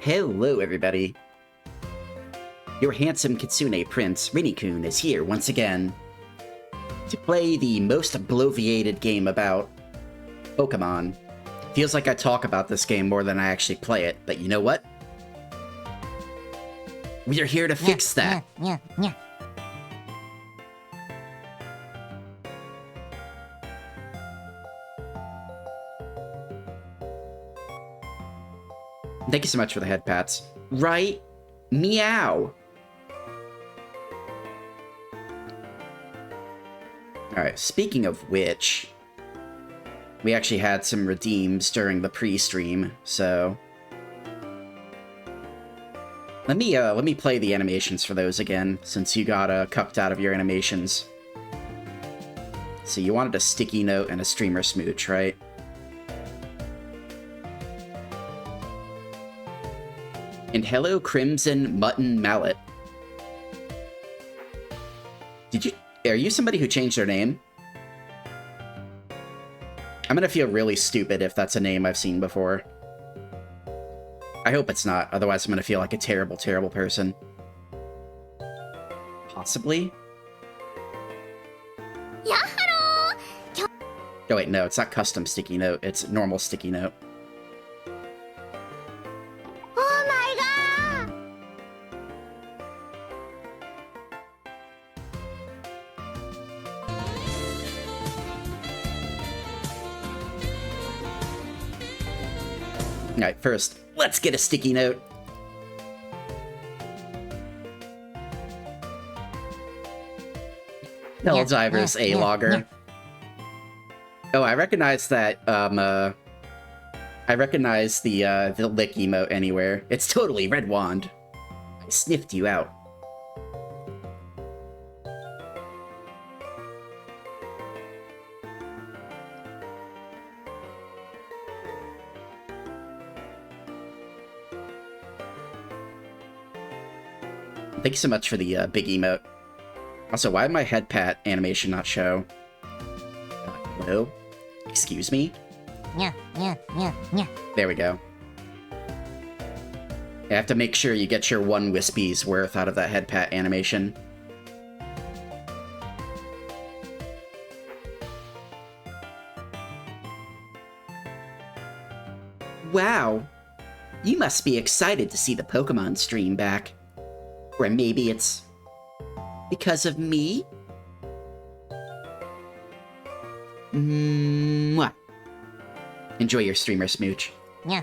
Hello, everybody. Your handsome Kitsune Prince, Rinny-kun, is here once again to play the most bloviated game about Pokemon. Feels like I talk about this game more than I actually play it, but you know what? We are here to fix that. Thank you so much for the head pats. Right? Meow! Alright, speaking of which, we actually had some redeems during the pre-stream, so let me play the animations for those again, since you got cucked out of your animations. So you wanted a sticky note and a streamer smooch, right? And hello, Crimson Mutton Mallet. Are you somebody who changed their name? I'm gonna feel really stupid if that's a name I've seen before. I hope it's not, otherwise I'm gonna feel like a terrible, terrible person. Possibly? Oh wait, no, it's not custom sticky note, it's normal sticky note. Alright, first, let's get a sticky note. Helldiver's A-Logger. Oh, I recognize that, I recognize the lick emote anywhere. It's totally Red Wand. I sniffed you out. Thank you so much for the big emote. Also, why did my head pat animation not show? Hello? Excuse me? Yeah. There we go. You have to make sure you get your one Wispy's worth out of that head pat animation. Wow! You must be excited to see the Pokemon stream back. Or maybe it's because of me? Mwah. Enjoy your streamer smooch. Yeah.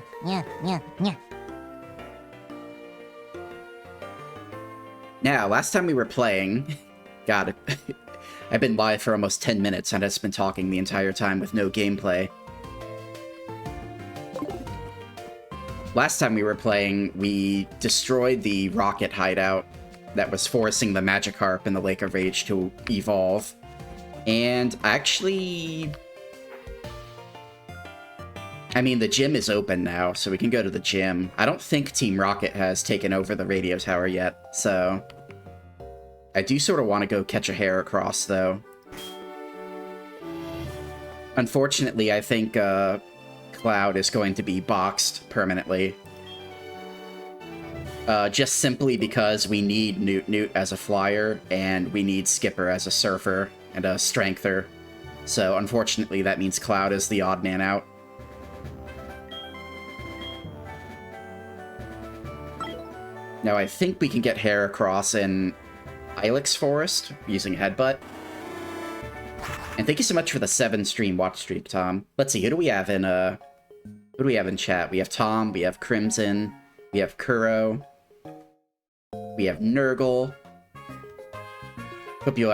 Now, last time we were playing... God, I've been live for almost 10 minutes and I've just been talking the entire time with no gameplay. Last time we were playing, we destroyed the rocket hideout that was forcing the Magikarp in the Lake of Rage to evolve. And actually... I mean, the gym is open now, so we can go to the gym. I don't think Team Rocket has taken over the radio tower yet, so... I do sort of want to go catch a Heracross, though. Unfortunately, I think, Cloud is going to be boxed permanently. Just simply because we need Newt as a flyer, and we need Skipper as a surfer and a strengther. So unfortunately that means Cloud is the odd man out. Now I think we can get Heracross in Ilex Forest using Headbutt. And thank you so much for the 7 stream watch streak, Tom. Let's see, who do we have in chat? We have Tom, we have Crimson, we have Kuro, we have Nurgle. Hope you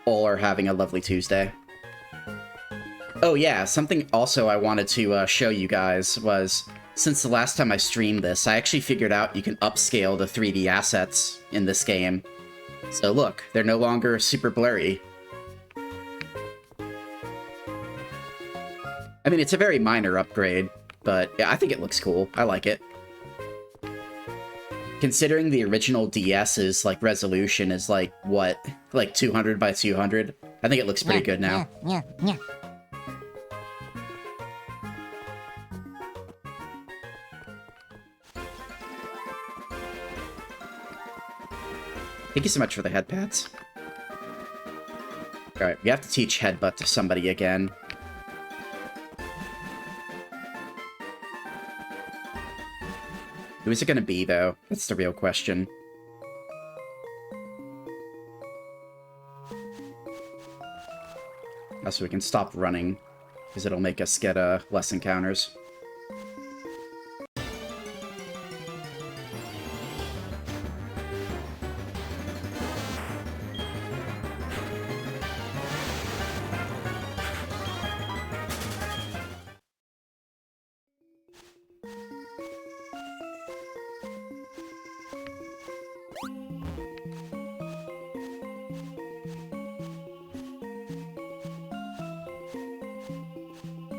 all are having a lovely Tuesday. Oh yeah, something also I wanted to show you guys was, since the last time I streamed this, I actually figured out you can upscale the 3D assets in this game. So look, they're no longer super blurry. I mean, it's a very minor upgrade, but yeah, I think it looks cool. I like it. Considering the original DS's, like, resolution is, like, what? Like, 200 by 200? I think it looks pretty good now. Thank you so much for the head pats. Alright, we have to teach headbutt to somebody again. Who is it gonna be, though? That's the real question. So we can stop running, because it'll make us get less encounters.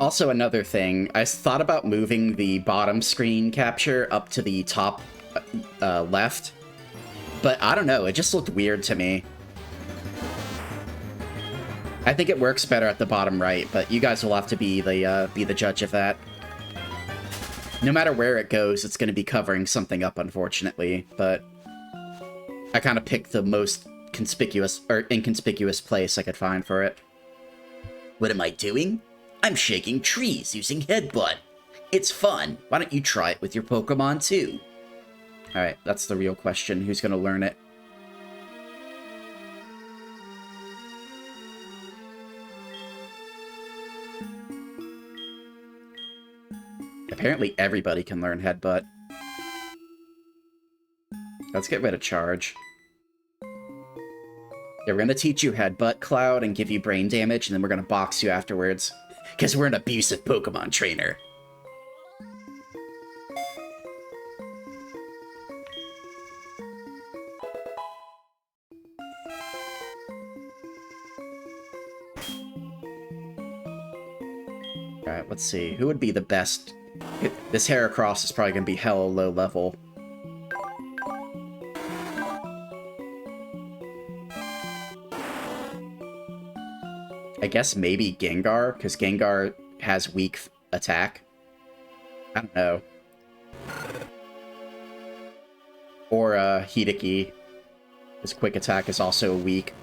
Also, another thing, I thought about moving the bottom screen capture up to the top left, but I don't know, it just looked weird to me. I think it works better at the bottom right, but you guys will have to be the judge of that. No matter where it goes, it's going to be covering something up, unfortunately, but I kind of picked the most conspicuous or inconspicuous place I could find for it. What am I doing? I'm shaking trees using headbutt. It's fun. Why don't you try it with your Pokemon too? Alright, that's the real question. Who's gonna learn it? Apparently everybody can learn headbutt. Let's get rid of charge. Yeah, we're gonna teach you headbutt, Cloud, and give you brain damage, and then we're gonna box you afterwards. Because we're an abusive Pokemon trainer. Alright, let's see. Who would be the best? This Heracross is probably going to be hella low level. I guess maybe Gengar, because Gengar has weak attack. I don't know. Or Hideki. His quick attack is also weak.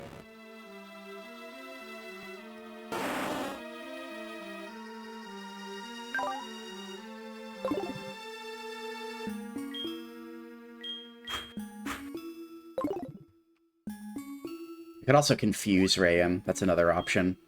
You could also confuse Rayam. That's another option.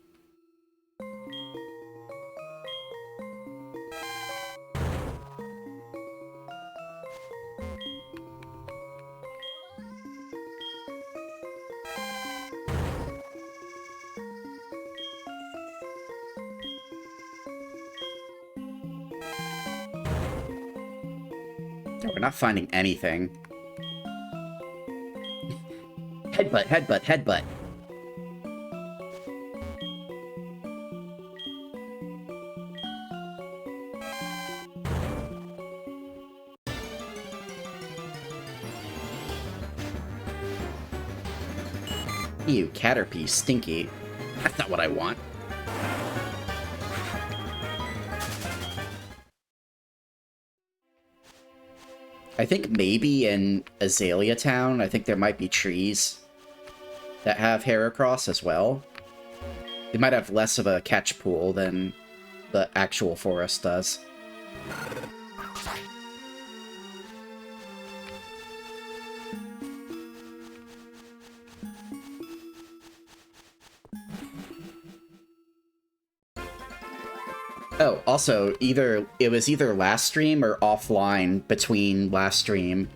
We're not finding anything. Headbutt, headbutt, headbutt. Ew, Caterpie, stinky. That's not what I want. I think maybe in Azalea Town, I think there might be trees that have Heracross as well. They might have less of a catch pool than the actual forest does. Oh, also, it was either last stream or offline between last stream.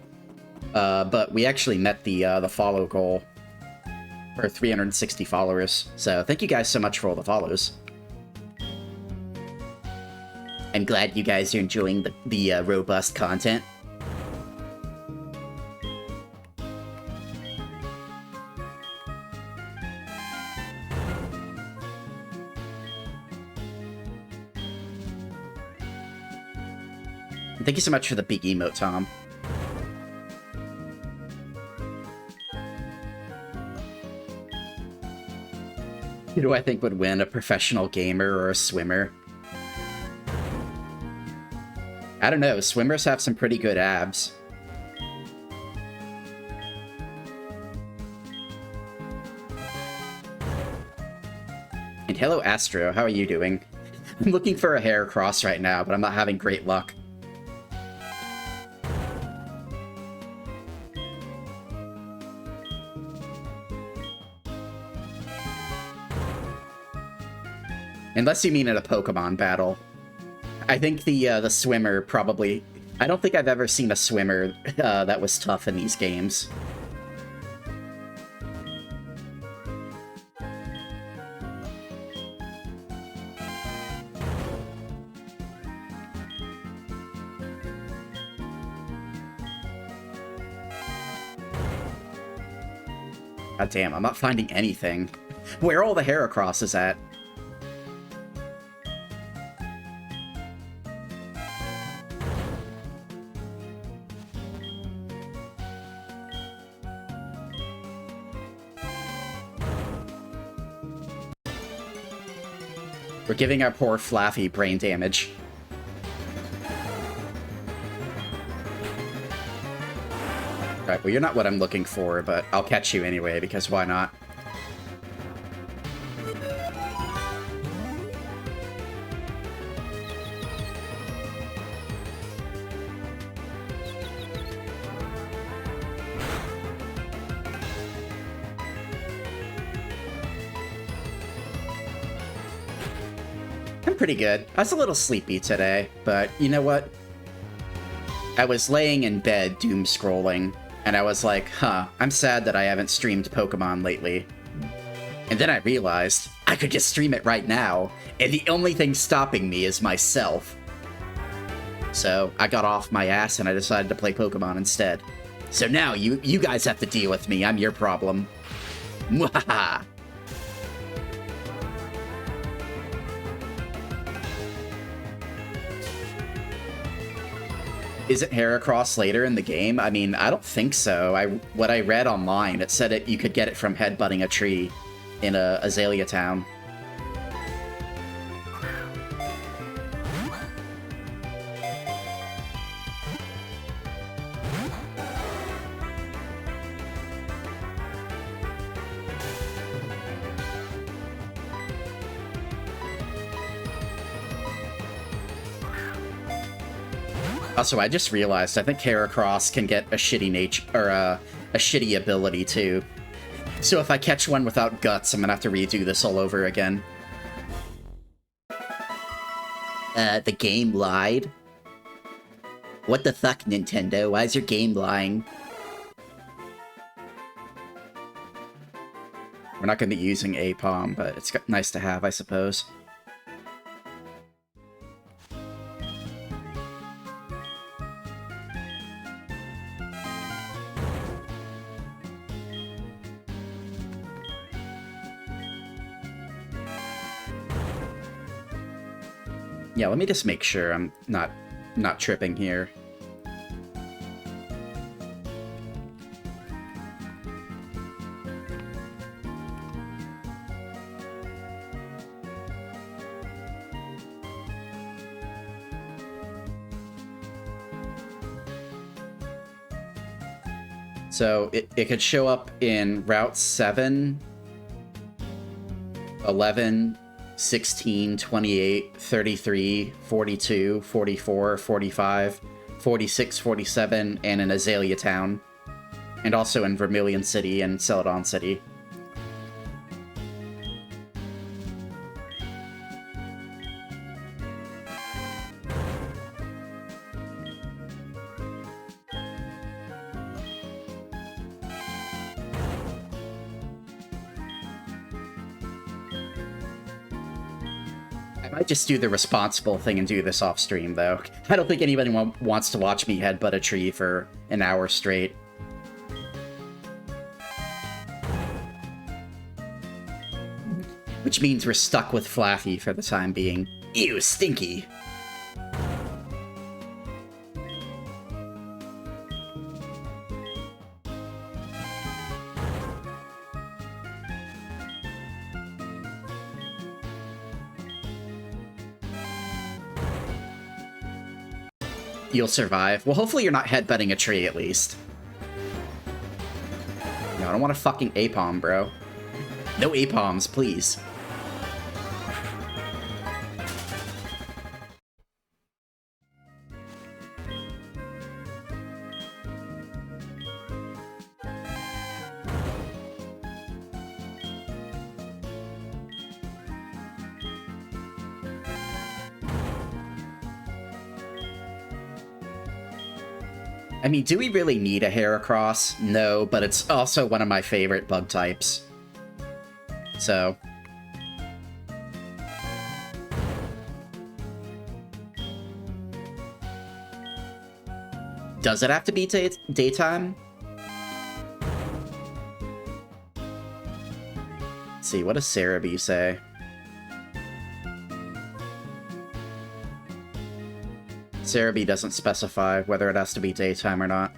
But we actually met the follow goal for 360 followers. So thank you guys so much for all the follows. I'm glad you guys are enjoying the robust content. Thank you so much for the big emote, Tom. Who do I think would win, a professional gamer or a swimmer? I don't know, swimmers have some pretty good abs. And hello, Astro, how are you doing? I'm looking for a Heracross right now, but I'm not having great luck. Unless you mean in a Pokemon battle. I think the swimmer probably... I don't think I've ever seen a swimmer that was tough in these games. God damn, I'm not finding anything. Where are all the Heracrosses at? We're giving our poor Flaffy brain damage. Right, well, you're not what I'm looking for, but I'll catch you anyway, because why not? I'm pretty good. I was a little sleepy today, but you know what? I was laying in bed doom scrolling, and I was like, huh, I'm sad that I haven't streamed Pokemon lately. And then I realized I could just stream it right now, and the only thing stopping me is myself. So I got off my ass and I decided to play Pokemon instead. So now you guys have to deal with me. I'm your problem. Mwahaha! Isn't Heracross later in the game? I mean, I don't think so. What I read online, it said you could get it from headbutting a tree in Azalea Town. Also, I just realized I think Heracross can get a shitty nature or a shitty ability too. So if I catch one without guts, I'm gonna have to redo this all over again. The game lied? What the fuck, Nintendo? Why is your game lying? We're not gonna be using Apom, but it's nice to have, I suppose. Yeah, let me just make sure I'm not tripping here. So it could show up in Route 7, 11, 16, 28, 33, 42, 44, 45, 46, 47, and in Azalea Town. And also in Vermilion City and Celadon City. I might just do the responsible thing and do this off stream, though. I don't think anybody wants to watch me headbutt a tree for an hour straight. Which means we're stuck with Flaffy for the time being. Ew, stinky! You'll survive. Well, hopefully you're not headbutting a tree, at least. No, I don't want a fucking Apom, bro. No Apoms, please. I mean, do we really need a Heracross? No, but it's also one of my favorite bug types. So... does it have to be daytime? Let's see, what does Cerebi say? Cerebi doesn't specify whether it has to be daytime or not.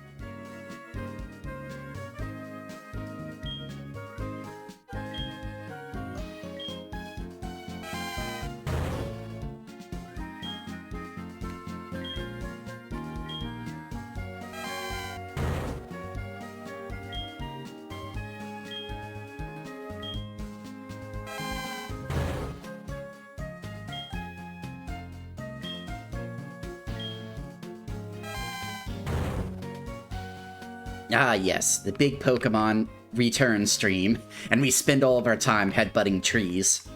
Ah, yes, the big Pokemon return stream, and we spend all of our time headbutting trees.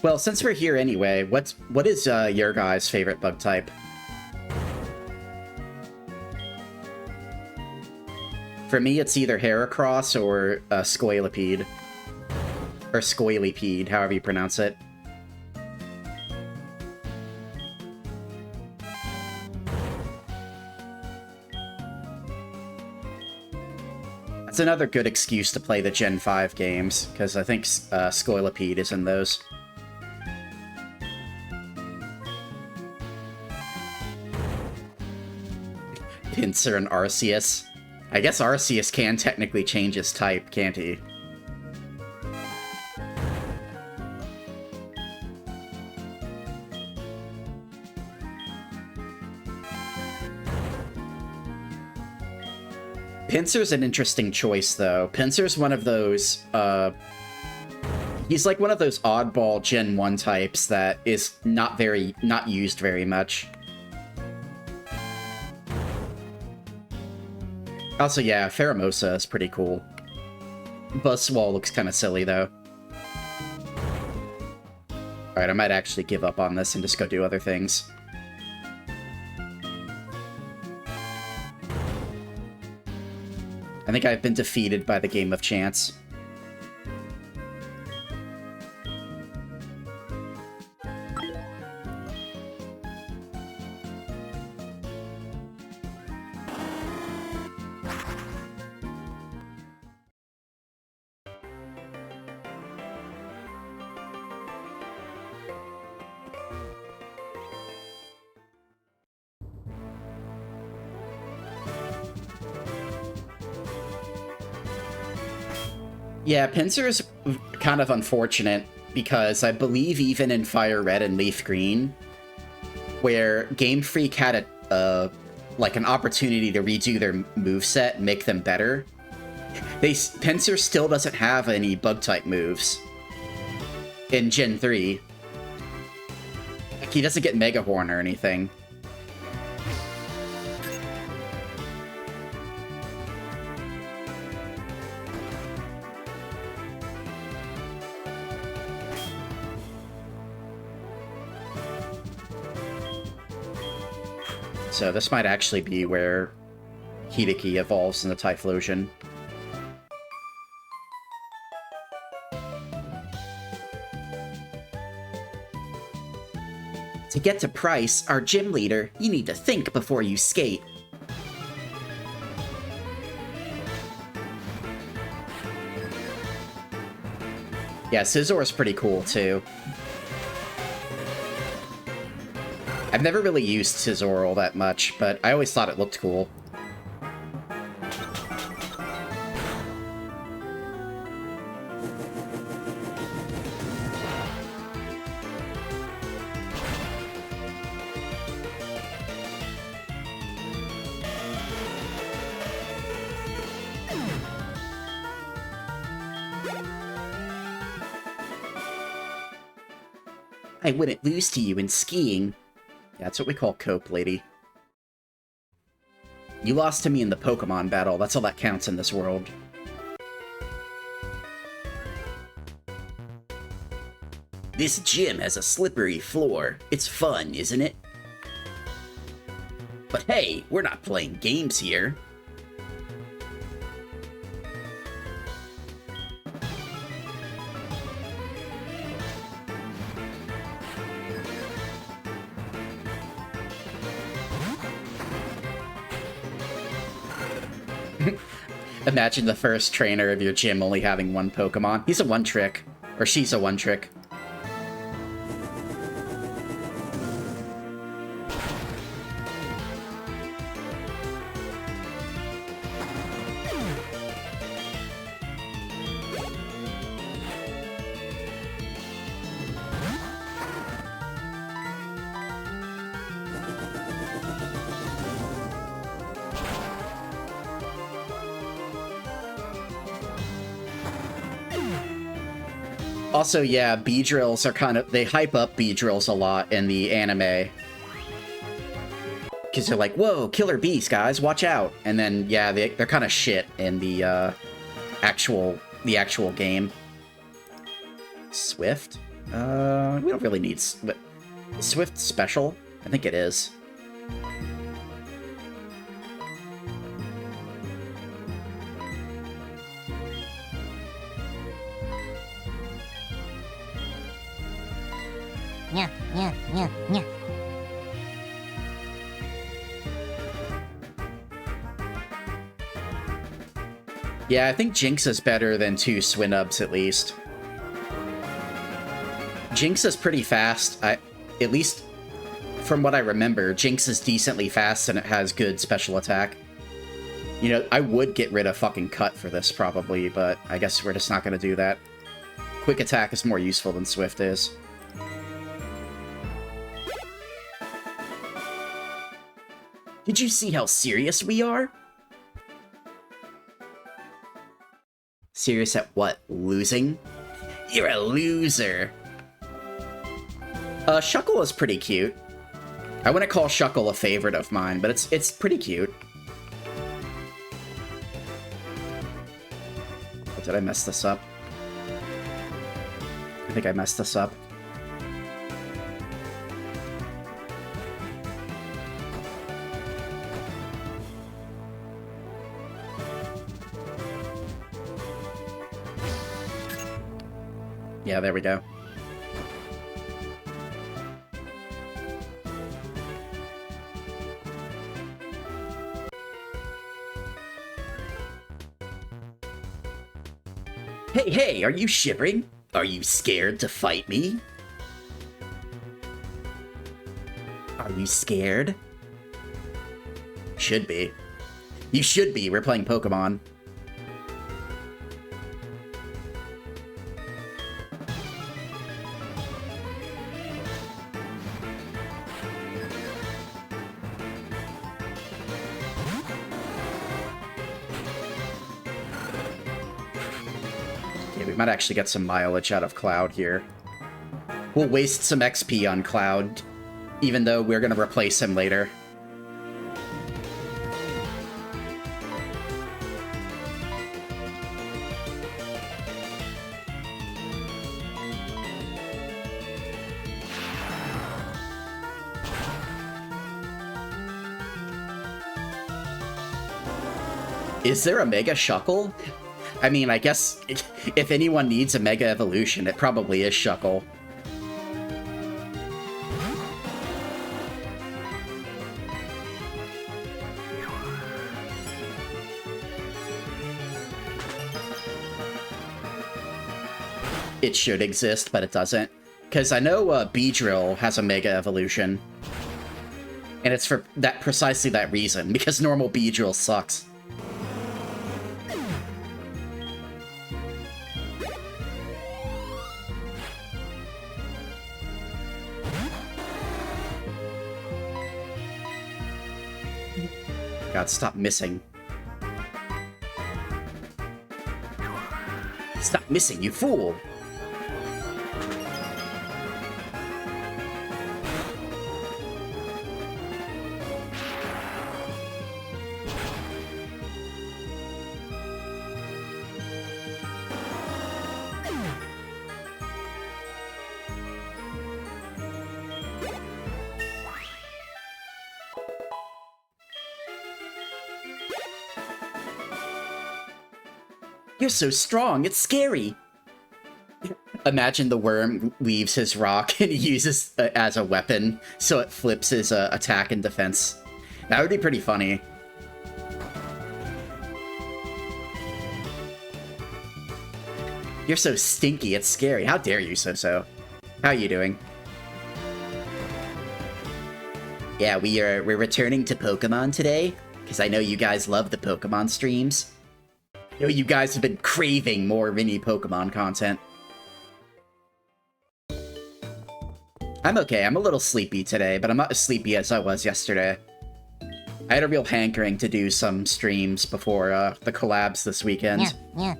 Well, since we're here anyway, what is your guys' favorite bug type? For me, it's either Heracross or Scoilipede. Or Scoilipede, however you pronounce it. That's another good excuse to play the Gen 5 games, because I think Scoilipede is in those. Pinsir and Arceus. I guess Arceus can technically change his type, can't he? Pinsir's an interesting choice, though. Pinsir's one of those, he's like one of those oddball Gen 1 types that is not used very much. Also, yeah, Pheromosa is pretty cool. Buzzwole looks kind of silly, though. Alright, I might actually give up on this and just go do other things. I think I've been defeated by the game of chance. Yeah, Pinsir is kind of unfortunate, because I believe even in Fire Red and Leaf Green, where Game Freak had like an opportunity to redo their moveset and make them better, Pinsir still doesn't have any Bug-type moves in Gen 3. Like, he doesn't get Mega Horn or anything. So this might actually be where Hideki evolves into Typhlosion. To get to Price, our gym leader, you need to think before you skate. Yeah, Scizor is pretty cool, too. I've never really used Scizorl that much, but I always thought it looked cool. I wouldn't lose to you in skiing. Yeah, that's what we call cope, lady. You lost to me in the Pokemon battle. That's all that counts in this world. This gym has a slippery floor. It's fun, isn't it? But hey, we're not playing games here. Imagine the first trainer of your gym only having one Pokemon. He's a one-trick. Or she's a one-trick. Also, yeah, B-drills are kind of... They hype up B-drills a lot in the anime. Because they're like, whoa, killer bees, guys, watch out. And then, yeah, they're kind of shit in the actual game. Swift? We don't really need... Swift special? I think it is. Yeah. Yeah, I think Jinx is better than 2 Swinubs, at least. Jinx is pretty fast. At least, from what I remember, Jinx is decently fast and it has good special attack. You know, I would get rid of fucking Cut for this, probably, but I guess we're just not gonna do that. Quick attack is more useful than Swift is. Did you see how serious we are? Serious at what? Losing? You're a loser. Shuckle is pretty cute. I wouldn't call Shuckle a favorite of mine, but it's pretty cute. Oh, did I mess this up? I think I messed this up. Yeah, there we go. Hey, are you shivering? Are you scared to fight me? Are you scared? Should be. You should be, we're playing Pokemon. We might actually get some mileage out of Cloud here. We'll waste some XP on Cloud, even though we're going to replace him later. Is there a Mega Shuckle? I mean, I guess if anyone needs a Mega Evolution, it probably is Shuckle. It should exist, but it doesn't. Because I know Beedrill has a Mega Evolution. And it's for that precisely that reason, because normal Beedrill sucks. God, stop missing. Stop missing, you fool! You're so strong, it's scary! Imagine the worm leaves his rock and he uses it as a weapon, so it flips his attack and defense. That would be pretty funny. You're so stinky, it's scary. How dare you, So-So? How are you doing? Yeah, we're returning to Pokemon today, because I know you guys love the Pokemon streams. I know you guys have been craving more Rinny Pokemon content. I'm okay, I'm a little sleepy today, but I'm not as sleepy as I was yesterday. I had a real hankering to do some streams before the collabs this weekend. Yeah.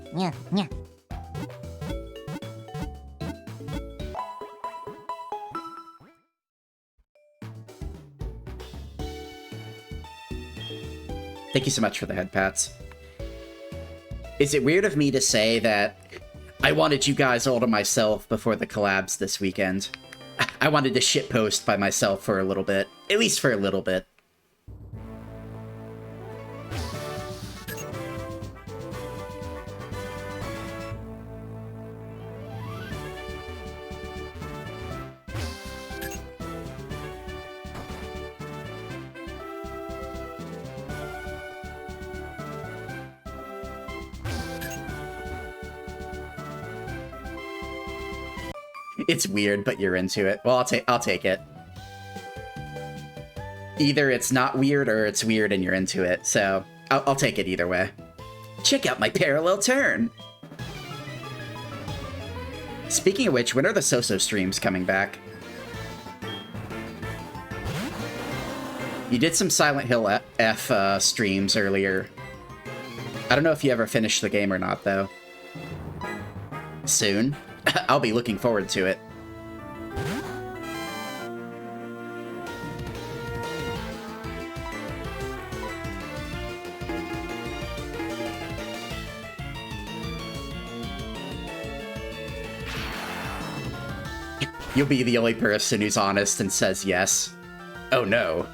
Thank you so much for the head pats. Is it weird of me to say that I wanted you guys all to myself before the collabs this weekend? I wanted to shitpost by myself for a little bit. At least for a little bit. It's weird, but you're into it. Well, I'll take it. Either it's not weird or it's weird and you're into it, so I'll take it either way. Check out my parallel turn! Speaking of which, when are the So-So streams coming back? You did some Silent Hill F streams earlier. I don't know if you ever finished the game or not, though. Soon? I'll be looking forward to it. You'll be the only person who's honest and says yes. Oh no.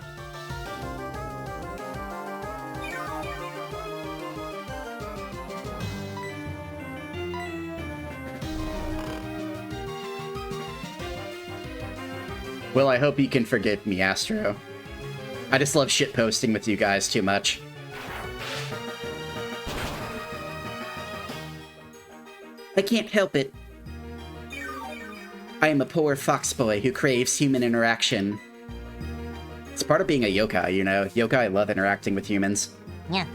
Well, I hope you can forgive me, Astro. I just love shitposting with you guys too much. I can't help it. I am a poor fox boy who craves human interaction. It's part of being a yokai, you know? Yokai love interacting with humans. Yeah.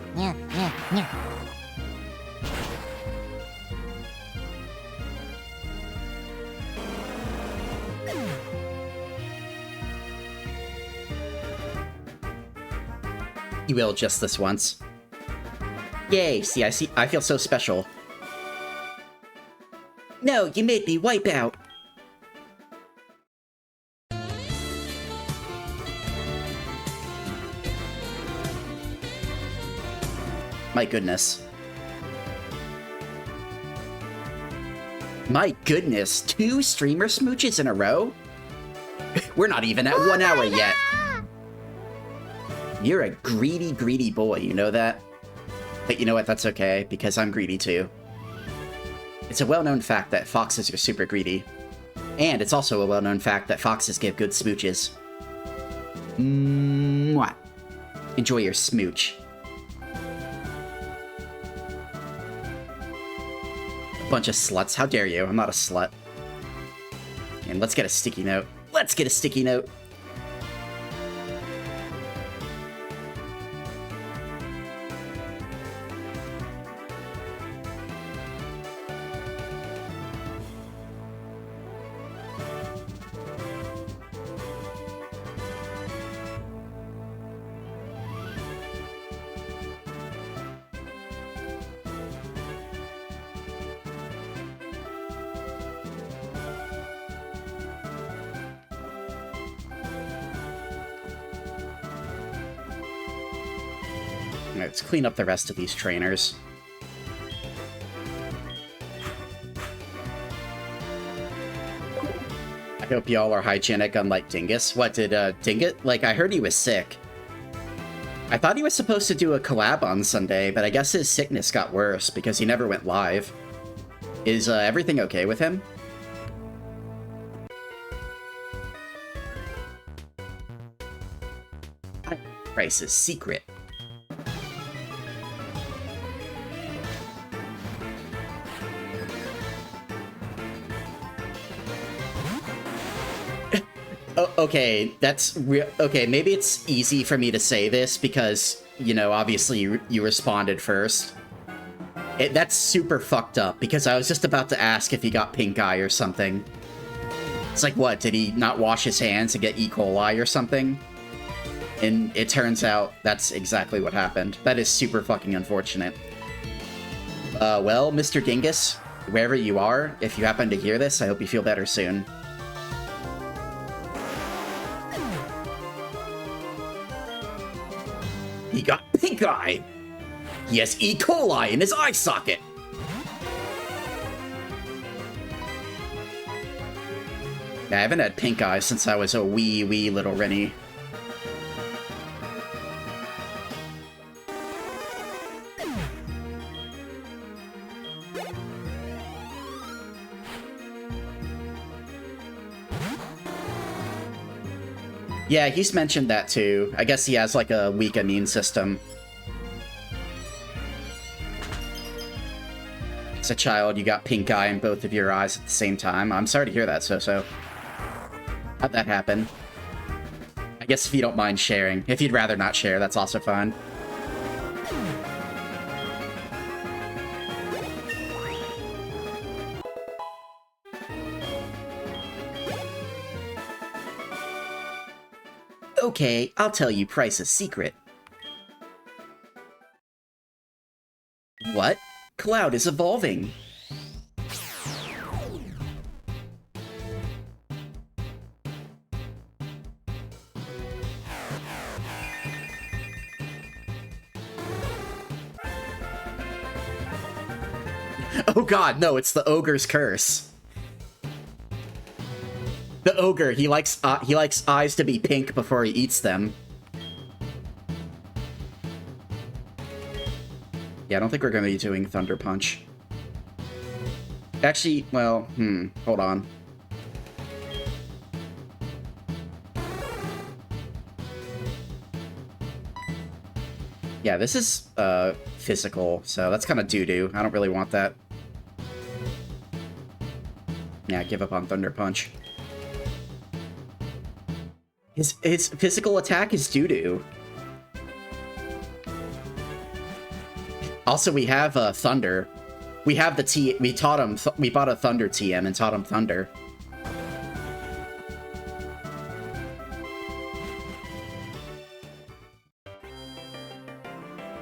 You will just this once. Yay, see, I feel so special. No, you made me wipe out. My goodness. My goodness, 2 streamer smooches in a row? We're not even at 1 hour yet. You're a greedy, greedy boy, you know that? But you know what, that's okay, because I'm greedy too. It's a well-known fact that foxes are super greedy. And it's also a well-known fact that foxes give good smooches. Mwah. Enjoy your smooch. Bunch of sluts, how dare you? I'm not a slut. And let's get a sticky note. Let's get a sticky note. Let's clean up the rest of these trainers. I hope y'all are hygienic, unlike Dingus. What, did, Dingus? Like, I heard he was sick. I thought he was supposed to do a collab on Sunday, but I guess his sickness got worse because he never went live. Is, everything okay with him? Price's secret. Okay, that's real. Okay, maybe it's easy for me to say this because, you know, obviously you responded first. That's super fucked up because I was just about to ask if he got pink eye or something. It's like, what, did he not wash his hands and get E. coli or something? And it turns out that's exactly what happened. That is super fucking unfortunate. Well, Mr. Dingus, wherever you are, if you happen to hear this, I hope you feel better soon. He got pink eye! He has E. coli in his eye socket! Yeah, I haven't had pink eye since I was a wee little Rinny. Yeah, he's mentioned that too. I guess he has like a weak immune system. As a child, you got pink eye in both of your eyes at the same time. I'm sorry to hear that, So. How'd that happen? I guess if you don't mind sharing. If you'd rather not share, that's also fine. Okay, I'll tell you Price's secret. What? Cloud is evolving. Oh god, no, it's the ogre's curse. The ogre, he likes eyes to be pink before he eats them. Yeah, I don't think we're gonna be doing Thunder Punch. Actually, well, hold on. Yeah, this is, physical, so that's kind of doo-doo. I don't really want that. Yeah, give up on Thunder Punch. His physical attack is doo-doo. Also, we have Thunder. We have the we taught him. We bought a Thunder TM and taught him Thunder.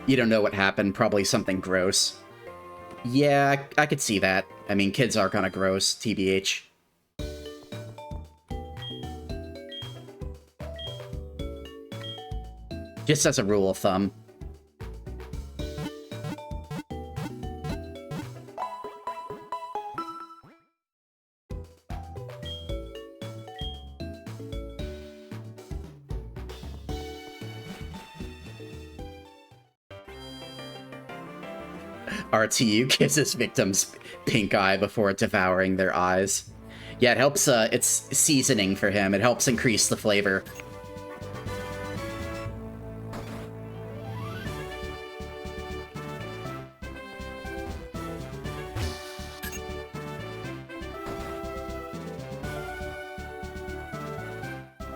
You don't know what happened. Probably something gross. Yeah, I could see that. I mean, kids are kind of gross, TBH. Just as a rule of thumb. RTU gives his victims pink eye before devouring their eyes. Yeah, it helps, it's seasoning for him. It helps increase the flavor.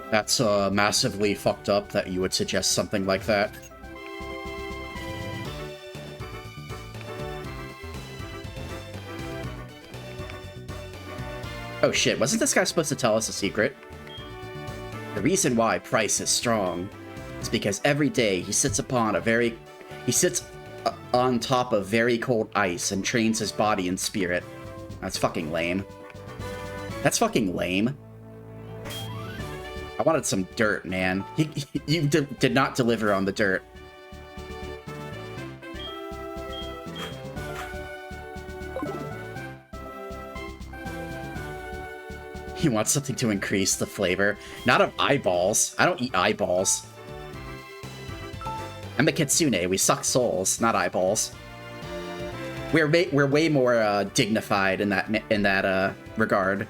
That's, massively fucked up that you would suggest something like that. Oh shit, wasn't this guy supposed to tell us a secret? The reason why Price is strong is because every day he sits on top of very cold ice and trains his body and spirit. That's fucking lame. That's fucking lame. I wanted some dirt, man. You did not deliver on the dirt. You want something to increase the flavor. Not of eyeballs. I don't eat eyeballs. I'm the kitsune. We suck souls, not eyeballs. We're way more dignified in that regard.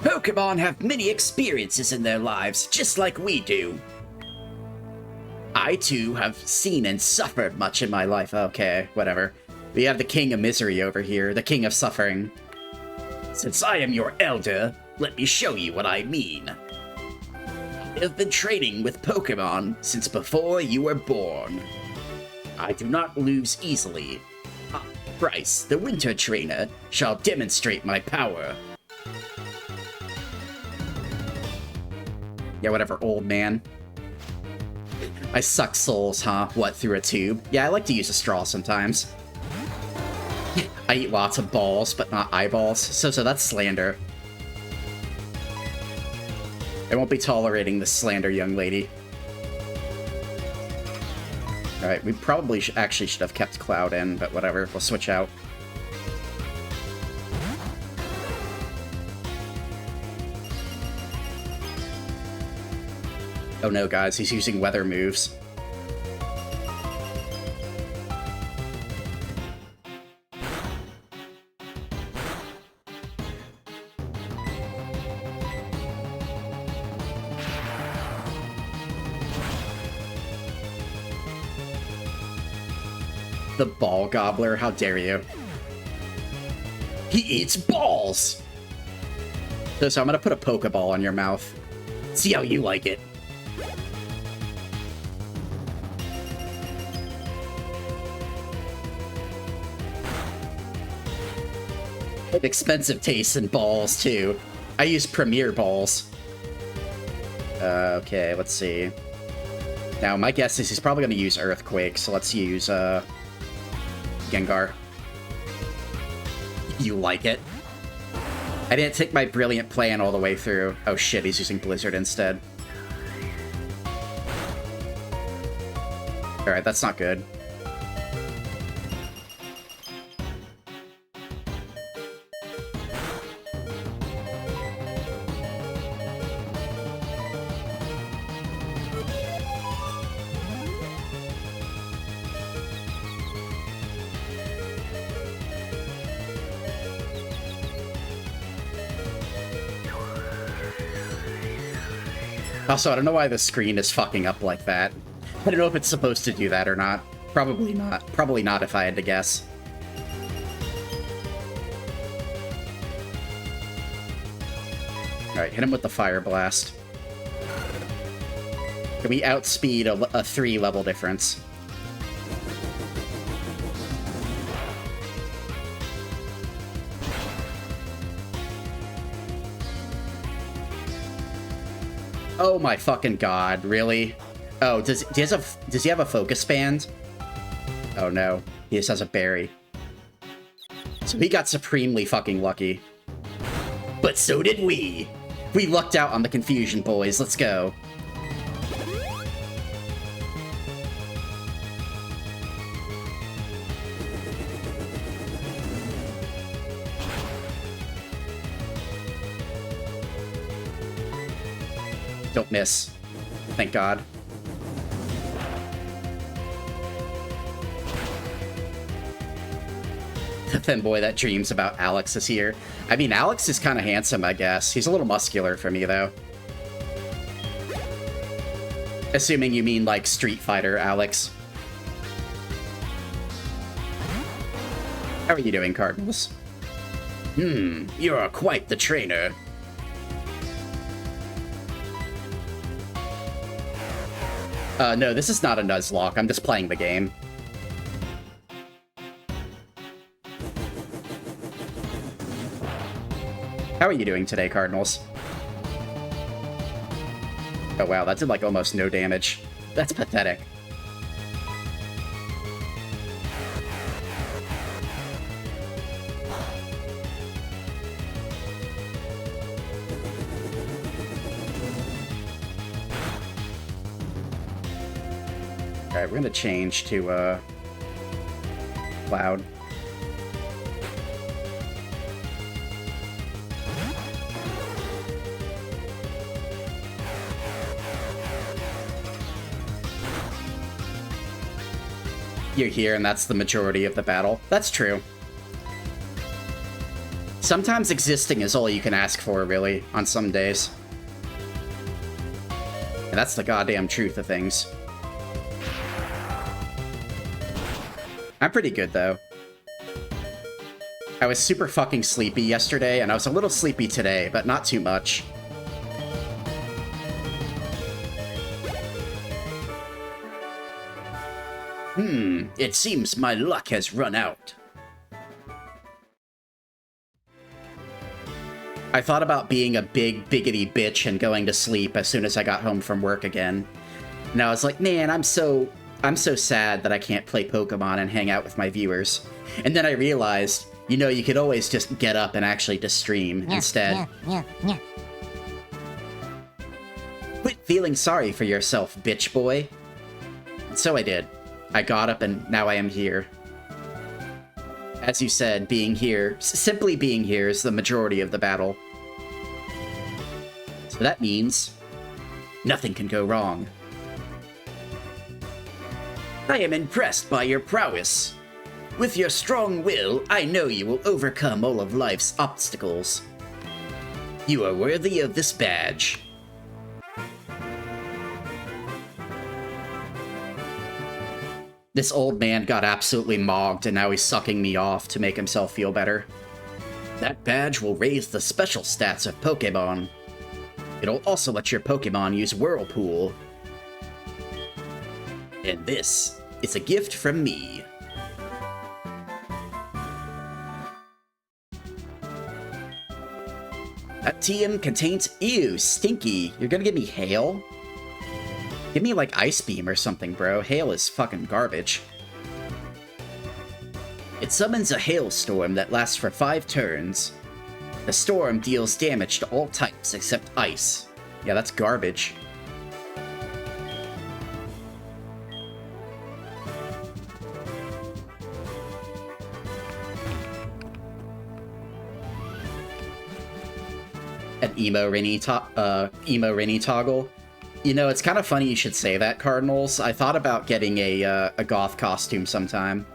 Pokemon have many experiences in their lives, just like we do. I, too, have seen and suffered much in my life. Okay, whatever. We have the King of Misery over here, the King of Suffering. Since I am your elder, let me show you what I mean. I have been training with Pokemon since before you were born. I do not lose easily. Bryce, the Winter Trainer, shall demonstrate my power. Yeah, whatever, old man. I suck souls, huh? What, through a tube? Yeah, I like to use a straw sometimes. I eat lots of balls, but not eyeballs. So that's slander. I won't be tolerating this slander, young lady. Alright, we probably actually should have kept Cloud in, but whatever, we'll switch out. Oh no, guys, he's using weather moves. The ball gobbler, how dare you? He eats balls! So I'm gonna put a Pokeball on your mouth. See how you like it. Expensive tastes in balls, too. I use Premier balls. Okay, let's see. Now, my guess is he's probably going to use Earthquake, so let's use, Gengar. You like it? I didn't take my brilliant plan all the way through. Oh shit, he's using Blizzard instead. Alright, that's not good. Also, I don't know why the screen is fucking up like that. I don't know if it's supposed to do that or not. Probably not. Probably not if I had to guess. Alright, hit him with the Fire Blast. Can we outspeed a 3-level difference? Oh my fucking god, really? Oh, does he have a focus band? Oh no, he just has a berry. So he got supremely fucking lucky. But so did we! We lucked out on the confusion, boys, let's go. Don't miss. Thank God. The thin boy that dreams about Alex is here. I mean, Alex is kind of handsome, I guess. He's a little muscular for me, though. Assuming you mean, like, Street Fighter Alex. How are you doing, Cardinals? You are quite the trainer. No, this is not a Nuzlocke. I'm just playing the game. How are you doing today, Cardinals? Oh wow, that did like almost no damage. That's pathetic. Alright, we're gonna change to, Cloud. You're here, and that's the majority of the battle. That's true. Sometimes existing is all you can ask for, really, on some days. And that's the goddamn truth of things. I'm pretty good, though. I was super fucking sleepy yesterday, and I was a little sleepy today, but not too much. It seems my luck has run out. I thought about being a big, biggity bitch and going to sleep as soon as I got home from work again. And I was like, man, I'm so sad that I can't play Pokemon and hang out with my viewers. And then I realized, you know, you could always just get up and actually just stream instead. Quit feeling sorry for yourself, bitch boy. And so I did. I got up and now I am here. As you said, being here, simply being here is the majority of the battle. So that means nothing can go wrong. I am impressed by your prowess. With your strong will, I know you will overcome all of life's obstacles. You are worthy of this badge. This old man got absolutely mogged, and now he's sucking me off to make himself feel better. That badge will raise the special stats of Pokemon. It'll also let your Pokemon use Whirlpool. And this is a gift from me. That TM contains... Ew, stinky. You're gonna give me hail? Give me, like, Ice Beam or something, bro. Hail is fucking garbage. It summons a hailstorm that lasts for 5 turns. The storm deals damage to all types except ice. Yeah, that's garbage. An emo Rinny toggle. You know, it's kind of funny you should say that, Cardinals. I thought about getting a goth costume sometime.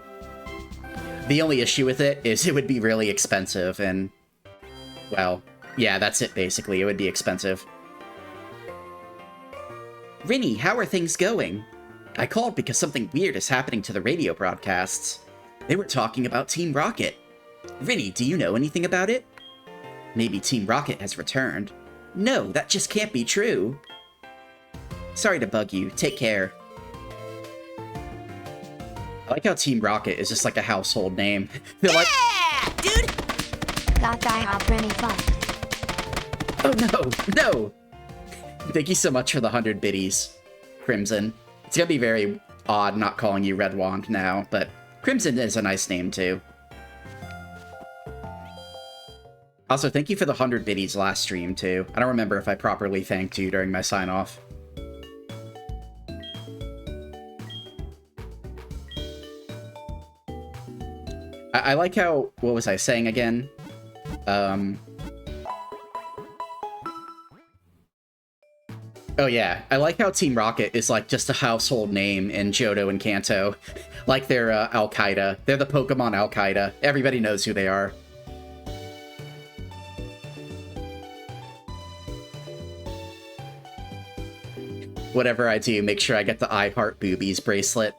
The only issue with it is it would be really expensive, and... well, yeah, that's it, basically. It would be expensive. Rinny, how are things going? I called because something weird is happening to the radio broadcasts. They were talking about Team Rocket. Rinny, do you know anything about it? Maybe Team Rocket has returned. No, that just can't be true. Sorry to bug you. Take care. I like how Team Rocket is just like a household name. They're like, dude! That guy had Rinny-kun. Oh no, no! Thank you so much for the 100 biddies, Crimson. It's gonna be very odd not calling you Red Wand now, but Crimson is a nice name too. Also, thank you for the 100 biddies last stream too. I don't remember if I properly thanked you during my sign-off. I like how... what was I saying again? Oh yeah, I like how Team Rocket is like just a household name in Johto and Kanto. Like they're Al-Qaeda. They're the Pokemon Al-Qaeda. Everybody knows who they are. Whatever I do, make sure I get the I Heart Boobies bracelet.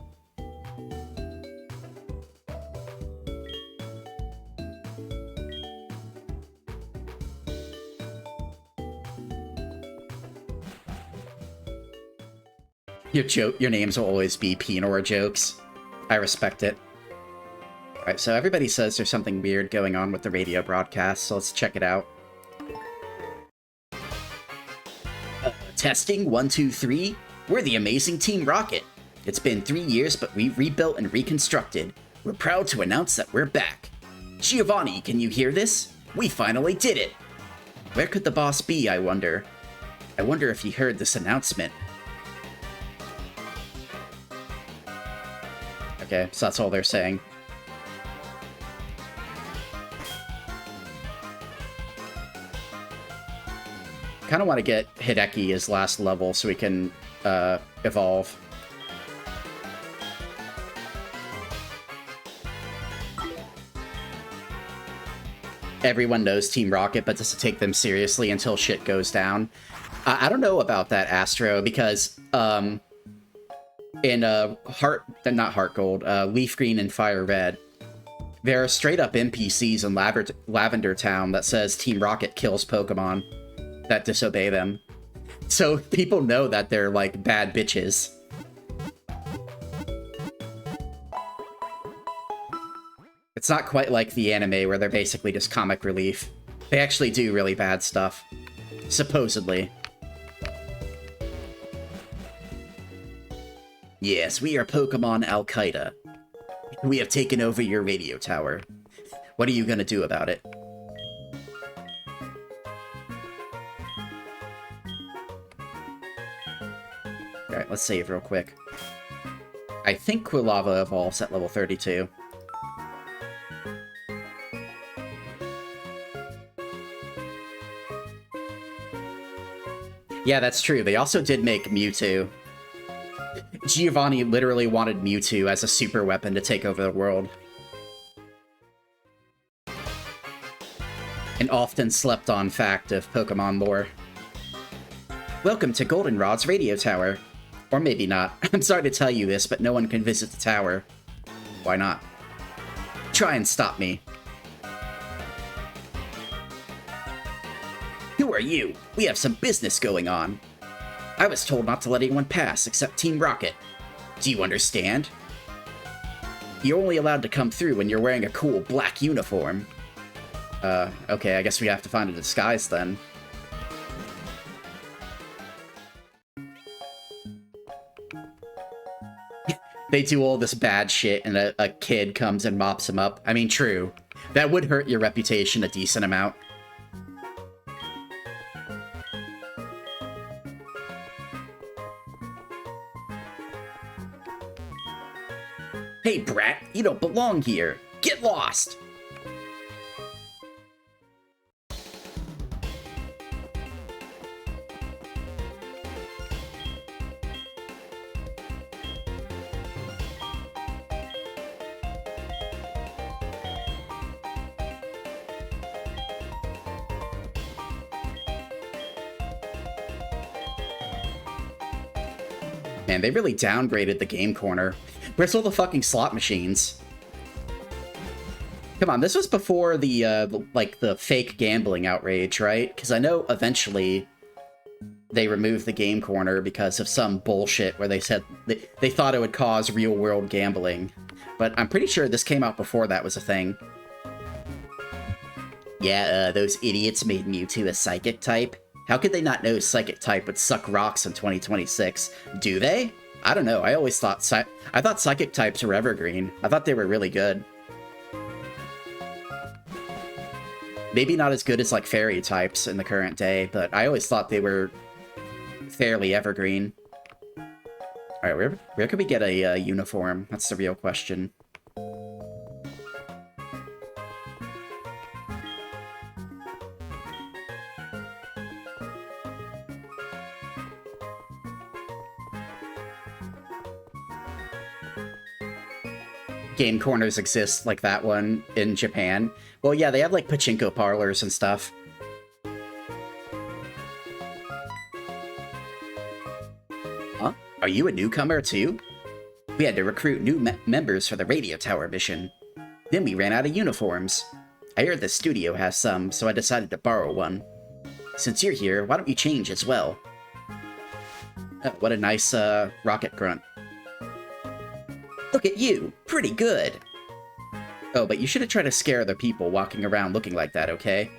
Your names will always be Pinor jokes. I respect it. Alright, so everybody says there's something weird going on with the radio broadcast, so let's check it out. Testing 1, 2, 3. We're the amazing Team Rocket. It's been 3 years, but we rebuilt and reconstructed. We're proud to announce that we're back. Giovanni, can you hear this? We finally did it! Where could the boss be, I wonder? I wonder if he heard this announcement. Okay, so that's all they're saying. Kind of want to get Hideki as last level so we can evolve. Everyone knows Team Rocket, but just to take them seriously until shit goes down. I don't know about that, Astro, because in not HeartGold, Leaf Green and Fire Red, there are straight up NPCs in Lavender Town that says Team Rocket kills Pokemon that disobey them. So people know that they're like bad bitches. It's not quite like the anime where they're basically just comic relief. They actually do really bad stuff. Supposedly. Yes, we are Pokemon Al-Qaeda. We have taken over your radio tower. What are you gonna do about it? Alright, let's save real quick. I think Quilava evolves at level 32. Yeah, that's true. They also did make Mewtwo. Giovanni literally wanted Mewtwo as a super weapon to take over the world. An often slept on fact of Pokemon lore. Welcome to Goldenrod's radio tower. Or maybe not. I'm sorry to tell you this, but no one can visit the tower. Why not? Try and stop me. Who are you? We have some business going on. I was told not to let anyone pass except Team Rocket. Do you understand? You're only allowed to come through when you're wearing a cool black uniform. Okay, I guess we have to find a disguise then. They do all this bad shit and a kid comes and mops them up. I mean, true. That would hurt your reputation a decent amount. Hey, brat, you don't belong here. Get lost! Man, they really downgraded the game corner. Where's all the fucking slot machines? Come on, this was before the fake gambling outrage, right? Because I know eventually they removed the game corner because of some bullshit where they said they thought it would cause real-world gambling. But I'm pretty sure this came out before that was a thing. Yeah, those idiots made Mewtwo a Psychic type. How could they not know Psychic type would suck rocks in 2026? Do they? I don't know. I always thought Psychic types were evergreen. I thought they were really good. Maybe not as good as like Fairy types in the current day, but I always thought they were fairly evergreen. All right, where could we get a uniform? That's the real question. Game corners exist like that one in Japan. Well, yeah, they have like pachinko parlors and stuff. Huh? Are you a newcomer too? We had to recruit new members for the radio tower mission. Then we ran out of uniforms. I heard the studio has some, so I decided to borrow one. Since you're here, why don't you change as well? Oh, what a nice rocket grunt. Look at you! Pretty good! Oh, but you shouldn't try to scare other people walking around looking like that, okay?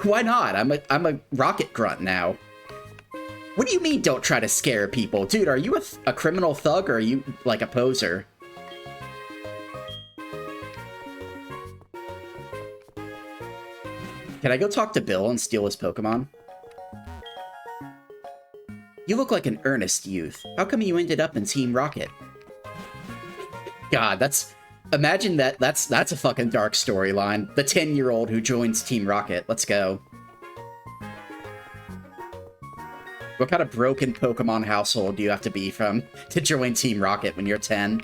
Why not? I'm a rocket grunt now. What do you mean, don't try to scare people? Dude, are you a criminal thug, or are you, like, a poser? Can I go talk to Bill and steal his Pokemon? You look like an earnest youth. How come you ended up in Team Rocket? God, imagine that's a fucking dark storyline. The 10-year-old who joins Team Rocket. Let's go. What kind of broken Pokemon household do you have to be from to join Team Rocket when you're 10?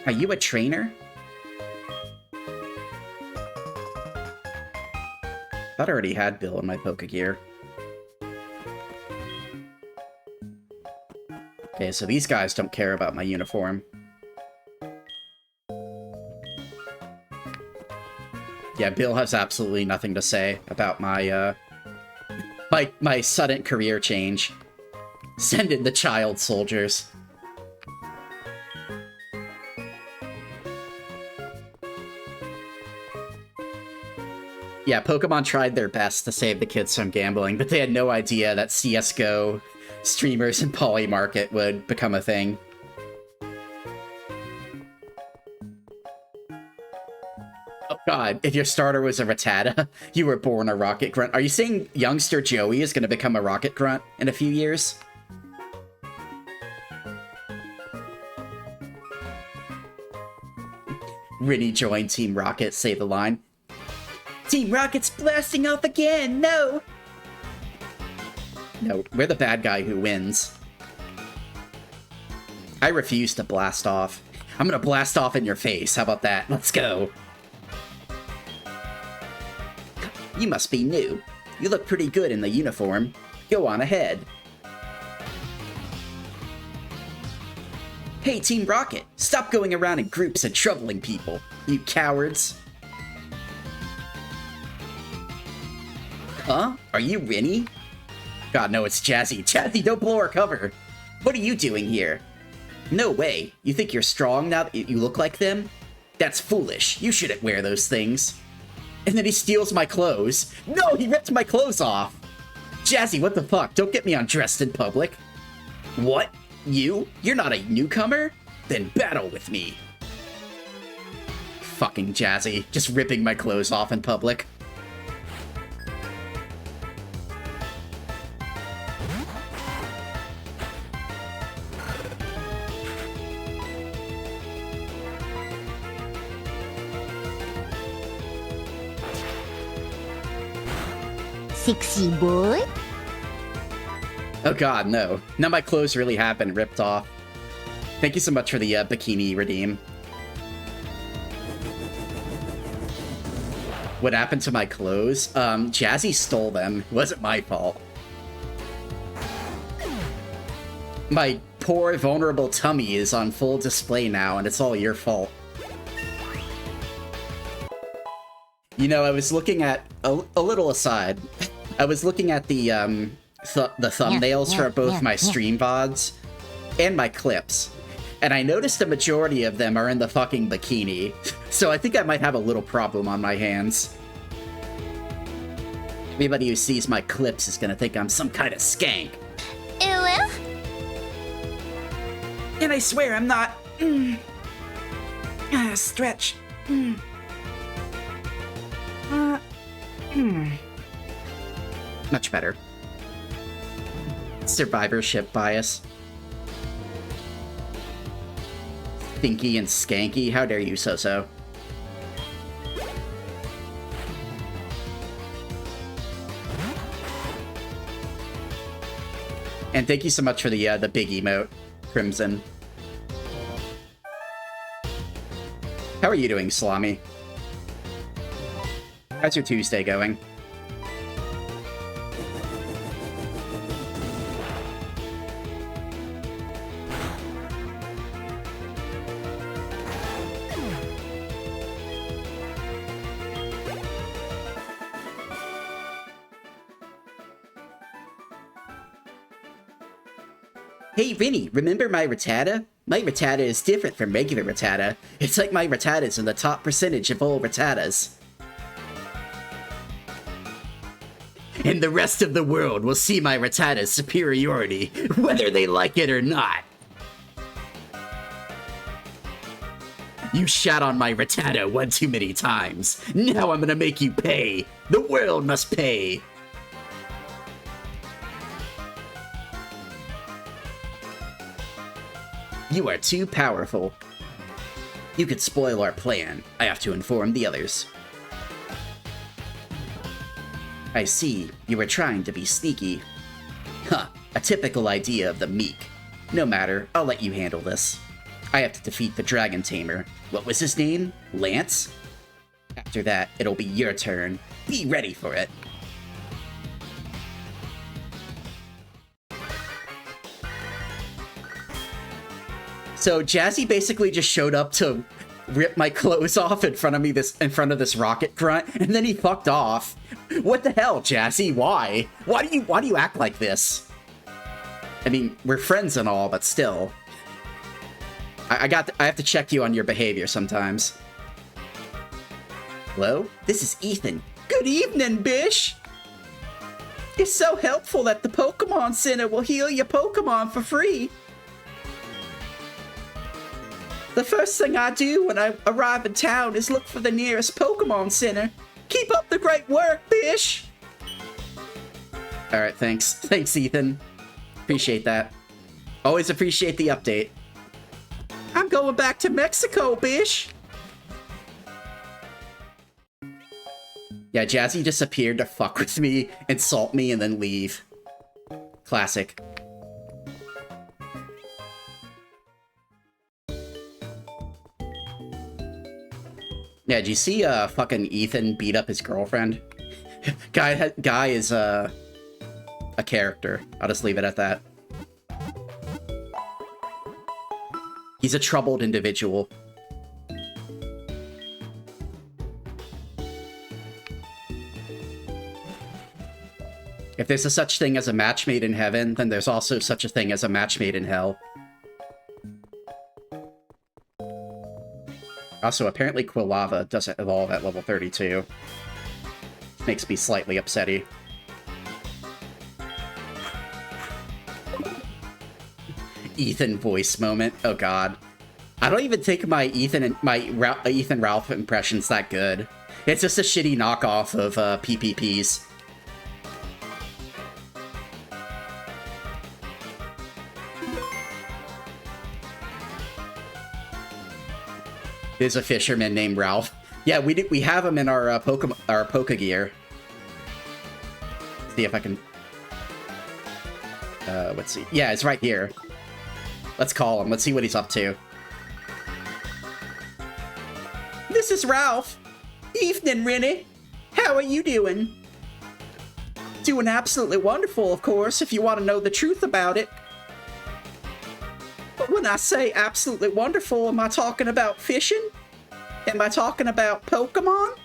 Are you a trainer? Thought I already had Bill in my Pokegear. Okay, so these guys don't care about my uniform. Yeah, Bill has absolutely nothing to say about my, my sudden career change. Send in the child soldiers. Yeah, Pokemon tried their best to save the kids from gambling, but they had no idea that CSGO streamers and Poly Market would become a thing. Oh god, if your starter was a Rattata, you were born a Rocket Grunt. Are you saying youngster Joey is going to become a Rocket Grunt in a few years? Rinny joined Team Rocket, say the line. Team Rocket's blasting off again, no! No, we're the bad guy who wins. I refuse to blast off. I'm gonna blast off in your face, how about that? Let's go. You must be new. You look pretty good in the uniform. Go on ahead. Hey, Team Rocket, stop going around in groups and troubling people, you cowards. Huh? Are you Rinny? God, no, it's Jazzy. Jazzy, don't blow our cover. What are you doing here? No way. You think you're strong now that you look like them? That's foolish. You shouldn't wear those things. And then he steals my clothes. No, he ripped my clothes off. Jazzy, what the fuck? Don't get me undressed in public. What? You? You're not a newcomer? Then battle with me. Fucking Jazzy, just ripping my clothes off in public. Sexy boy. Oh god, no. Now my clothes really have been ripped off. Thank you so much for the bikini redeem. What happened to my clothes? Jazzy stole them. It wasn't my fault. My poor, vulnerable tummy is on full display now, and it's all your fault. You know, I was looking at... A little aside. I was looking at the thumbnails for both my stream VODs and my clips. And I noticed the majority of them are in the fucking bikini. So I think I might have a little problem on my hands. Everybody who sees my clips is gonna think I'm some kind of skank. Ew. And I swear I'm not... stretch. Much better. Survivorship bias. Stinky and skanky, how dare you, So-So. And thank you so much for the big emote, Crimson. How are you doing, Salami? How's your Tuesday going? Hey, Rinny, remember my Rattata? My Rattata is different from regular Rattata. It's like my Rattata's in the top percentage of all Rattatas. And the rest of the world will see my Rattata's superiority, whether they like it or not. You shat on my Rattata one too many times. Now I'm gonna make you pay. The world must pay. You are too powerful. You could spoil our plan. I have to inform the others. I see, you were trying to be sneaky. Huh, a typical idea of the meek. No matter, I'll let you handle this. I have to defeat the Dragon Tamer. What was his name? Lance? After that, it'll be your turn. Be ready for it. So Jazzy basically just showed up to rip my clothes off in front of me in front of this rocket grunt, and then he fucked off. What the hell, Jazzy? Why? Why do you act like this? I mean, we're friends and all, but still. I have to check you on your behavior sometimes. Hello? This is Ethan. Good evening, Bish! It's so helpful that the Pokemon Center will heal your Pokemon for free. The first thing I do when I arrive in town is look for the nearest Pokemon Center. Keep up the great work, Bish! Alright, thanks. Thanks, Ethan. Appreciate that. Always appreciate the update. I'm going back to Mexico, Bish! Yeah, Jazzy just appeared to fuck with me, insult me, and then leave. Classic. Yeah, did you see fucking Ethan beat up his girlfriend? Guy is a character. I'll just leave it at that. He's a troubled individual. If there's a such thing as a match made in heaven, then there's also such a thing as a match made in hell. Also, apparently Quilava doesn't evolve at level 32. Makes me slightly upsetty. Ethan voice moment. Oh god. I don't even think my Ethan Ralph impression's that good. It's just a shitty knockoff of PPP's. There's a fisherman named Ralph. Yeah, we have him in our Poke Gear. See if I can. Let's see. Yeah, it's right here. Let's call him. Let's see what he's up to. This is Ralph. Evening, Rinny. How are you doing? Doing absolutely wonderful, of course, if you want to know the truth about it. But when I say absolutely wonderful, am I talking about fishing? Am I talking about Pokemon?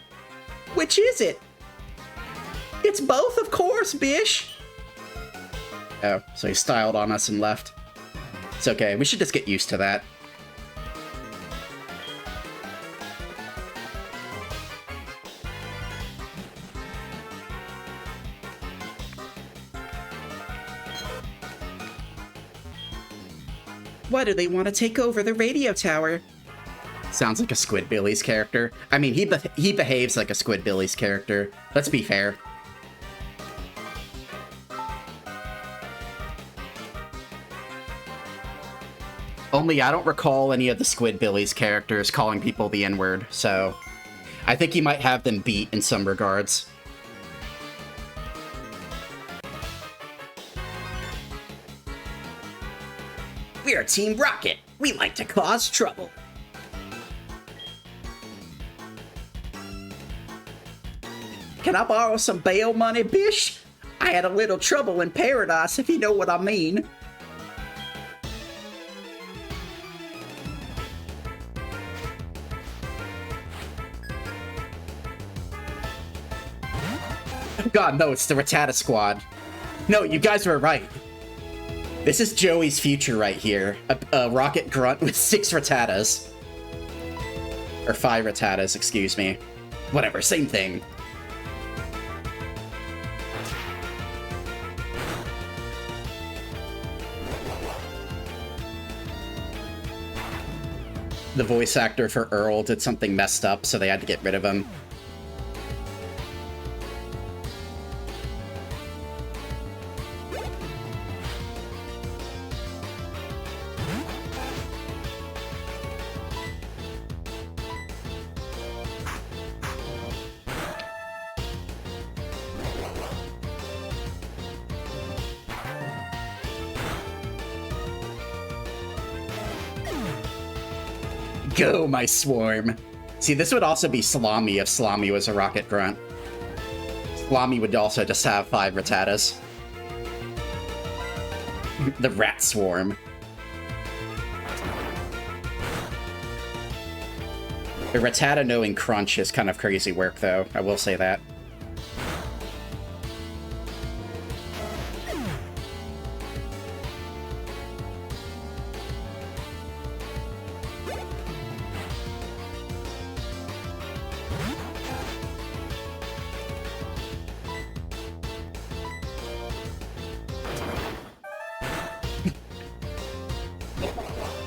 Which is it? It's both, of course, Bish. Oh, so he styled on us and left. It's okay, we should just get used to that. Why do they want to take over the radio tower? Sounds like a Squidbillies character. I mean, he behaves like a Squidbillies character. Let's be fair. Only I don't recall any of the Squidbillies characters calling people the N-word, so I think he might have them beat in some regards. We're Team Rocket. We like to cause trouble. Can I borrow some bail money, Bish? I had a little trouble in paradise, if you know what I mean. God, no, it's the Rattata Squad. No, you guys were right. This is Joey's future right here. A rocket grunt with 6 Rattatas. Or 5 Rattatas, excuse me. Whatever, same thing. The voice actor for Earl did something messed up, so they had to get rid of him. Go, my swarm. See, this would also be Salami if Salami was a rocket grunt. Salami would also just have 5 Rattatas. The rat swarm. The Rattata knowing crunch is kind of crazy work, though. I will say that.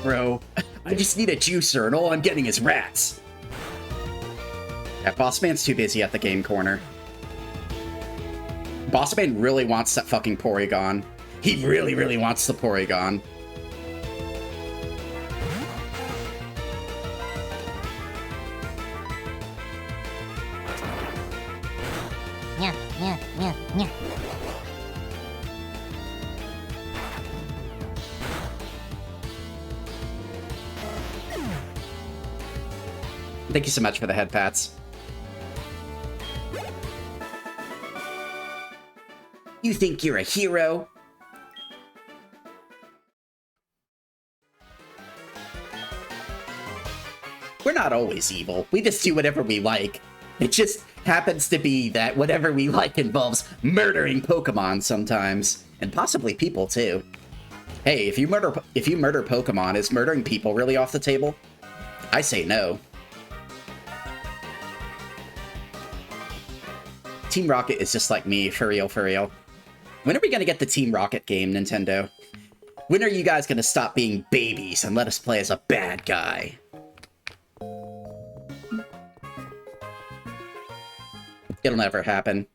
Bro, I just need a juicer and all I'm getting is rats. Yeah, Bossman's too busy at the game corner. Bossman really wants that fucking Porygon. He really, really wants the Porygon. Yeah, yeah, yeah, yeah. Thank you so much for the head pats. You think you're a hero? We're not always evil. We just do whatever we like. It just happens to be that whatever we like involves murdering Pokemon sometimes. And possibly people, too. Hey, if you murder Pokemon, is murdering people really off the table? I say no. Team Rocket is just like me, for real, for real. When are we gonna get the Team Rocket game, Nintendo? When are you guys gonna stop being babies and let us play as a bad guy? It'll never happen.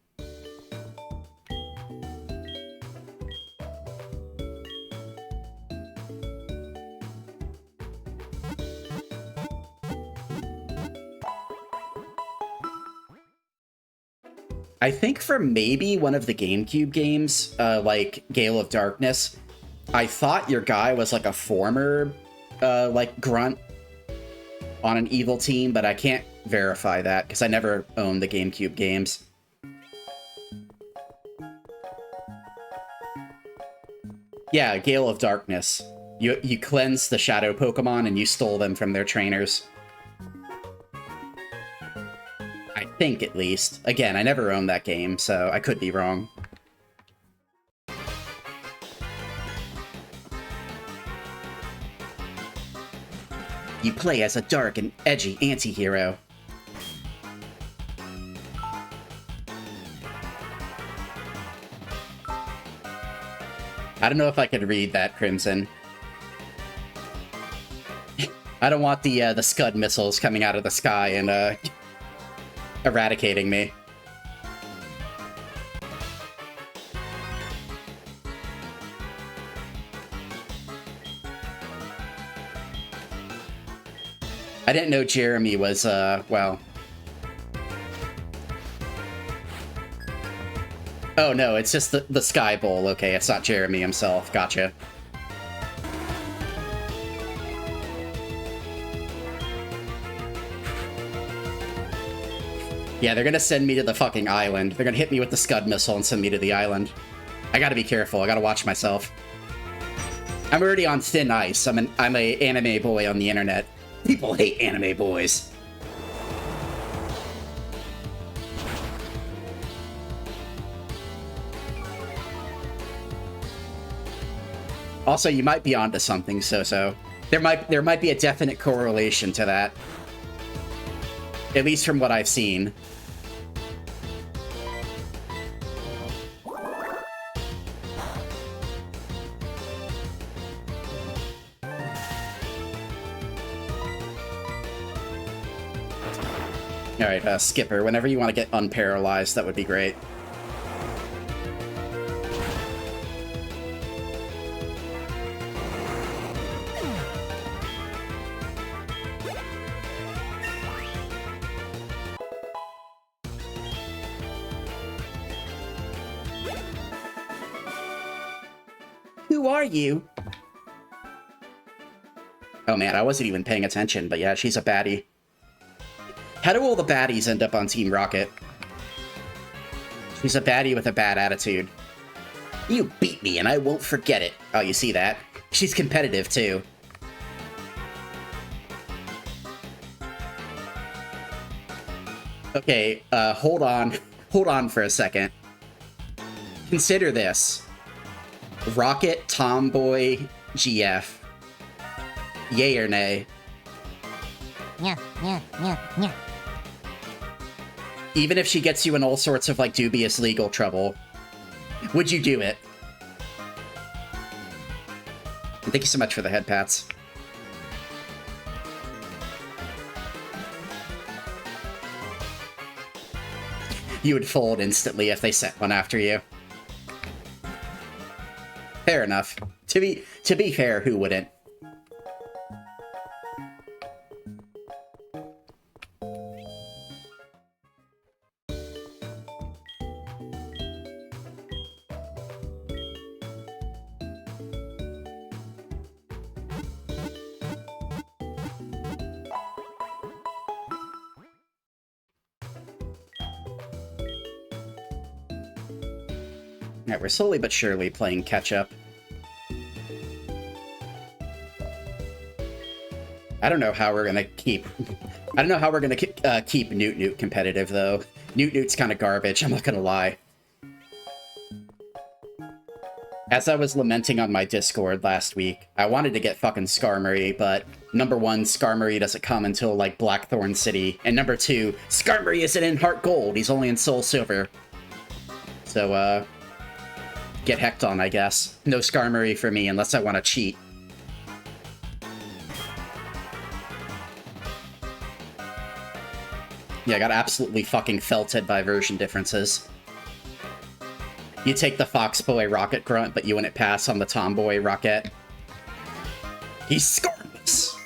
I think for maybe one of the GameCube games, like Gale of Darkness, I thought your guy was like a former, like, grunt on an evil team, but I can't verify that because I never owned the GameCube games. Yeah, Gale of Darkness. You cleansed the shadow Pokemon and you stole them from their trainers. I think, at least. Again, I never owned that game, so I could be wrong. You play as a dark and edgy anti-hero. I don't know if I could read that, Crimson. I don't want the Scud missiles coming out of the sky and, eradicating me. I didn't know Jeremy was, well... Oh no, it's just the Sky Bowl. Okay, it's not Jeremy himself. Gotcha. Yeah, they're gonna send me to the fucking island. They're gonna hit me with the Scud missile and send me to the island. I gotta be careful. I gotta watch myself. I'm already on thin ice. I'm a anime boy on the internet. People hate anime boys. Also, you might be onto something, So. There might be a definite correlation to that. At least from what I've seen. Alright, Skipper, whenever you want to get unparalyzed, that would be great. Who are you? Oh man, I wasn't even paying attention, but yeah, she's a baddie. How do all the baddies end up on Team Rocket? She's a baddie with a bad attitude. You beat me and I won't forget it. Oh, you see that? She's competitive too. Okay, hold on. Hold on for a second. Consider this. Rocket, Tomboy, GF. Yay or nay? Yeah, yeah, yeah, yeah. Even if she gets you in all sorts of, like, dubious legal trouble, would you do it? Thank you so much for the head pats. You would fold instantly if they sent one after you. Fair enough. To be fair, who wouldn't? Alright, we're slowly but surely playing catch-up. I don't know how we're gonna keep... I don't know how we're gonna keep Newt Newt competitive, though. Newt Newt's kind of garbage, I'm not gonna lie. As I was lamenting on my Discord last week, I wanted to get fucking Skarmory, but number one, Skarmory doesn't come until, like, Blackthorn City, and number two, Skarmory isn't in HeartGold, he's only in Soul Silver. So, get hecked on, I guess. No Skarmory for me unless I want to cheat. Yeah, I got absolutely fucking felted by version differences. You take the Foxboy Rocket Grunt, but you wouldn't pass on the Tomboy Rocket. He's scoreless!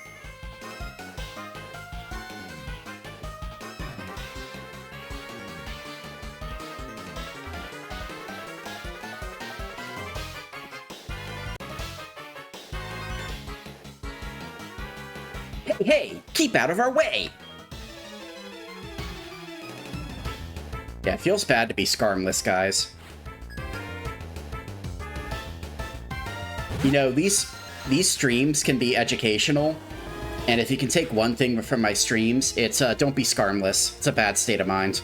Hey, hey! Keep out of our way! Yeah, it feels bad to be Skarmless, guys. You know, these streams can be educational, and if you can take one thing from my streams, it's don't be Skarmless. It's a bad state of mind.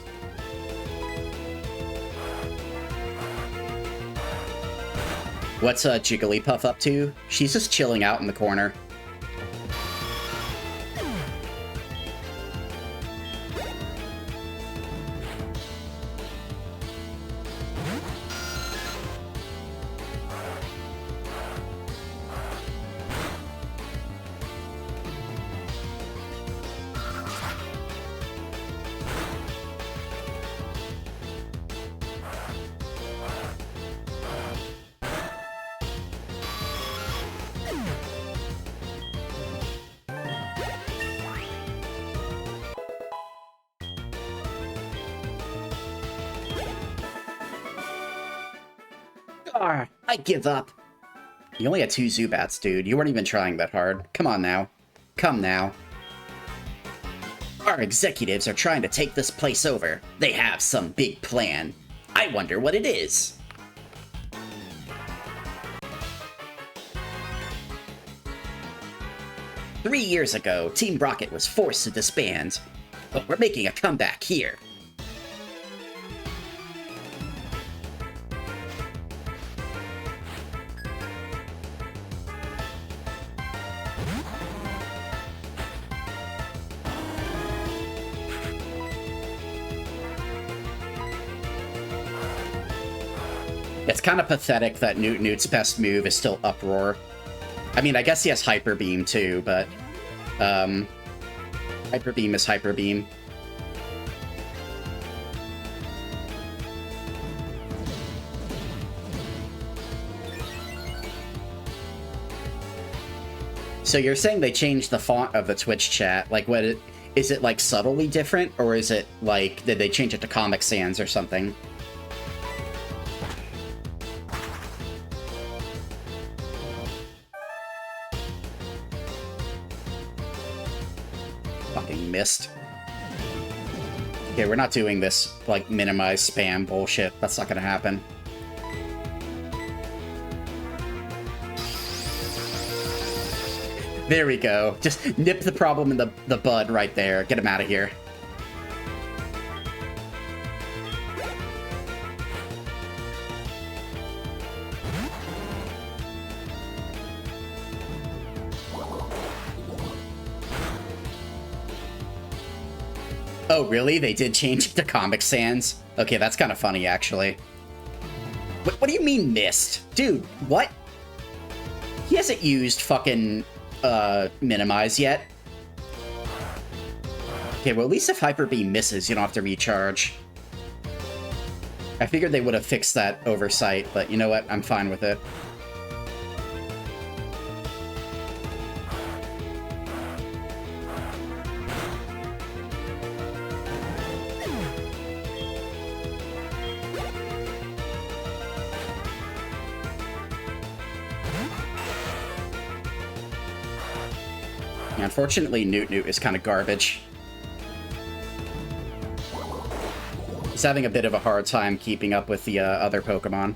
What's Jigglypuff up to? She's just chilling out in the corner. I give up. You only had 2 Zubats, dude. You weren't even trying that hard. Come on now. Come now. Our executives are trying to take this place over. They have some big plan. I wonder what it is. Three years ago, Team Rocket was forced to disband, but we're making a comeback here. It's kind of pathetic that Newt Newt's best move is still Uproar. I mean, I guess he has Hyper Beam too, but Hyper Beam is Hyper Beam. So you're saying they changed the font of the Twitch chat? Like, is it like subtly different, or is it like, did they change it to Comic Sans or something? missed. Okay, we're not doing this, like, minimize spam bullshit. That's not gonna happen. There we go. Just nip the problem in the bud right there. Get him out of here. Oh, really? They did change it to Comic Sans? Okay, that's kind of funny, actually. What do you mean missed? Dude, what? He hasn't used fucking, minimize yet. Okay, well, at least if Hyper Beam misses, you don't have to recharge. I figured they would have fixed that oversight, but you know what? I'm fine with it. Unfortunately, Newt is kind of garbage. He's having a bit of a hard time keeping up with the other Pokemon.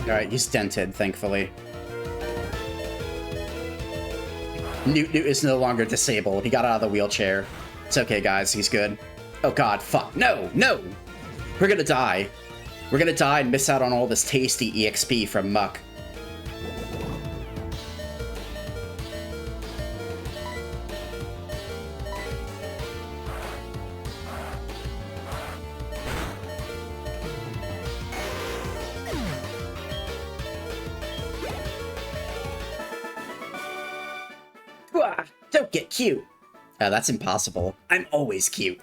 Alright, he's dented, thankfully. Newt is no longer disabled. He got out of the wheelchair. It's okay, guys. He's good. Oh god, fuck. No! No! We're gonna die. We're gonna die and miss out on all this tasty EXP from Muck. Don't get cute. That's impossible. I'm always cute.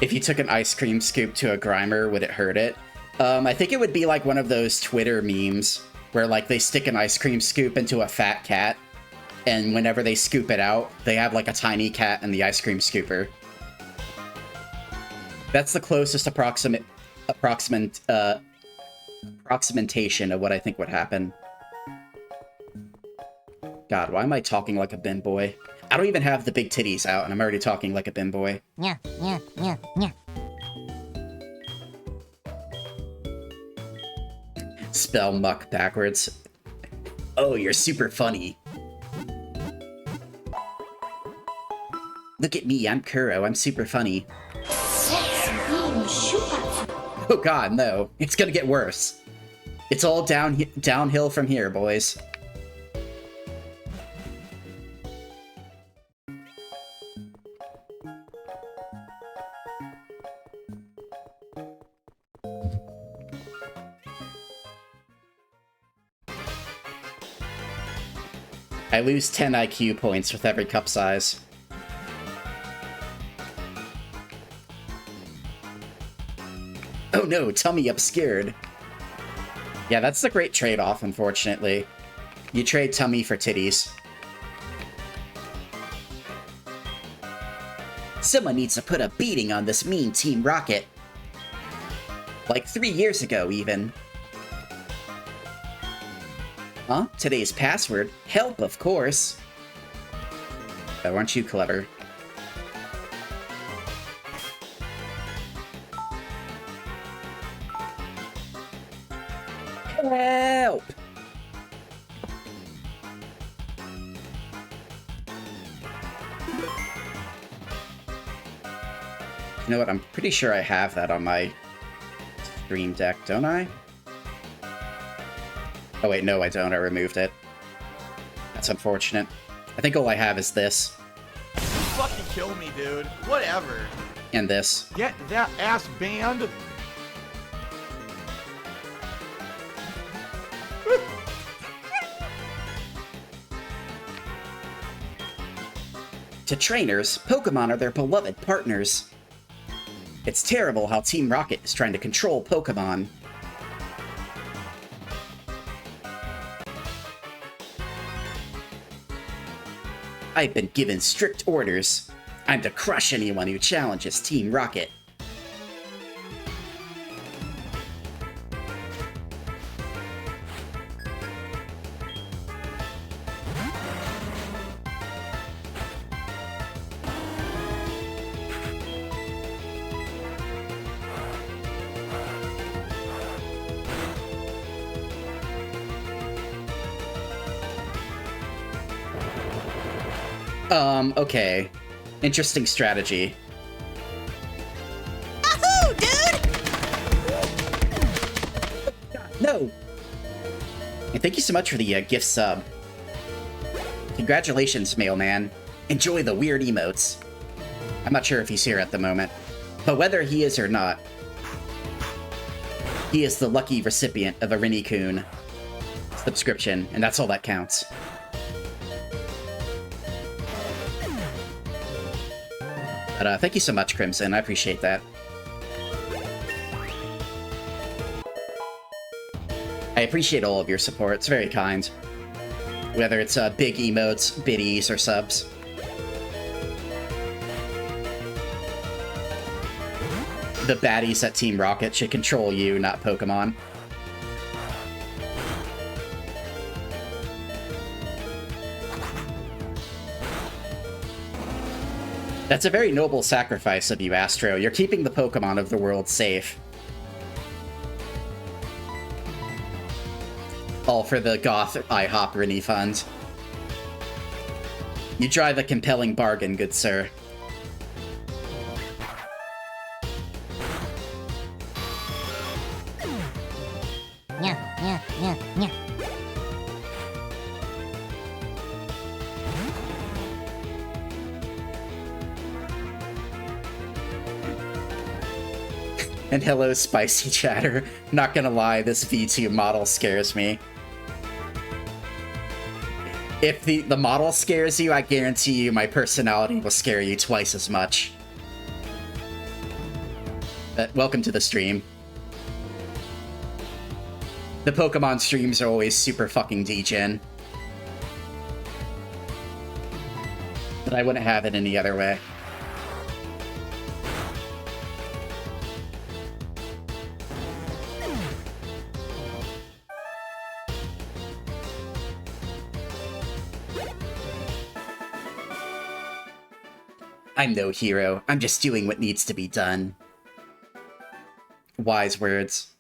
If you took an ice cream scoop to a Grimer, would it hurt it? I think it would be like one of those Twitter memes where like they stick an ice cream scoop into a fat cat, and whenever they scoop it out, they have like a tiny cat in the ice cream scooper. That's the closest approximation of what I think would happen. God, why am I talking like a bin boy? I don't even have the big titties out, and I'm already talking like a bin boy. Yeah, yeah, yeah, yeah. Spell Muck backwards. Oh, you're super funny. Look at me, I'm Kuro, I'm super funny. Oh god, no. It's gonna get worse. It's all downhill from here, boys. I lose 10 IQ points with every cup size. Oh no, tummy obscured. Yeah, that's the great trade-off, unfortunately. You trade tummy for titties. Someone needs to put a beating on this mean Team Rocket. Like 3 years ago, even. Huh? Today's password? Help, of course. Oh, aren't you clever? Help! You know what? I'm pretty sure I have that on my stream deck, don't I? Oh wait, no I don't, I removed it. That's unfortunate. I think all I have is this. You fucking kill me, dude. Whatever. And this. Get that ass banned. To trainers, Pokemon are their beloved partners. It's terrible how Team Rocket is trying to control Pokemon. I've been given strict orders. I'm to crush anyone who challenges Team Rocket. Okay. Interesting strategy. Yahoo, dude! No! And thank you so much for the gift sub. Congratulations, mailman. Enjoy the weird emotes. I'm not sure if he's here at the moment, but whether he is or not, he is the lucky recipient of a Rinny-kun subscription, and that's all that counts. But thank you so much, Crimson. I appreciate that. I appreciate all of your support. It's very kind. Whether it's big emotes, biddies, or subs. The baddies at Team Rocket should control you, not Pokemon. That's a very noble sacrifice of you, Astro. You're keeping the Pokemon of the world safe. All for the Goth IHOP Rinny Fund. You drive a compelling bargain, good sir. Yeah. And hello, spicy chatter. Not gonna lie, this V2 model scares me. If the model scares you, I guarantee you my personality will scare you twice as much. But welcome to the stream. The Pokemon streams are always super fucking degen. But I wouldn't have it any other way. I'm no hero. I'm just doing what needs to be done. Wise words.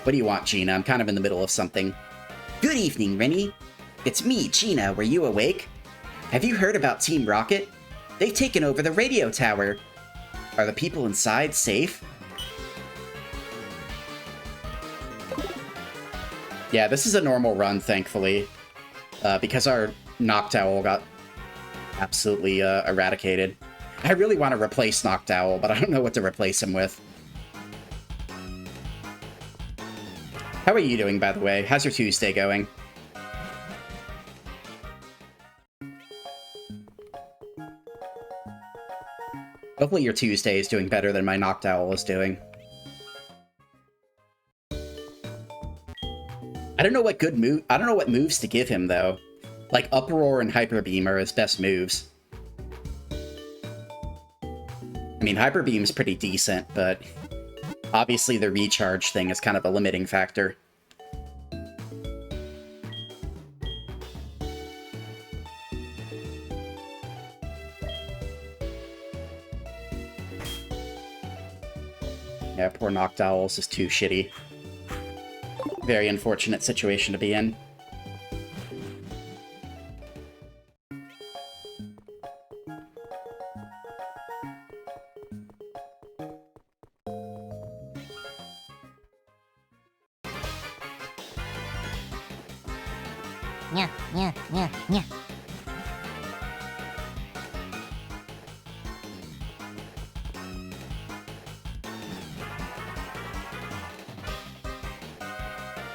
What do you want, Gina? I'm kind of in the middle of something. Good evening, Rinny. It's me, Gina. Were you awake? Have you heard about Team Rocket? They've taken over the radio tower. Are the people inside safe? Yeah, this is a normal run, thankfully. Because our Noctowl got absolutely eradicated. I really want to replace Noctowl, but I don't know what to replace him with. How are you doing, by the way? How's your Tuesday going? Hopefully your Tuesday is doing better than my Noctowl is doing. I don't know what moves to give him, though. Like, Uproar and Hyper Beam are his best moves. I mean, Hyper Beam's pretty decent, but obviously the recharge thing is kind of a limiting factor. Yeah, poor Noctowl is just too shitty. Very unfortunate situation to be in. Yeah.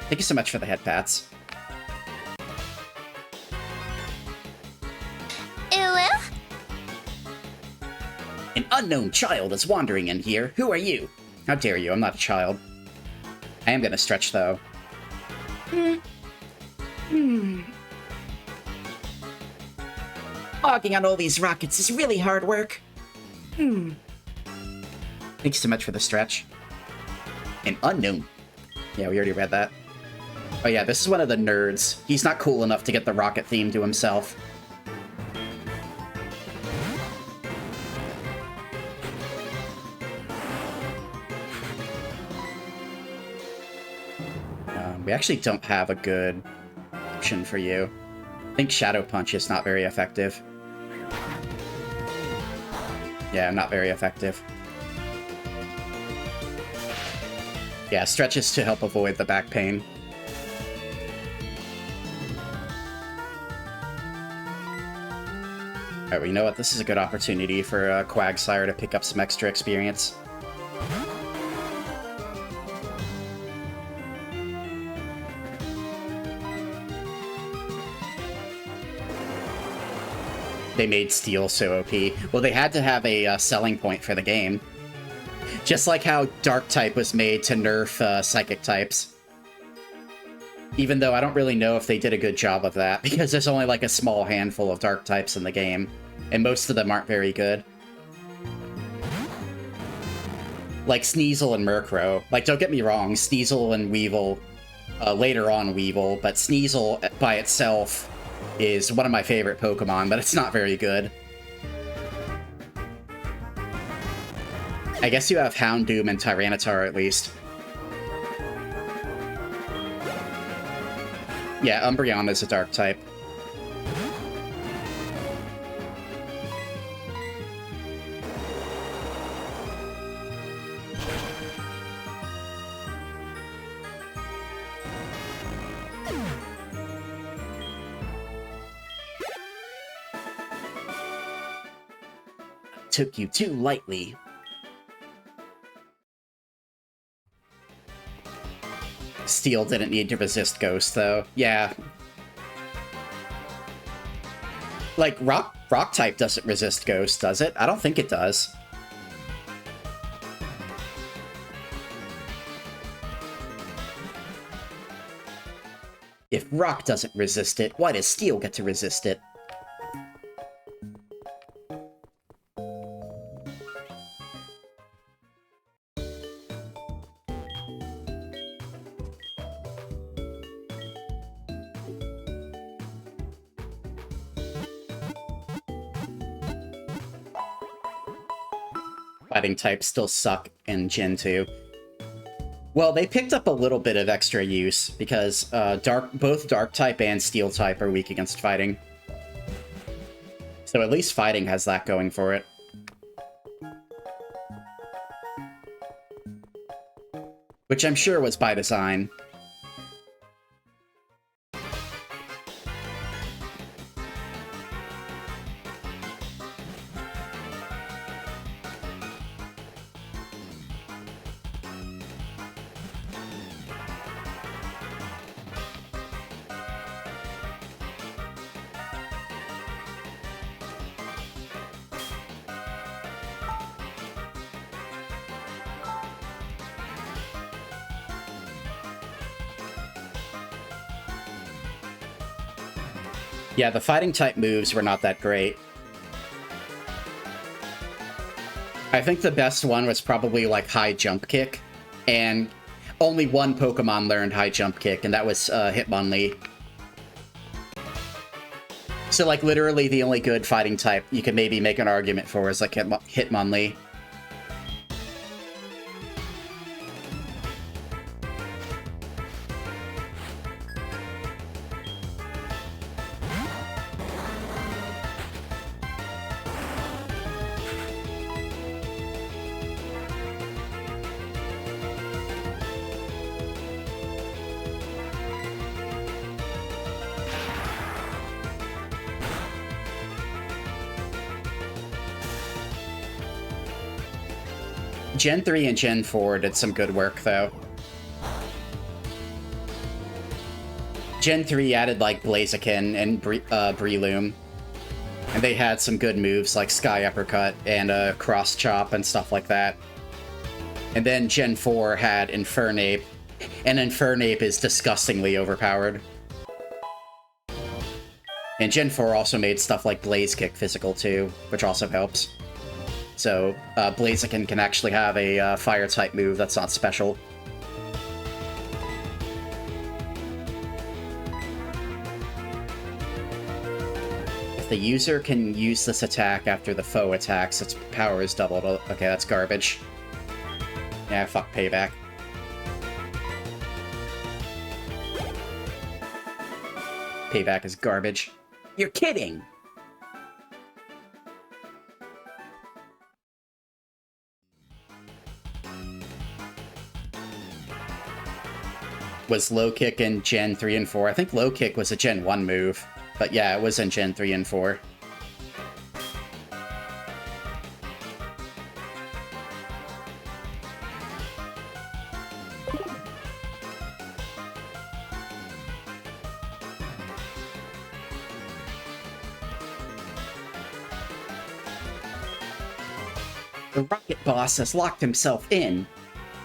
Thank you so much for the head pats. An unknown child is wandering in here. Who are you? How dare you? I'm not a child. I am gonna stretch, though. Hogging on all these rockets is really hard work. Thanks so much for the stretch. An unknown. Yeah, we already read that. Oh yeah, this is one of the nerds. He's not cool enough to get the rocket theme to himself. We actually don't have a good option for you. I think Shadow Punch is not very effective. Yeah, not very effective. Yeah, stretches to help avoid the back pain. Alright, well, you know what? This is a good opportunity for Quagsire to pick up some extra experience. They made Steel so OP. Well, they had to have a selling point for the game. Just like how Dark-type was made to nerf Psychic types. Even though I don't really know if they did a good job of that, because there's only like a small handful of Dark-types in the game, and most of them aren't very good. Like Sneasel and Murkrow. Like, don't get me wrong, Sneasel and Weevil, later on Weevil, but Sneasel by itself is one of my favorite Pokemon, but it's not very good. I guess you have Houndoom and Tyranitar at least. Yeah, Umbreon is a dark type. Took you too lightly. Steel didn't need to resist Ghost, though. Yeah. Like, Rock type doesn't resist Ghost, does it? I don't think it does. If Rock doesn't resist it, why does Steel get to resist it? Fighting types still suck in Gen 2. Well, they picked up a little bit of extra use, because both Dark-type and Steel-type are weak against fighting. So at least fighting has that going for it. Which I'm sure was by design. Yeah, the fighting-type moves were not that great. I think the best one was probably, like, High Jump Kick, and only one Pokemon learned High Jump Kick, and that was Hitmonlee. So, like, literally the only good fighting-type you could maybe make an argument for is, like, Hitmonlee. Gen 3 and Gen 4 did some good work, though. Gen 3 added, like, Blaziken and Breloom. And they had some good moves like Sky Uppercut and Cross Chop and stuff like that. And then Gen 4 had Infernape, and Infernape is disgustingly overpowered. And Gen 4 also made stuff like Blaze Kick physical too, which also helps. So Blaziken can actually have a Fire-type move that's not special. If the user can use this attack after the foe attacks, its power is doubled. Okay, that's garbage. Yeah, fuck Payback. Payback is garbage. You're kidding! Was Low Kick in Gen 3 and 4? I think Low Kick was a Gen 1 move. But yeah, it was in Gen 3 and 4. The Rocket Boss has locked himself in,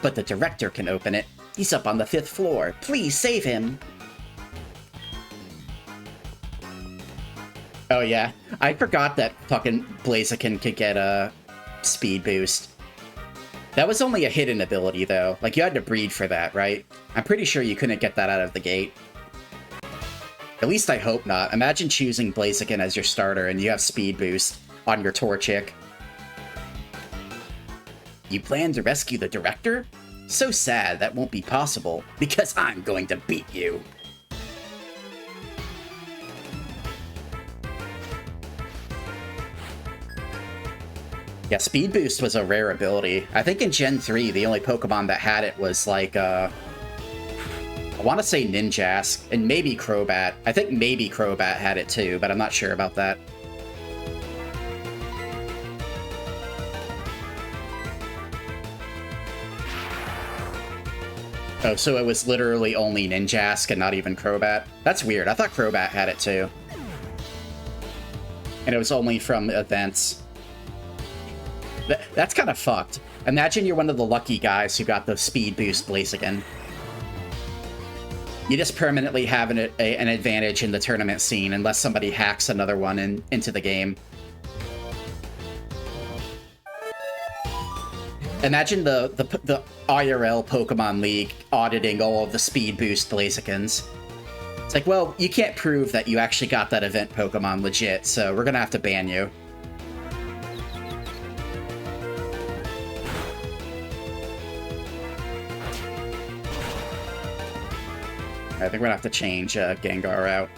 but the director can open it. He's up on the 5th floor. Please save him. Oh yeah, I forgot that fucking Blaziken could get a speed boost. That was only a hidden ability though. Like you had to breed for that, right? I'm pretty sure you couldn't get that out of the gate. At least I hope not. Imagine choosing Blaziken as your starter and you have speed boost on your Torchic. You plan to rescue the director? So sad that won't be possible, because I'm going to beat you. Yeah, Speed Boost was a rare ability. I think in Gen 3, the only Pokemon that had it was like, I want to say Ninjask, and maybe Crobat. I think maybe Crobat had it too, but I'm not sure about that. Oh, so it was literally only Ninjask and not even Crobat? That's weird. I thought Crobat had it too. And it was only from events. That's kind of fucked. Imagine you're one of the lucky guys who got the Speed Boost Blaziken. You just permanently have an advantage in the tournament scene unless somebody hacks another one into the game. Imagine the IRL Pokemon League auditing all of the Speed Boost Blazikens. It's like, well, you can't prove that you actually got that event Pokemon legit, so we're gonna have to ban you. I think we're gonna have to change Gengar out.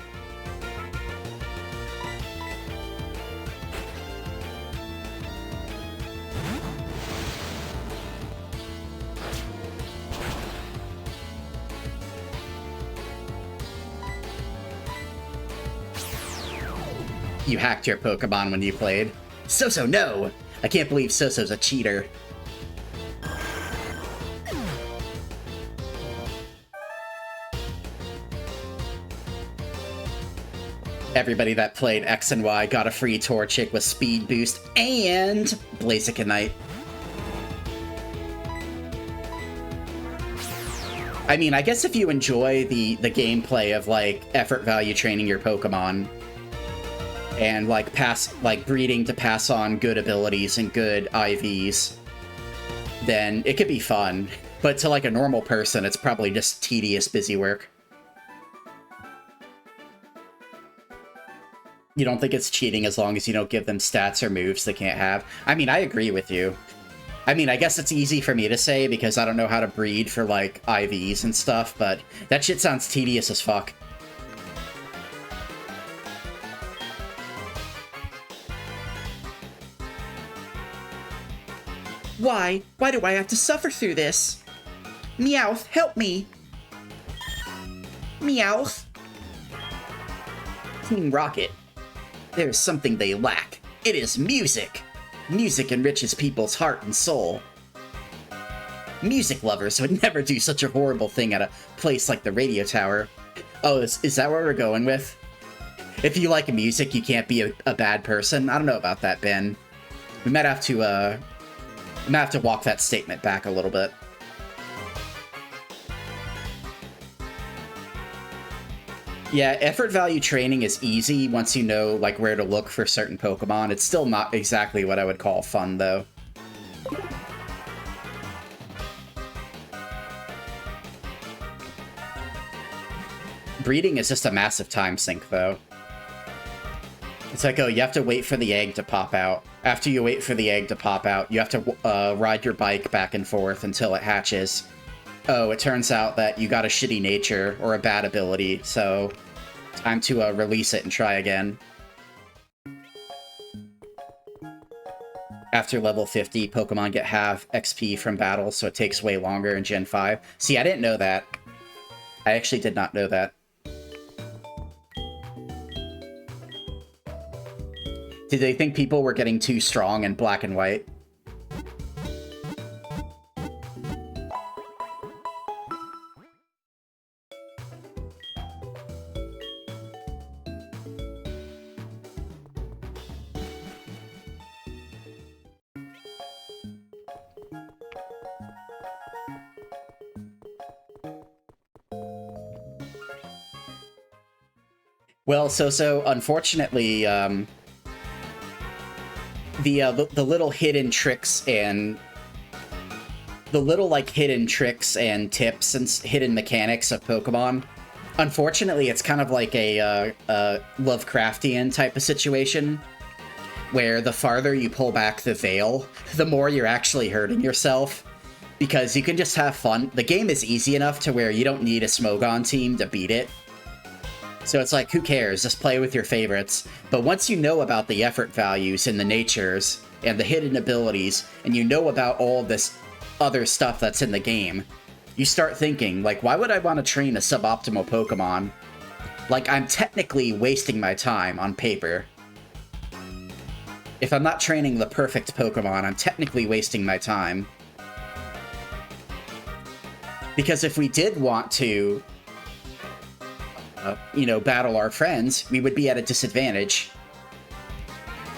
You hacked your Pokemon when you played. So-so, no! I can't believe So-so's a cheater. Everybody that played X and Y got a free Torchic with Speed Boost and Blazikenite. I mean, I guess if you enjoy the gameplay of, like, effort value training your Pokemon, and, like, breeding to pass on good abilities and good IVs, then it could be fun. But to, like, a normal person, it's probably just tedious, busy work. You don't think it's cheating as long as you don't give them stats or moves they can't have? I mean, I agree with you. I mean, I guess it's easy for me to say because I don't know how to breed for, like, IVs and stuff, but that shit sounds tedious as fuck. Why? Why do I have to suffer through this? Meowth, help me! Meowth! Team Rocket. There is something they lack. It is music! Music enriches people's heart and soul. Music lovers would never do such a horrible thing at a place like the radio tower. Oh, is that where we're going with? If you like music, you can't be a bad person. I don't know about that, Ben. We might have to walk that statement back a little bit. Yeah, effort value training is easy once you know like where to look for certain Pokemon. It's still not exactly what I would call fun though. Breeding is just a massive time sink though. It's like, oh, you have to wait for the egg to pop out. After you wait for the egg to pop out, you have to ride your bike back and forth until it hatches. Oh, it turns out that you got a shitty nature or a bad ability, so time to release it and try again. After level 50, Pokemon get half XP from battles, so it takes way longer in Gen 5. See, I didn't know that. I actually did not know that. Did they think people were getting too strong in black and white? Well, so unfortunately, the little hidden tricks and hidden tricks and tips and hidden mechanics of Pokemon, unfortunately, it's kind of like a Lovecraftian type of situation, where the farther you pull back the veil, the more you're actually hurting yourself, because you can just have fun. The game is easy enough to where you don't need a Smogon team to beat it. So it's like, who cares? Just play with your favorites. But once you know about the effort values and the natures and the hidden abilities, and you know about all this other stuff that's in the game, you start thinking, like, why would I want to train a suboptimal Pokemon? Like, I'm technically wasting my time on paper. If I'm not training the perfect Pokemon, I'm technically wasting my time. Because if we did want to battle our friends, we would be at a disadvantage.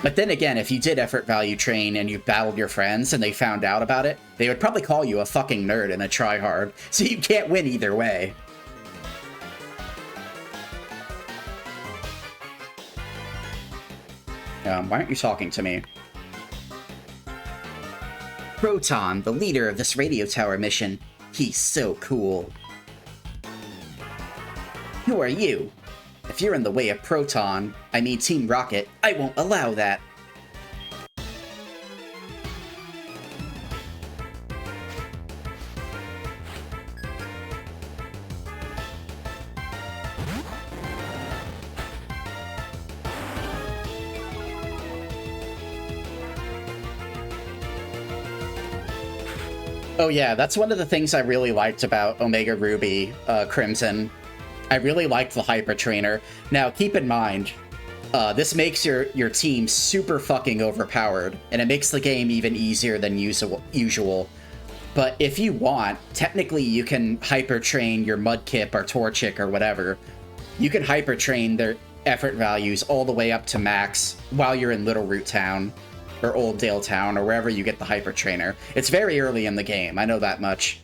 But then again, if you did effort value train and you battled your friends and they found out about it, they would probably call you a fucking nerd and a tryhard, so you can't win either way. Why aren't you talking to me? Proton, the leader of this radio tower mission. He's so cool. Who are you? If you're in the way of Proton, I mean Team Rocket, I won't allow that. Oh yeah, that's one of the things I really liked about Omega Ruby, Crimson. I really liked the Hyper Trainer. Now, keep in mind, this makes your team super fucking overpowered, and it makes the game even easier than usual. But if you want, technically you can Hyper Train your Mudkip or Torchic or whatever. You can Hyper Train their effort values all the way up to max while you're in Little Root Town, or Old Dale Town, or wherever you get the Hyper Trainer. It's very early in the game, I know that much.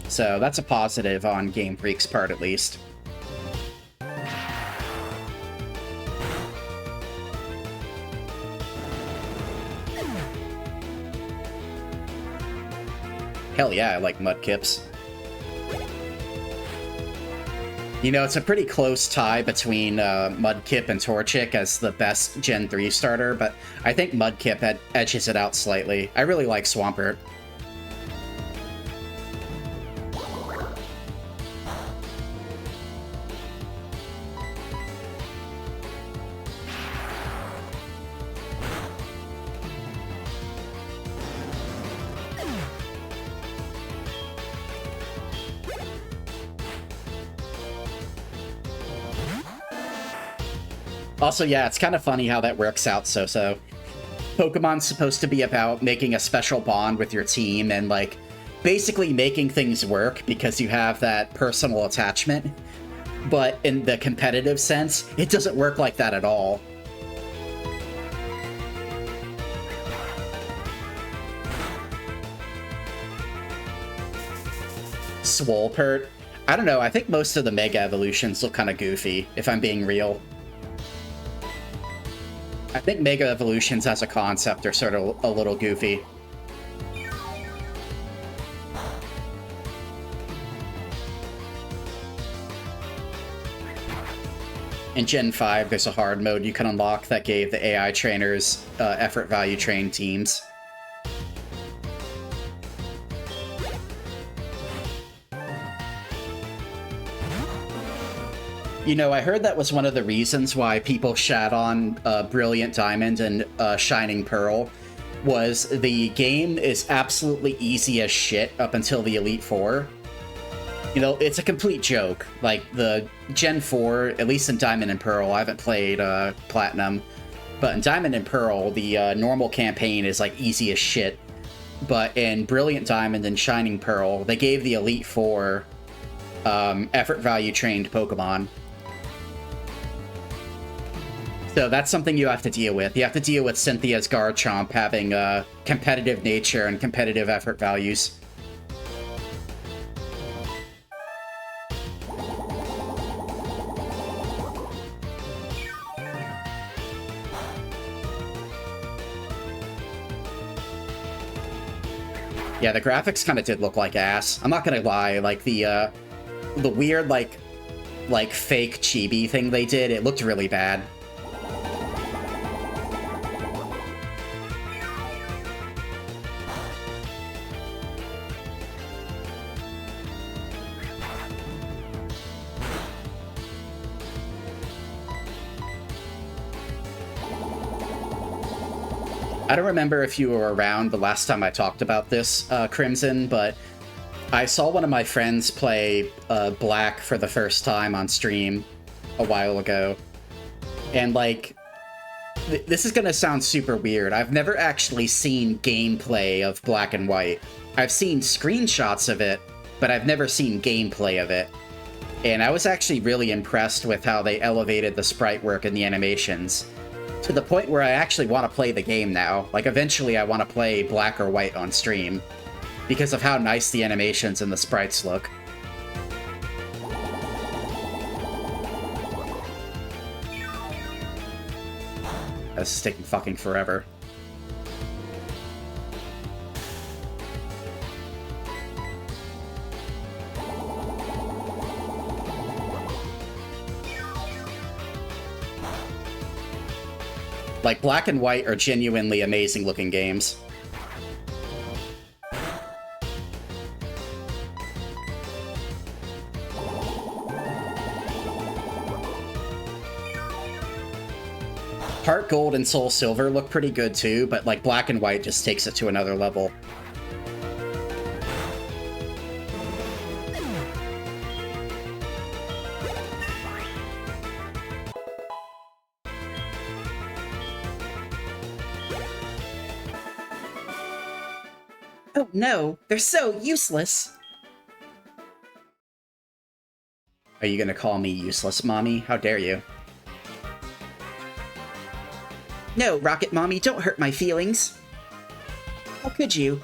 So that's a positive on Game Freak's part, at least. Hell yeah, I like Mudkips. You know, it's a pretty close tie between Mudkip and Torchic as the best Gen 3 starter, but I think Mudkip edges it out slightly. I really like Swampert. Also, yeah, it's kind of funny how that works out so. Pokemon's supposed to be about making a special bond with your team and, like, basically making things work because you have that personal attachment. but in the competitive sense, it doesn't work like that at all. Swolpert. I don't know, I think most of the Mega Evolutions look kind of goofy, if I'm being real. I think Mega Evolutions as a concept are sort of a little goofy. In Gen 5, there's a hard mode you can unlock that gave the AI trainers effort value trained teams. You know, I heard that was one of the reasons why people shat on Brilliant Diamond and Shining Pearl, was the game is absolutely easy as shit up until the Elite Four. You know, it's a complete joke. Like, the Gen 4, at least in Diamond and Pearl, I haven't played Platinum, but in Diamond and Pearl, the normal campaign is, like, easy as shit. But in Brilliant Diamond and Shining Pearl, they gave the Elite Four effort value trained Pokemon. So that's something you have to deal with. You have to deal with Cynthia's Garchomp having competitive nature and competitive effort values. Yeah, the graphics kind of did look like ass. I'm not gonna lie, like the weird like fake chibi thing they did, it looked really bad. I don't remember if you were around the last time I talked about this, Crimson, but I saw one of my friends play Black for the first time on stream a while ago. And, like, this is gonna sound super weird. I've never actually seen gameplay of Black and White. I've seen screenshots of it, but I've never seen gameplay of it. And I was actually really impressed with how they elevated the sprite work and the animations, to the point where I actually want to play the game now. Like, eventually I want to play Black or White on stream, because of how nice the animations and the sprites look. This is taking fucking forever. Like, Black and White are genuinely amazing looking games. HeartGold and Soul Silver look pretty good too, but like Black and White just takes it to another level. Oh no, they're so useless! Are you gonna call me useless, Mommy? How dare you? No, Rocket Mommy, don't hurt my feelings. How could you?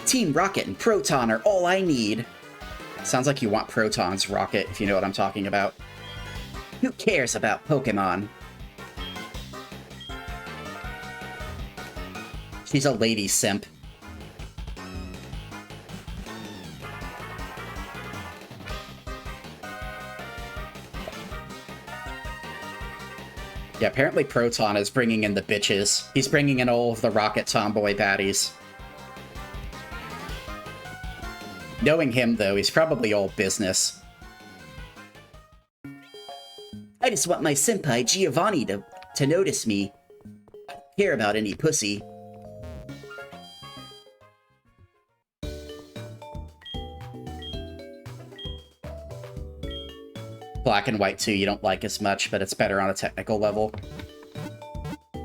Team Rocket and Proton are all I need. Sounds like you want Protons, Rocket, if you know what I'm talking about. Who cares about Pokemon? She's a lady simp. Yeah, apparently Proton is bringing in the bitches. He's bringing in all of the Rocket Tomboy baddies. Knowing him, though, he's probably all business. I just want my senpai Giovanni to notice me. I don't care about any pussy. Black and White 2 you don't like as much, but it's better on a technical level.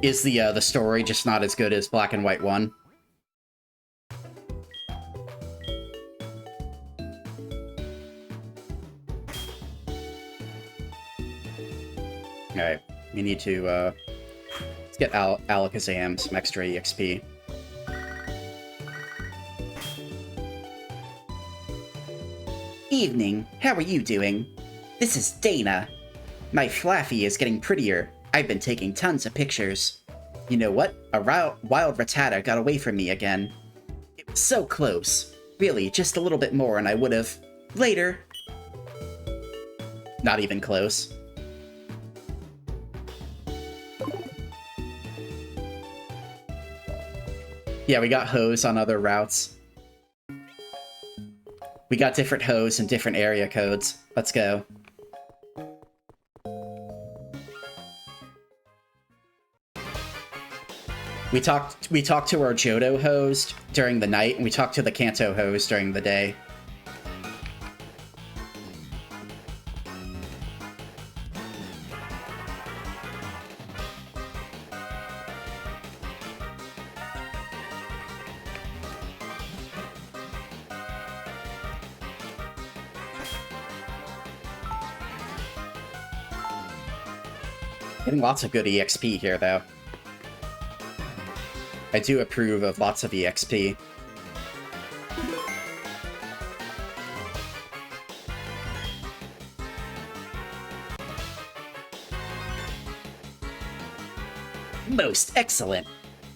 Is the story just not as good as Black and White 1? Alright, we need to, let's get Alakazam some extra EXP. Evening, how are you doing? This is Dana. My Flaffy is getting prettier. I've been taking tons of pictures. You know what? A wild Rattata got away from me again. It was so close. Really, just a little bit more and I would've... Later. Not even close. Yeah, we got hoes on other routes. We got different hoes and different area codes. Let's go. We talked to our Johto host during the night, and we talked to the Kanto host during the day. Getting lots of good EXP here, though. I do approve of lots of EXP. Most excellent!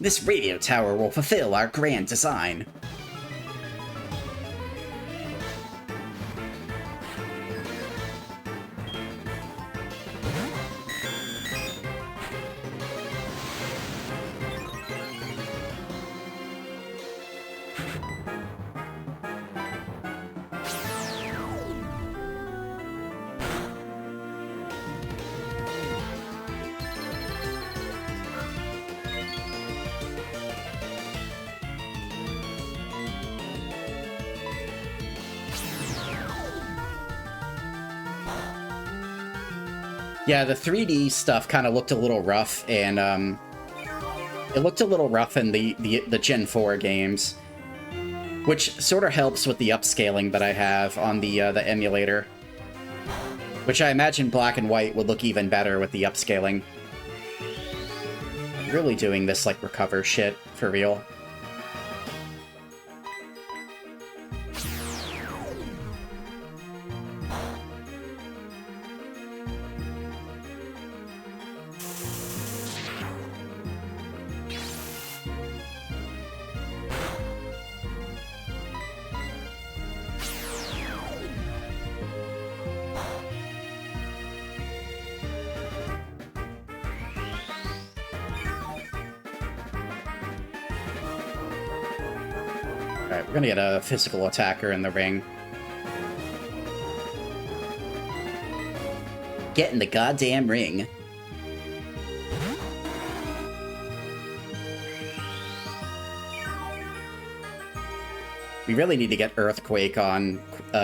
This radio tower will fulfill our grand design. Yeah, the 3D stuff kind of looked a little rough, and it looked a little rough in the Gen 4 games, which sort of helps with the upscaling that I have on the emulator, which I imagine Black and White would look even better with the upscaling. Really doing this like recover shit for real. Alright, we're gonna get a physical attacker in the ring. Get in the goddamn ring. We really need to get Earthquake on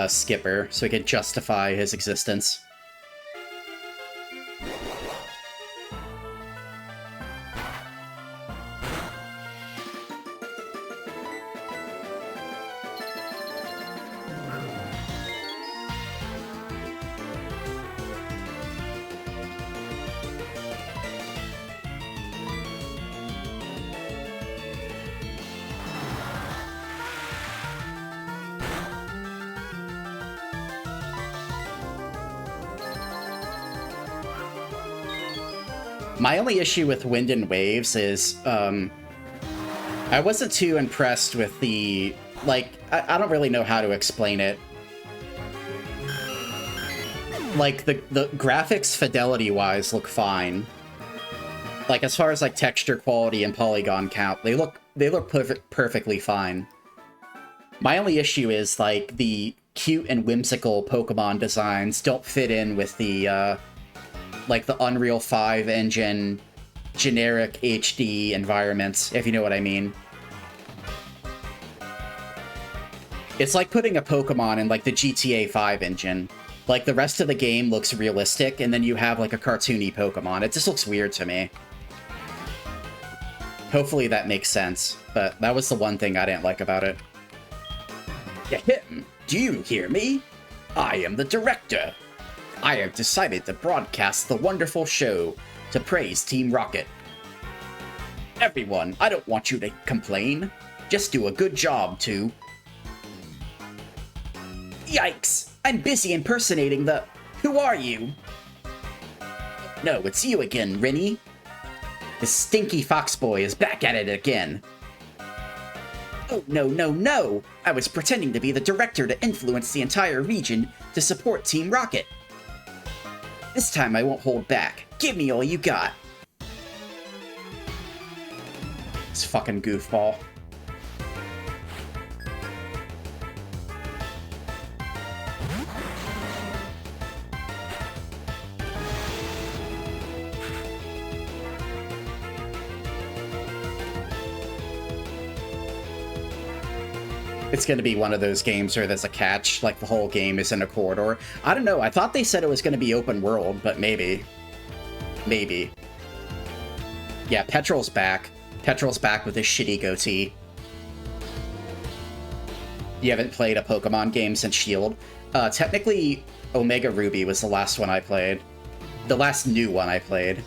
Skipper so we can justify his existence. My only issue with Wind and Waves is, I wasn't too impressed with the, like, I don't really know how to explain it. Like, the graphics fidelity-wise look fine. Like, as far as, like, texture quality and polygon count, they look perfectly fine. My only issue is, like, the cute and whimsical Pokemon designs don't fit in with the, like the Unreal 5 engine generic HD environments, if you know what I mean. It's like putting a Pokemon in like the GTA 5 engine. Like the rest of the game looks realistic, and then you have like a cartoony Pokemon. It just looks weird to me. Hopefully that makes sense, but that was the one thing I didn't like about it. Him! Do you hear me? I am the director. I have decided to broadcast the wonderful show to praise Team Rocket. Everyone, I don't want you to complain. Just do a good job, too. Yikes! I'm busy impersonating the... Who are you? No, it's you again, Rinny. The stinky fox boy is back at it again. Oh, no, no, no! I was pretending to be the director to influence the entire region to support Team Rocket. This time I won't hold back. Give me all you got. This fucking goofball. It's gonna be one of those games where there's a catch, like the whole game is in a corridor. I don't know, I thought they said it was gonna be open world, but maybe. Maybe. Yeah, Petrol's back. Petrol's back with his shitty goatee. You haven't played a Pokemon game since Shield? Technically, Omega Ruby was the last one I played. The last new one I played.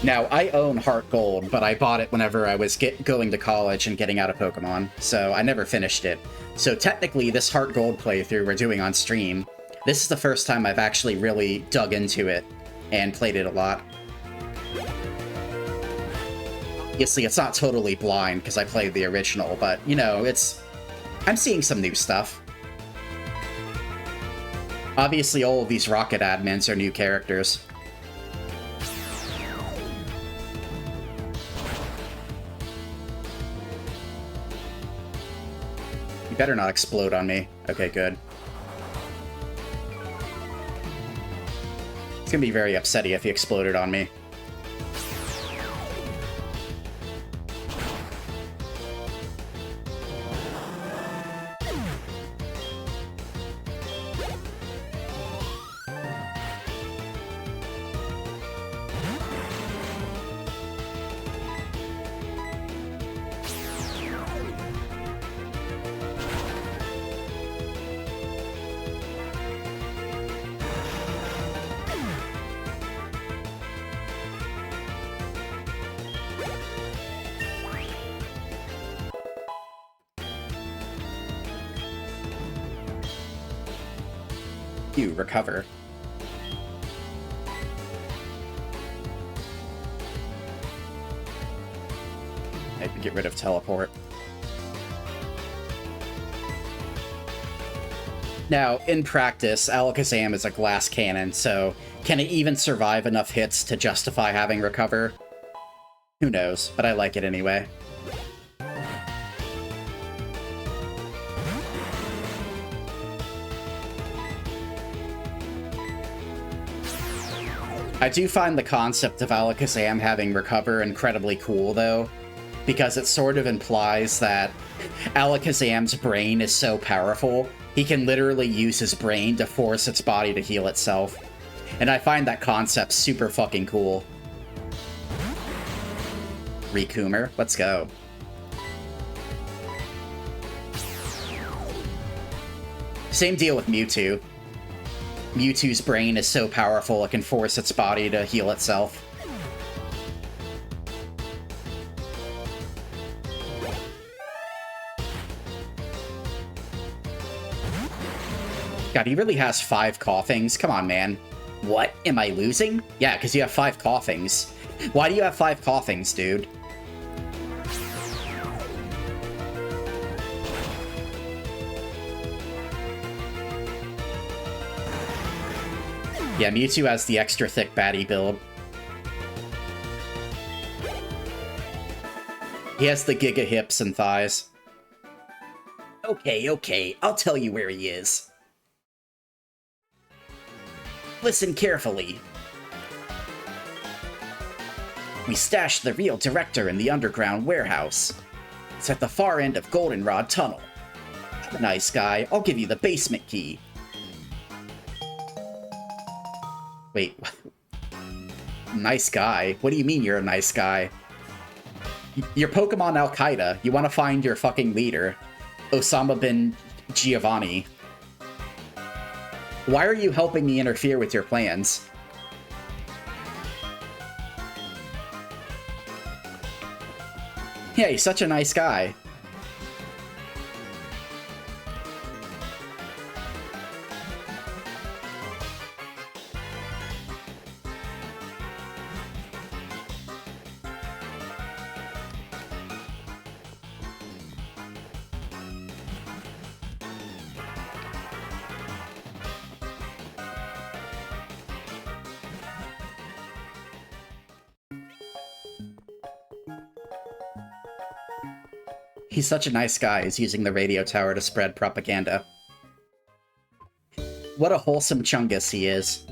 Now, I own HeartGold, but I bought it whenever I was going to college and getting out of Pokemon, so I never finished it. So technically, this HeartGold playthrough we're doing on stream, this is the first time I've actually really dug into it and played it a lot. Obviously, it's not totally blind because I played the original, but, you know, I'm seeing some new stuff. Obviously, all of these Rocket admins are new characters. Better not explode on me. Okay, good. It's gonna be very upsetty if he exploded on me. You recover. I can get rid of teleport. Now, in practice, Alakazam is a glass cannon, so can it even survive enough hits to justify having recover? Who knows, but I like it anyway. I do find the concept of Alakazam having recover incredibly cool, though, because it sort of implies that Alakazam's brain is so powerful, he can literally use his brain to force its body to heal itself. And I find that concept super fucking cool. Recoomer, let's go. Same deal with Mewtwo. Mewtwo's brain is so powerful it can force its body to heal itself. God, he really has 5 coughings. Come on, man. What? Am I losing? Yeah, because you have 5 coughings. Why do you have 5 coughings, dude? Yeah, Mewtwo has the extra thick baddie build. He has the giga hips and thighs. Okay, I'll tell you where he is. Listen carefully. We stashed the real director in the underground warehouse. It's at the far end of Goldenrod Tunnel. Nice guy, I'll give you the basement key. Wait, nice guy? What do you mean you're a nice guy? Your Pokemon Al-Qaeda. You want to find your fucking leader, Osama bin Giovanni. Why are you helping me interfere with your plans? Yeah, he's such a nice guy. He's such a nice guy, he's using the radio tower to spread propaganda. What a wholesome chungus he is.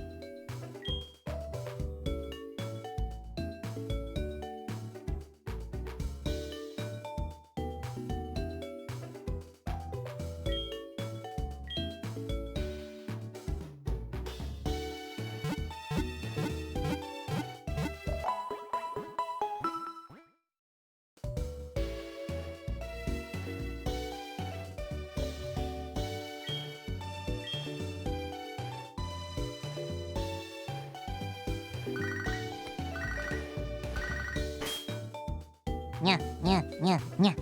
Yeah, yeah, yeah, yeah.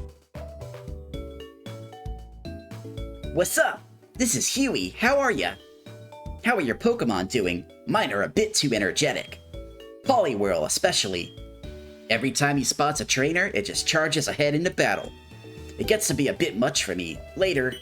What's up? This is Huey. How are ya? How are your Pokemon doing? Mine are a bit too energetic. Poliwhirl especially. Every time he spots a trainer, it just charges ahead into battle. It gets to be a bit much for me. Later.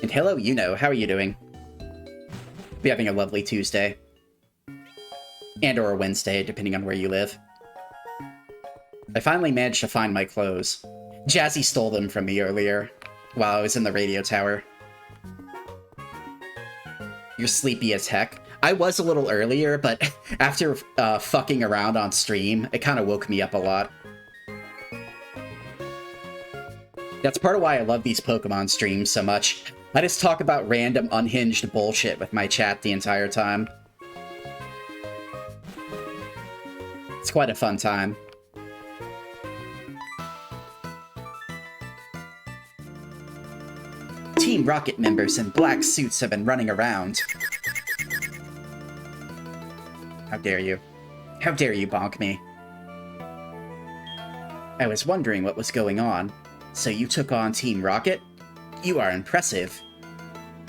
And hello, how are you doing? Be having a lovely Tuesday. And or a Wednesday, depending on where you live. I finally managed to find my clothes. Jazzy stole them from me earlier, while I was in the radio tower. You're sleepy as heck. I was a little earlier, but after fucking around on stream, it kind of woke me up a lot. That's part of why I love these Pokemon streams so much. I just talk about random unhinged bullshit with my chat the entire time. It's quite a fun time. Team Rocket members in black suits have been running around. How dare you? How dare you bonk me? I was wondering what was going on. So you took on Team Rocket? You are impressive.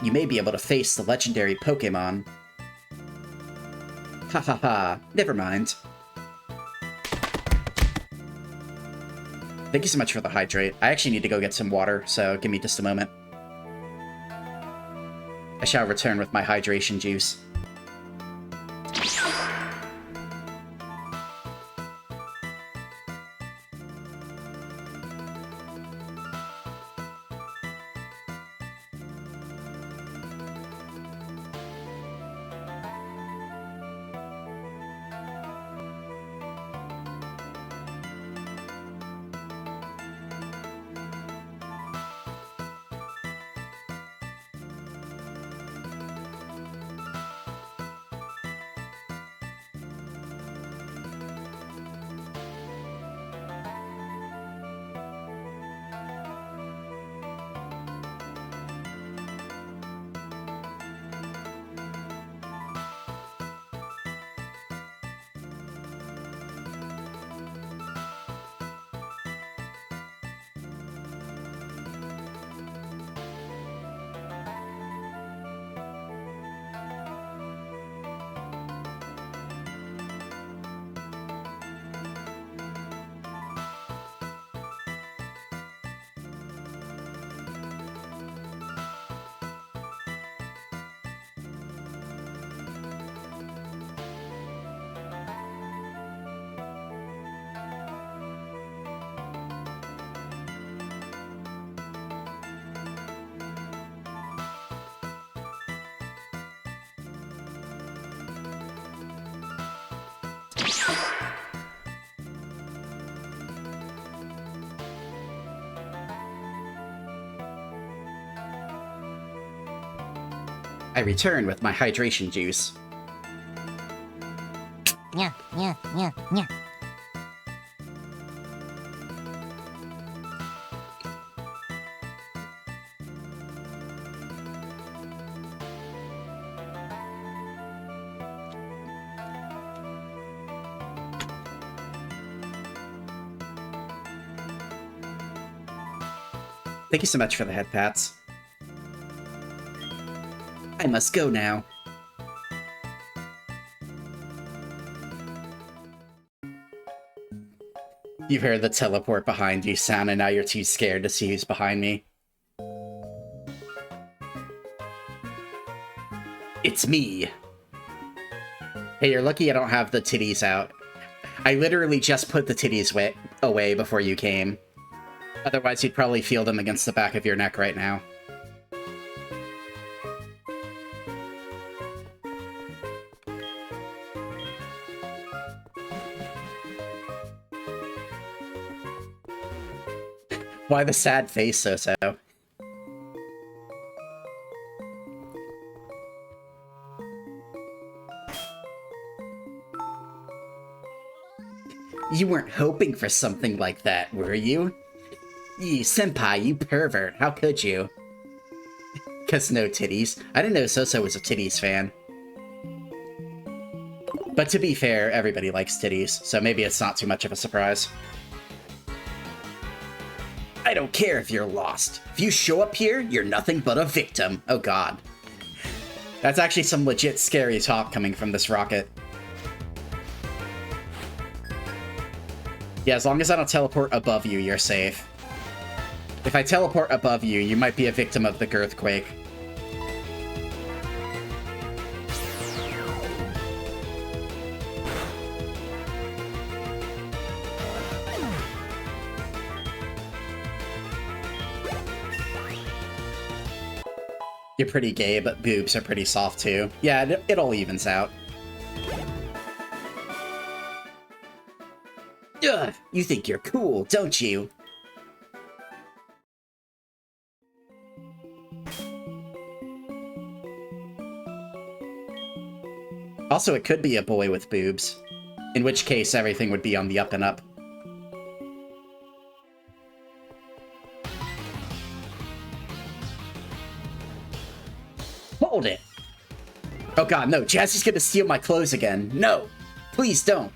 You may be able to face the legendary Pokémon. Ha ha ha, never mind. Thank you so much for the hydrate. I actually need to go get some water, so give me just a moment. I shall return with my hydration juice. I return with my hydration juice. Yeah, yeah, yeah, yeah. Thank you so much for the head pats. I must go now. You heard the teleport behind you sound, and now you're too scared to see who's behind me. It's me. Hey, you're lucky I don't have the titties out. I literally just put the titties away before you came. Otherwise, you'd probably feel them against the back of your neck right now. Why the sad face, So-So? You weren't hoping for something like that, were you? You senpai, you pervert, how could you? 'Cause no titties. I didn't know So-So was a titties fan. But to be fair, everybody likes titties, so maybe it's not too much of a surprise. I don't care if you're lost. If you show up here, you're nothing but a victim. Oh god. That's actually some legit scary talk coming from this rocket. Yeah, as long as I don't teleport above you, you're safe. If I teleport above you, you might be a victim of the girthquake. You're pretty gay, but boobs are pretty soft too. Yeah, it all evens out. Ugh, you think you're cool, don't you? Also, it could be a boy with boobs. In which case, everything would be on the up and up. Hold it! Oh god, no, Jazzy's gonna steal my clothes again. No! Please don't!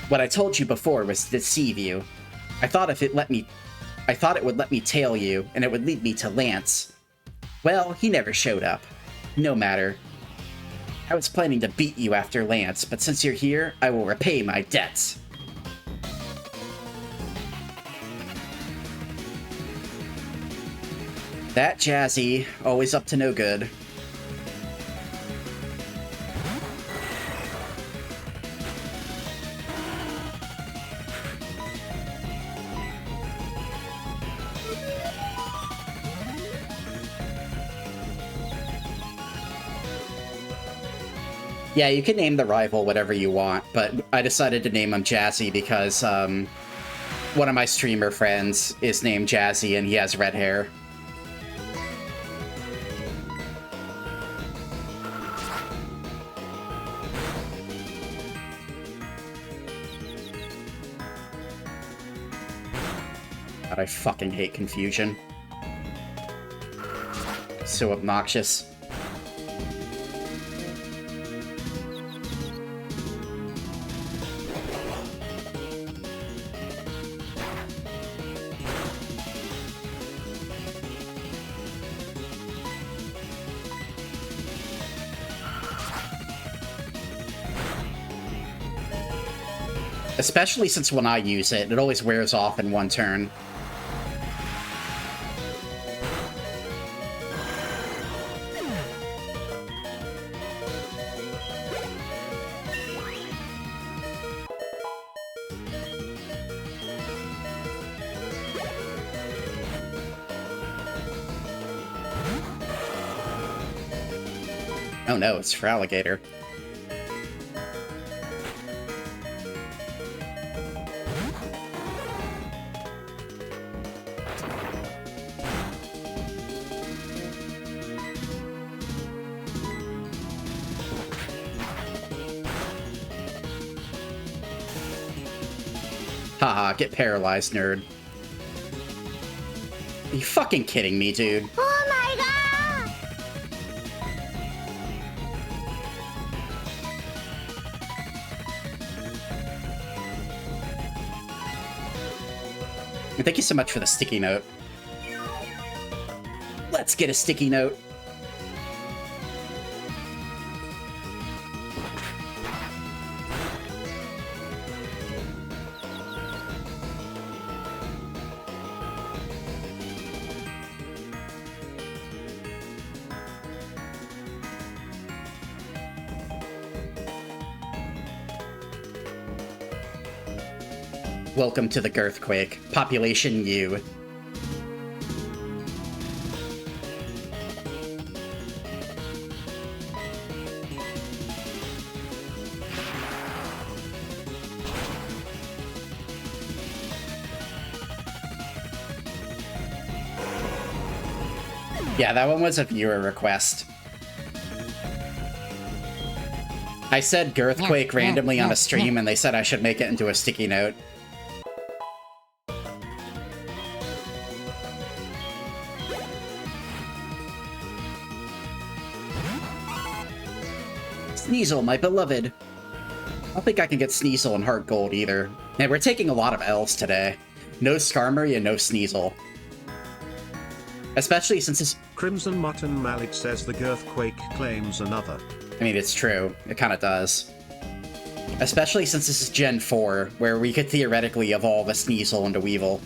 What I told you before was to deceive you. I thought it would let me tail you, and it would lead me to Lance. Well, he never showed up. No matter. I was planning to beat you after Lance, but since you're here, I will repay my debts. That Jazzy, always up to no good. Yeah, you can name the rival whatever you want, but I decided to name him Jazzy because, one of my streamer friends is named Jazzy and he has red hair. God, I fucking hate confusion. So obnoxious. Especially since when I use it, it always wears off in one turn. Oh no, it's for alligator. Haha, get paralyzed, nerd. Are you fucking kidding me, dude? Oh my god! And thank you so much for the sticky note. Let's get a sticky note. Welcome to the Girthquake. Population U. Yeah, that one was a viewer request. I said Girthquake randomly on a stream, and they said I should make it into a sticky note. Sneasel, my beloved. I don't think I can get Sneasel and HeartGold either. Man, we're taking a lot of L's today. No Skarmory and no Sneasel. Especially since it's... Crimson Mutton Malik says the Girthquake claims another. I mean, it's true. It kind of does. Especially since this is Gen 4, where we could theoretically evolve a Sneasel into Weevil.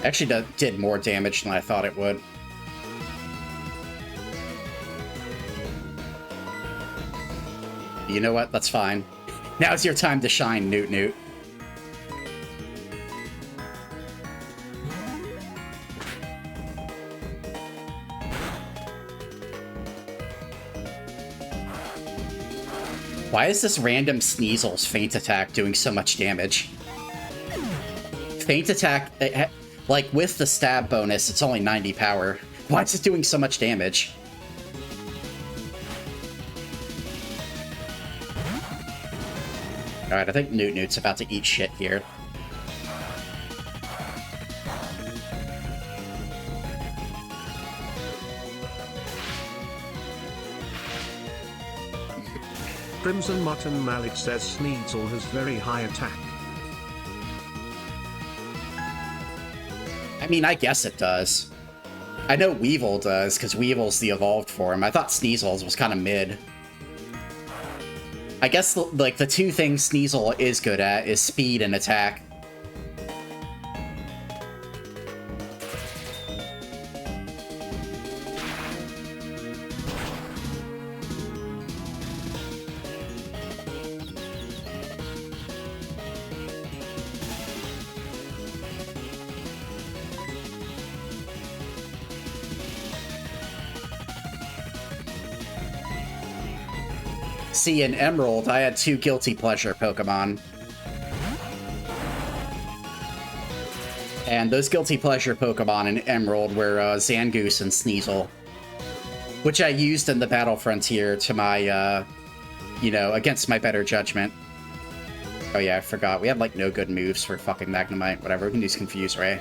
Actually did more damage than I thought it would. You know what? That's fine. Now's your time to shine, Newt Newt. Why is this random Sneasel's Feint Attack doing so much damage? Feint Attack, like with the stab bonus, it's only 90 power. Why is it doing so much damage? Alright, I think Newt Newt's about to eat shit here. Crimson Mutton Malik says Sneasel has very high attack. I mean, I guess it does. I know Weevil does, because Weevil's the evolved form. I thought Sneasel's was kind of mid. I guess, like, the two things Sneasel is good at is speed and attack. See, in Emerald, I had two Guilty Pleasure Pokemon. And those Guilty Pleasure Pokemon in Emerald were Zangoose and Sneasel. Which I used in the Battle Frontier to my, you know, against my better judgment. Oh yeah, I forgot. We had, like, no good moves for fucking Magnemite. Whatever, we can use Confuse Ray.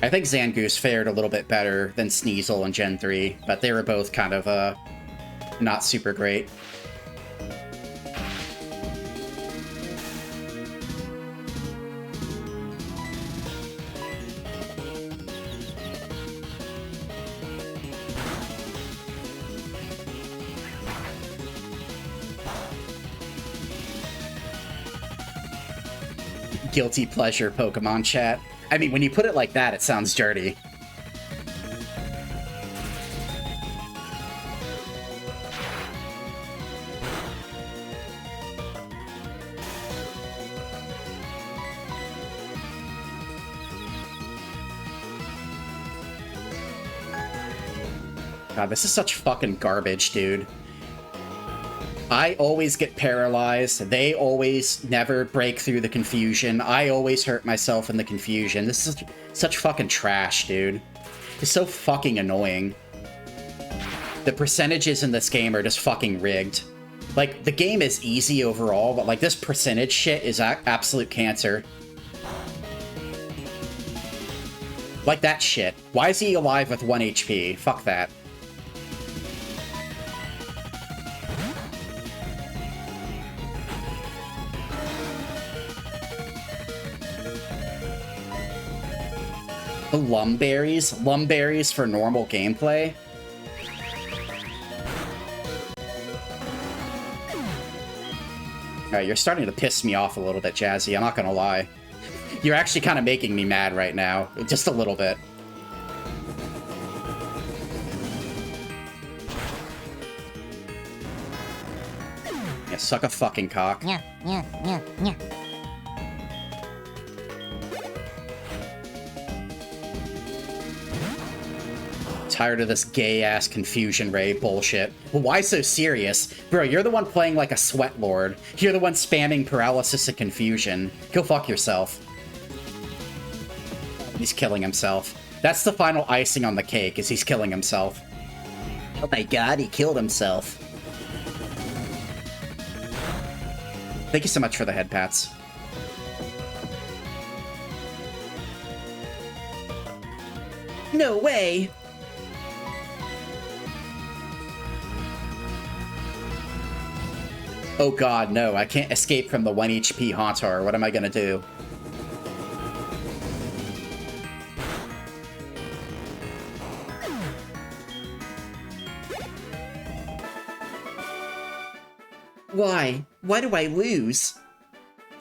I think Zangoose fared a little bit better than Sneasel in Gen 3, but they were both kind of, not super great. Guilty Pleasure Pokemon chat. I mean, when you put it like that, it sounds dirty. God, this is such fucking garbage, dude. I always get paralyzed. They always never break through the confusion. I always hurt myself in the confusion. This is such fucking trash, dude. It's so fucking annoying. The percentages in this game are just fucking rigged. Like, the game is easy overall, but, like, this percentage shit is absolute cancer. Like that shit. Why is he alive with 1 HP? Fuck that. The Lumberries? Lumberries for normal gameplay? Alright, you're starting to piss me off a little bit, Jazzy, I'm not gonna lie. You're actually kind of making me mad right now. Just a little bit. Yeah, suck a fucking cock. Yeah, yeah, yeah, yeah. Tired of this gay-ass confusion ray bullshit. Well, why so serious? Bro, you're the one playing like a sweat lord. You're the one spamming paralysis and confusion. Go fuck yourself. He's killing himself. That's the final icing on the cake, is he's killing himself. Oh my god, he killed himself. Thank you so much for the head pats. No way! Oh god, no, I can't escape from the 1 HP Haunter. What am I gonna do? Why? Why do I lose?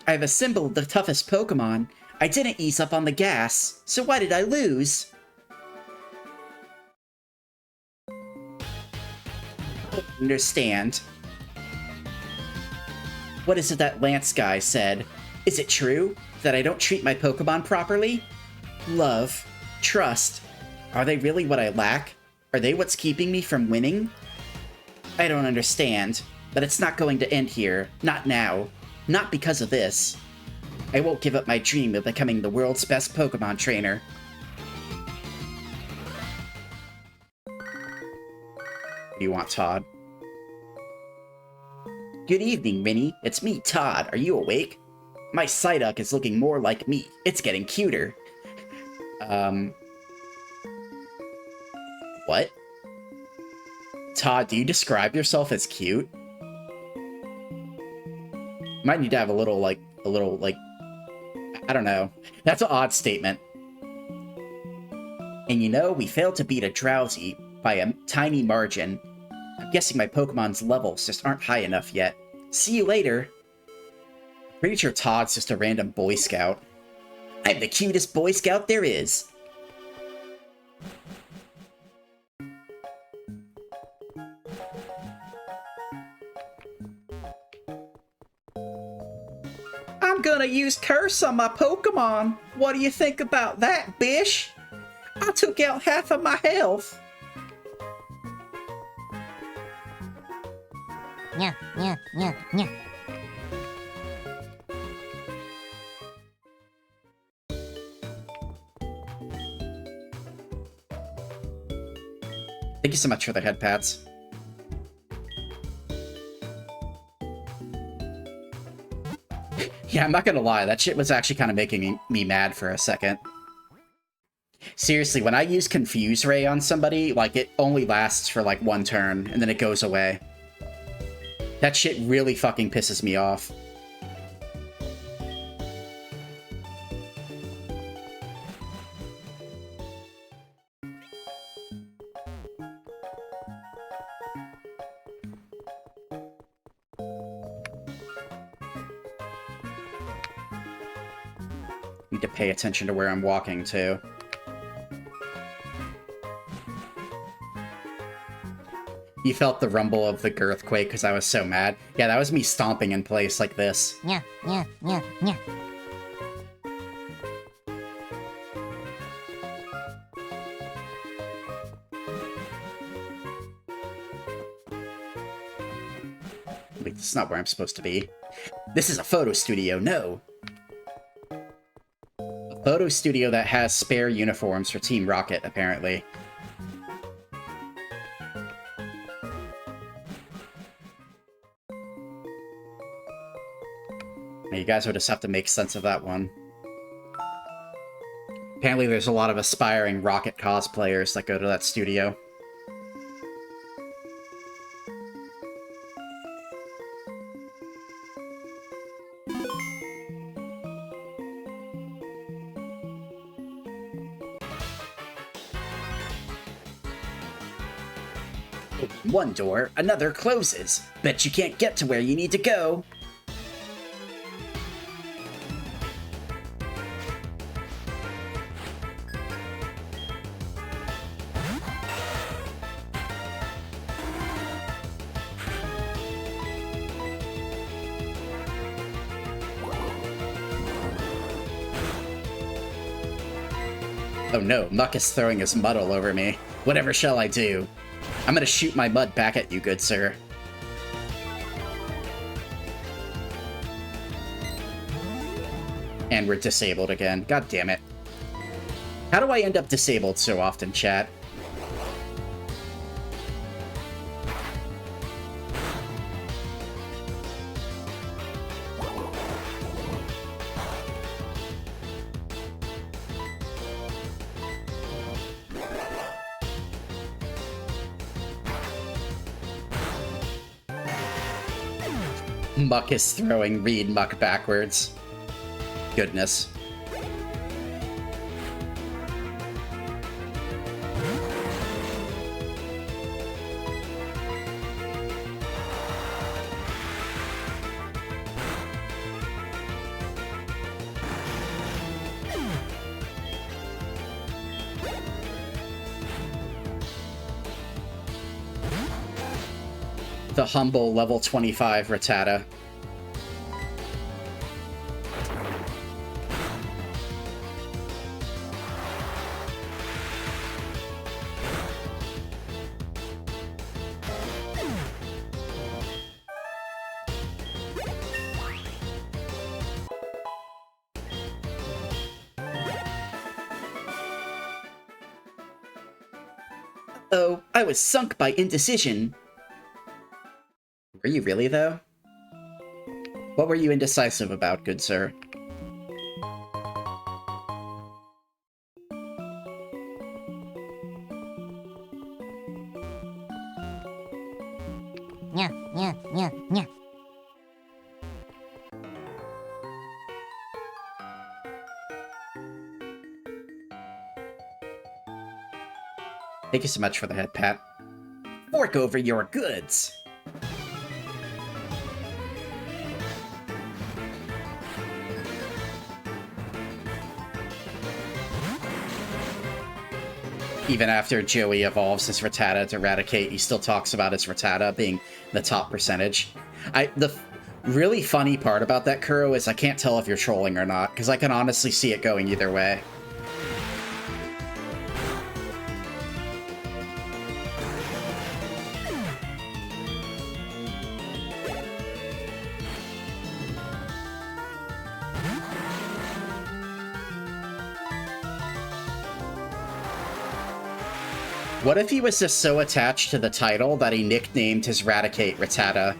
I've assembled the toughest Pokemon. I didn't ease up on the gas, so why did I lose? I don't understand. What is it that Lance guy said? Is it true that I don't treat my Pokemon properly? Love. Trust. Are they really what I lack? Are they what's keeping me from winning? I don't understand, but it's not going to end here. Not now. Not because of this. I won't give up my dream of becoming the world's best Pokemon trainer. What do you want, Todd? Good evening, Rinny. It's me, Todd. Are you awake? My Psyduck is looking more like me. It's getting cuter. What? Todd, do you describe yourself as cute? Might need to have a little, like, I don't know. That's an odd statement. And you know, we failed to beat a Drowsy by a tiny margin. I'm guessing my Pokemon's levels just aren't high enough yet. See you later. Pretty sure Todd's just a random Boy Scout. I'm the cutest Boy Scout there is. I'm gonna use Curse on my Pokemon. What do you think about that, bish? I took out half of my health. Yeah, yeah, yeah, yeah. Thank you so much for the head pats. Yeah, I'm not gonna lie, that shit was actually kind of making me mad for a second. Seriously, when I use Confuse Ray on somebody, like, it only lasts for, like, 1 turn, and then it goes away. That shit really fucking pisses me off. Need to pay attention to where I'm walking, too. You felt the rumble of the Girthquake because I was so mad. Yeah, that was me stomping in place like this. Yeah, yeah, yeah, yeah. Wait, this is not where I'm supposed to be. This is a photo studio, no! A photo studio that has spare uniforms for Team Rocket, apparently. Now, you guys will just have to make sense of that one. Apparently there's a lot of aspiring Rocket cosplayers that go to that studio. Open one door, another closes. Bet you can't get to where you need to go. Oh no, Muck is throwing his mud all over me. Whatever shall I do? I'm gonna shoot my mud back at you, good sir. And we're disabled again. God damn it. How do I end up disabled so often, chat? Muck is throwing Reed Muck backwards. Goodness. The humble level 25 Rattata. Oh, I was sunk by indecision. Were you really, though? What were you indecisive about, good sir? Nya, nya, nya, nya. Thank you so much for the head pat. Fork over your goods! Even after Joey evolves his Rattata to Eradicate, he still talks about his Rattata being the top percentage. The really funny part about that, Kuro, is I can't tell if you're trolling or not, because I can honestly see it going either way. What if he was just so attached to the title that he nicknamed his Eradicate Rattata?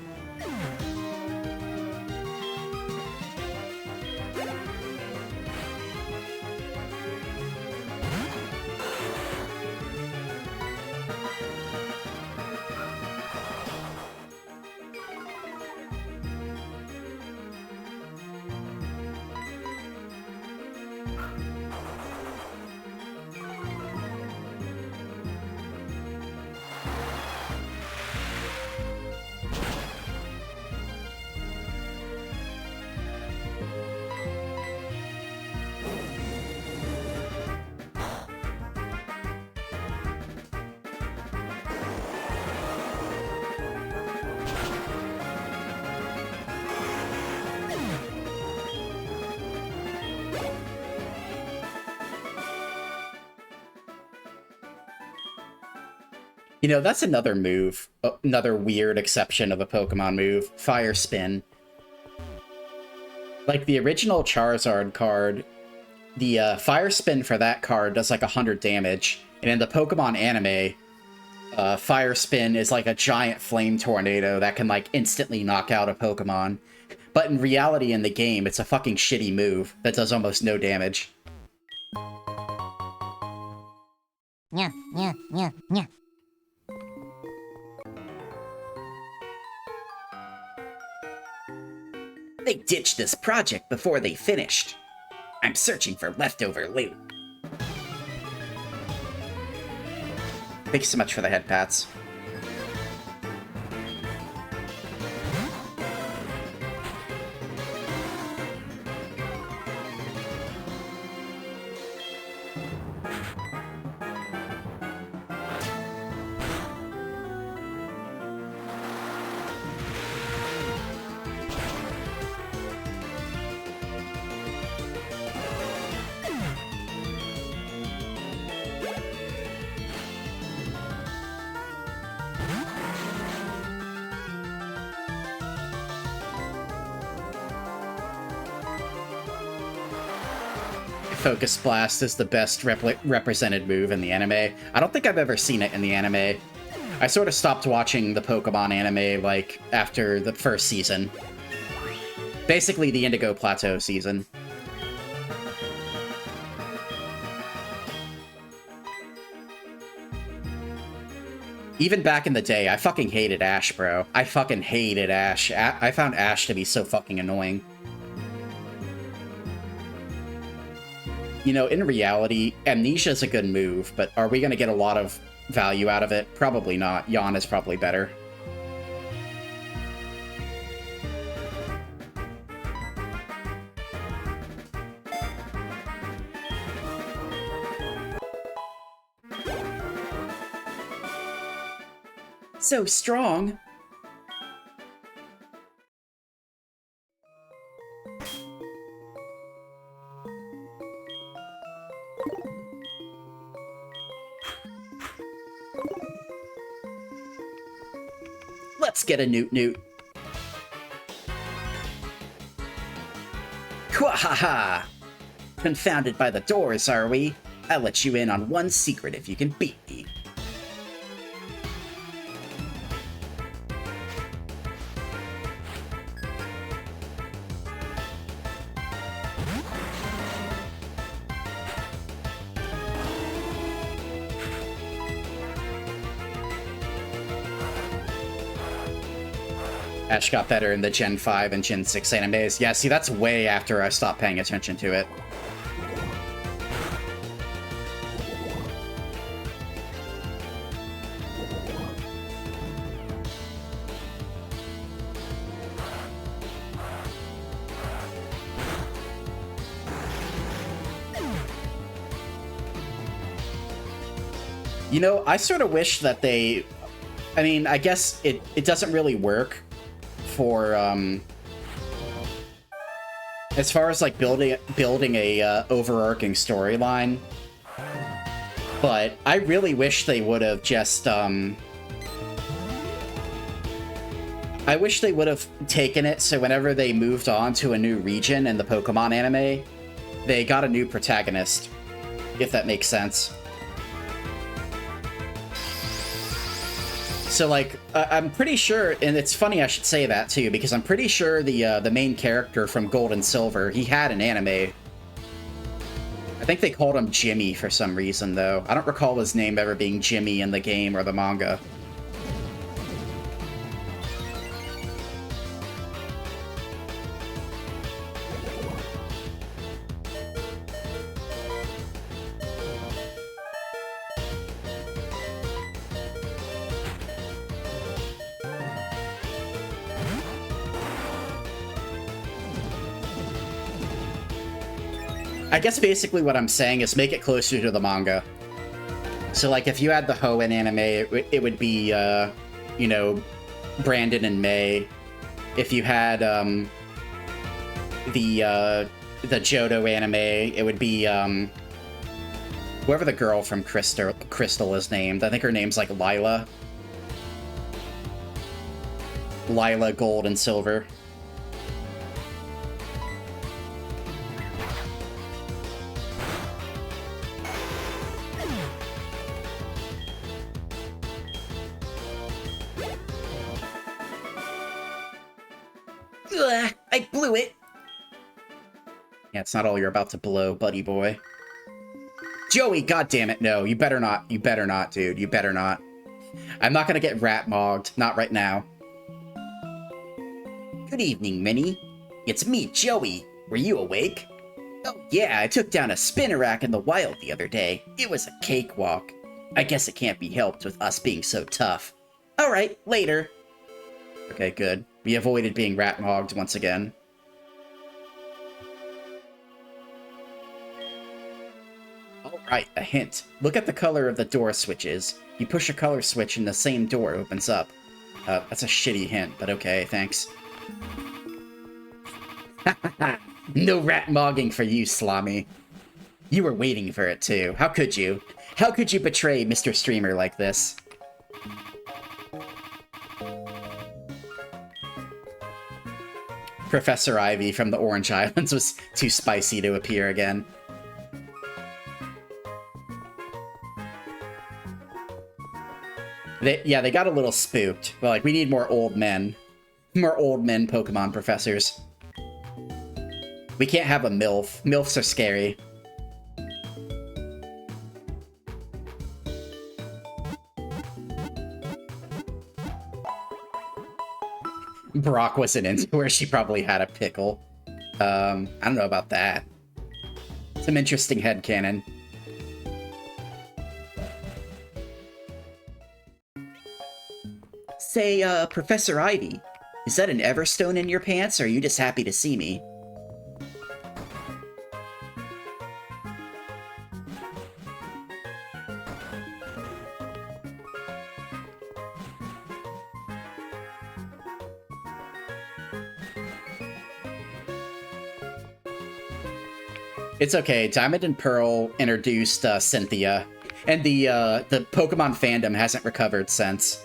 You know, that's another move. Another weird exception of a Pokemon move. Fire Spin. Like, the original Charizard card, the Fire Spin for that card does like 100 damage. And in the Pokemon anime, Fire Spin is like a giant flame tornado that can like instantly knock out a Pokemon. But in reality, in the game, it's a fucking shitty move that does almost no damage. Yeah, yeah, yeah, yeah. They ditched this project before they finished. I'm searching for leftover loot. Thanks so much for the head pats. Focus Blast is the best represented move in the anime. I don't think I've ever seen it in the anime. I sort of stopped watching the Pokemon anime, like, after the first season. Basically, the Indigo Plateau season. Even back in the day, I fucking hated Ash, bro. I fucking hated Ash. I found Ash to be so fucking annoying. You know, in reality, Amnesia is a good move, but are we going to get a lot of value out of it? Probably not. Yawn is probably better. So strong. Let's get a Newt-Newt. Quahaha! Confounded by the doors, are we? I'll let you in on one secret if you can beat me. Ash got better in the Gen 5 and Gen 6 animes. Yeah, see, that's way after I stopped paying attention to it. You know, I sort of wish that they... I mean, I guess it doesn't really work for, as far as, like, building a overarching storyline. But I really wish they would have just, I wish they would have taken it so whenever they moved on to a new region in the Pokemon anime, they got a new protagonist, if that makes sense. So, like, I'm pretty sure, and it's funny I should say that, too, because I'm pretty sure the main character from Gold and Silver, he had an anime. I think they called him Jimmy for some reason, though. I don't recall his name ever being Jimmy in the game or the manga. I guess basically what I'm saying is make it closer to the manga. So, like, if you had the Hoenn anime, it would be, you know, Brandon and May. If you had, the Johto anime, it would be, Whoever the girl from Crystal is named. I think her name's like Lila. Lila, gold, and silver. Ugh, I blew it! Yeah, it's not all you're about to blow, buddy boy. Joey, goddammit, no. You better not. You better not, dude. You better not. I'm not gonna get rat-mogged. Not right now. Good evening, Minnie. It's me, Joey. Were you awake? Oh yeah, I took down a spinner rack in the wild the other day. It was a cakewalk. I guess it can't be helped with us being so tough. Alright, later. Okay, good. We avoided being rat-mogged once again. Alright, a hint. Look at the color of the door switches. You push a color switch and the same door opens up. That's a shitty hint, but okay, thanks. No rat-mogging for you, Slami. You were waiting for it, too. How could you? How could you betray Mr. Streamer like this? Professor Ivy from the Orange Islands was too spicy to appear again. They got a little spooked. But, like, we need more old men. More old men Pokemon professors. We can't have a MILF. MILFs are scary. Brock wasn't into her. She probably had a pickle. I don't know about that. Some interesting headcanon. Say, Professor Ivy, is that an Everstone in your pants, or are you just happy to see me? It's okay. Diamond and Pearl introduced Cynthia, and the Pokemon fandom hasn't recovered since.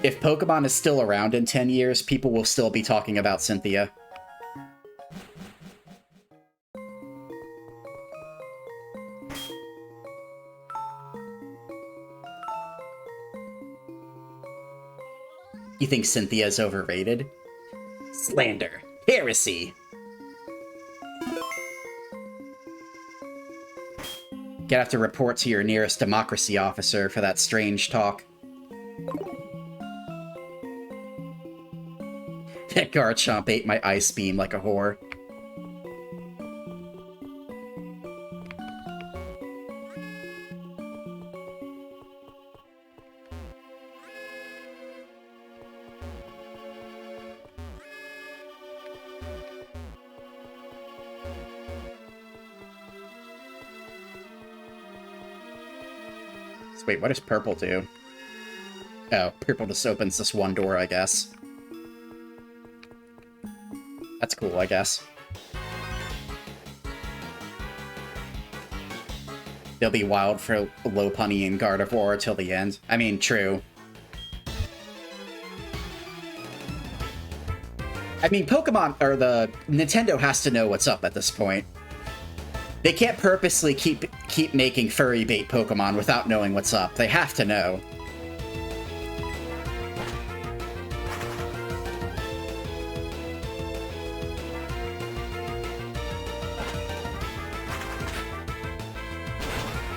If Pokemon is still around in 10 years, people will still be talking about Cynthia. You think Cynthia's overrated? Slander. Heresy! Gonna have to report to your nearest democracy officer for that strange talk. That Garchomp ate my Ice Beam like a whore. Wait, what does purple do? Oh, purple just opens this one door, I guess. That's cool, I guess. They'll be wild for Lopunny and Gardevoir till the end. I mean, true. I mean, Pokemon, or the Nintendo has to know what's up at this point. They can't purposely keep making furry bait Pokemon without knowing what's up. They have to know.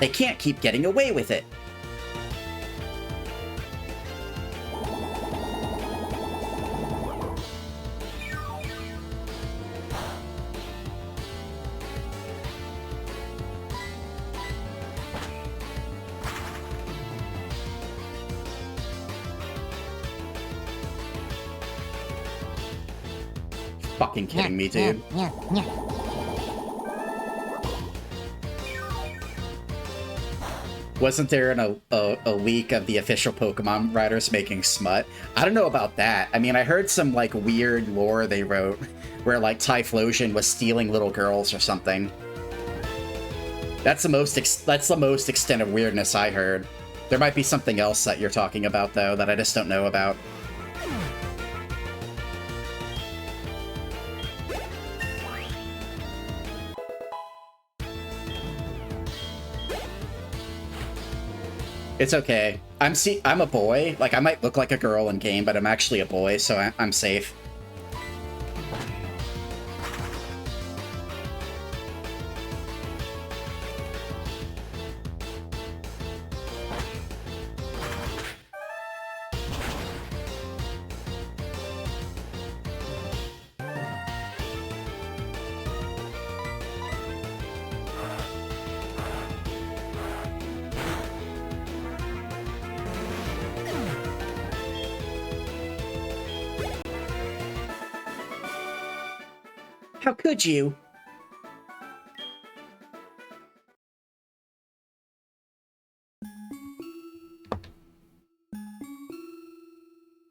They can't keep getting away with it. Fucking kidding me, dude. Wasn't there a leak of the official Pokemon writers making smut? I don't know about that. I mean, I heard some, like, weird lore they wrote where, like, Typhlosion was stealing little girls or something. That's the most extent of weirdness I heard. There might be something else that you're talking about, though, that I just don't know about. It's okay. I'm a boy. Like, I might look like a girl in game, but I'm actually a boy, so I'm safe. How could you?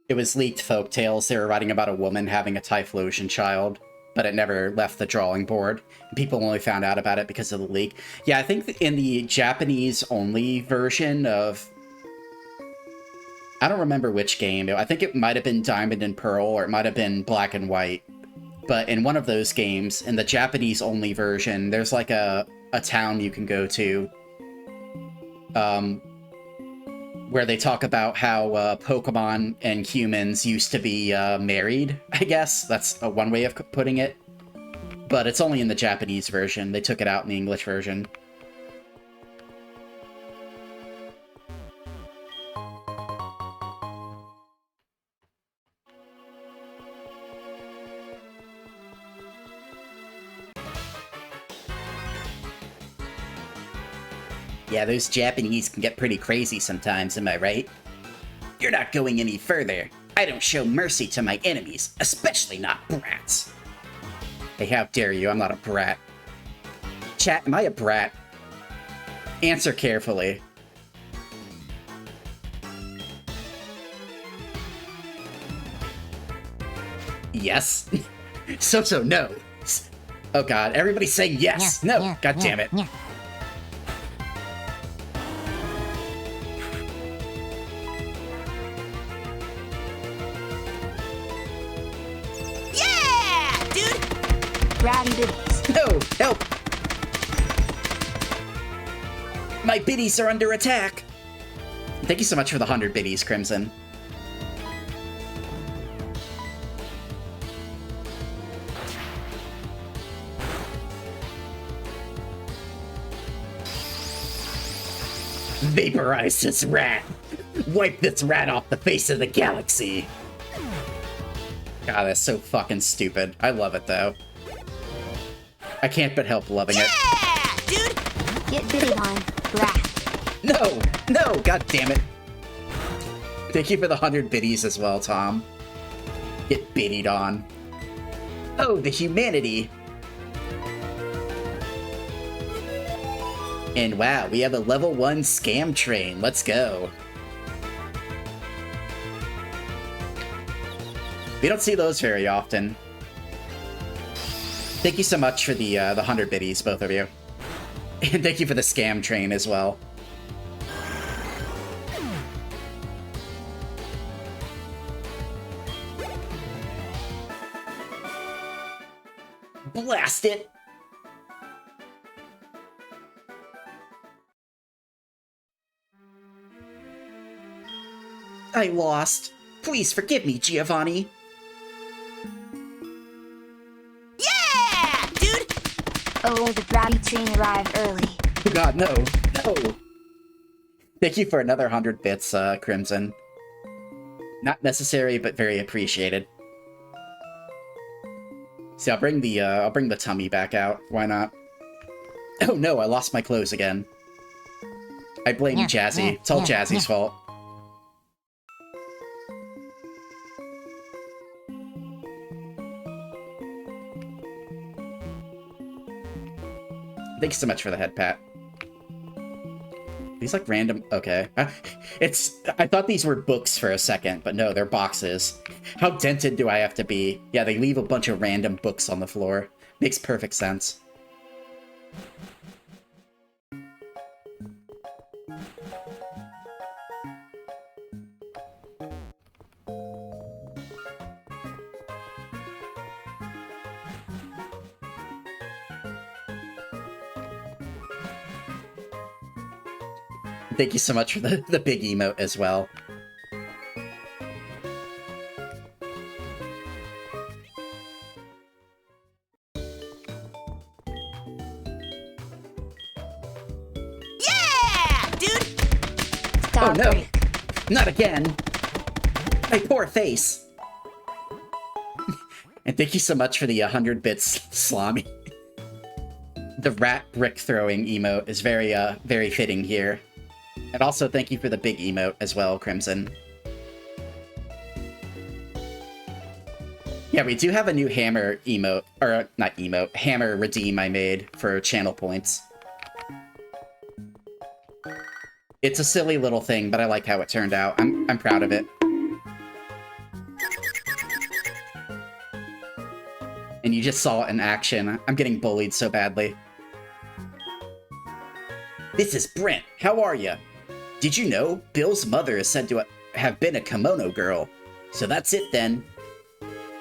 It was leaked folk tales. They were writing about a woman having a Typhlosion child, but it never left the drawing board. People only found out about it because of the leak. Yeah, I think in the Japanese-only version of... I don't remember which game. I think it might have been Diamond and Pearl, or it might have been Black and White. But in one of those games, in the Japanese-only version, there's like a town you can go to where they talk about how Pokemon and humans used to be married, I guess. That's one way of putting it. But it's only in the Japanese version. They took it out in the English version. Yeah, those Japanese can get pretty crazy sometimes, am I right? You're not going any further. I don't show mercy to my enemies, especially not brats. Hey, how dare you? I'm not a brat. Chat, am I a brat? Answer carefully. Yes? So, no. Oh god, everybody's saying yes! No! God damn it. No! Help! My biddies are under attack! Thank you so much for the 100 biddies, Crimson. Vaporize this rat! Wipe this rat off the face of the galaxy! God, that's so fucking stupid. I love it, though. I can't but help loving it. Yeah, dude! Get biddy on, rat. No! No! God damn it. Thank you for the 100 biddies as well, Tom. Get biddied on. Oh, the humanity! And wow, we have a level 1 scam train. Let's go. We don't see those very often. Thank you so much for the 100 biddies, both of you. And thank you for the scam train as well. Blast it! I lost. Please forgive me, Giovanni. Oh, the bratty train arrived early. Oh god, no. No! Thank you for another 100 bits, Crimson. Not necessary, but very appreciated. See, I'll bring the tummy back out. Why not? Oh no, I lost my clothes again. I blame Jazzy. It's all Jazzy's fault. Thanks so much for the head pat. These like random... Okay. I thought these were books for a second, but no, they're boxes. How dented do I have to be? Yeah, they leave a bunch of random books on the floor. Makes perfect sense. Thank you so much for the big emote as well. Yeah, dude. Stop Oh no! break. Not again! My poor face! And thank you so much for the 100 bits, Slami. The rat brick throwing emote is very fitting here. And also thank you for the big emote as well, Crimson. Yeah, we do have a new hammer emote, or not emote, hammer redeem I made for channel points. It's a silly little thing, but I like how it turned out. I'm proud of it. And you just saw it in action. I'm getting bullied so badly. This is Brent. How are ya? Did you know Bill's mother is said to have been a kimono girl? So that's it then.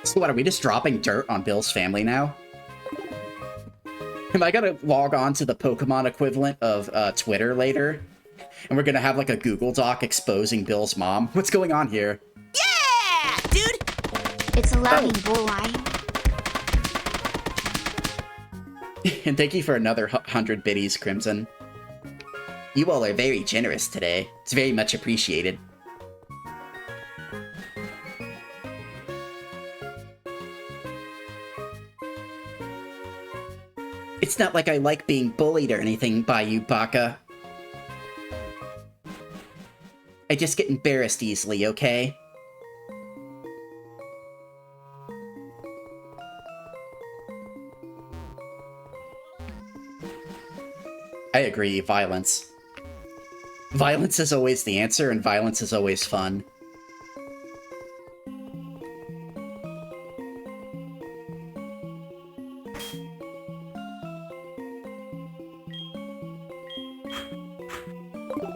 So what, are we just dropping dirt on Bill's family now? Am I gonna log on to the Pokemon equivalent of Twitter later? And we're gonna have like a Google Doc exposing Bill's mom? What's going on here? Yeah, dude. It's a loving boy. And thank you for another 100 biddies, Crimson. You all are very generous today. It's very much appreciated. It's not like I like being bullied or anything by you, Baka. I just get embarrassed easily, okay? I agree, violence. Violence is always the answer, and violence is always fun.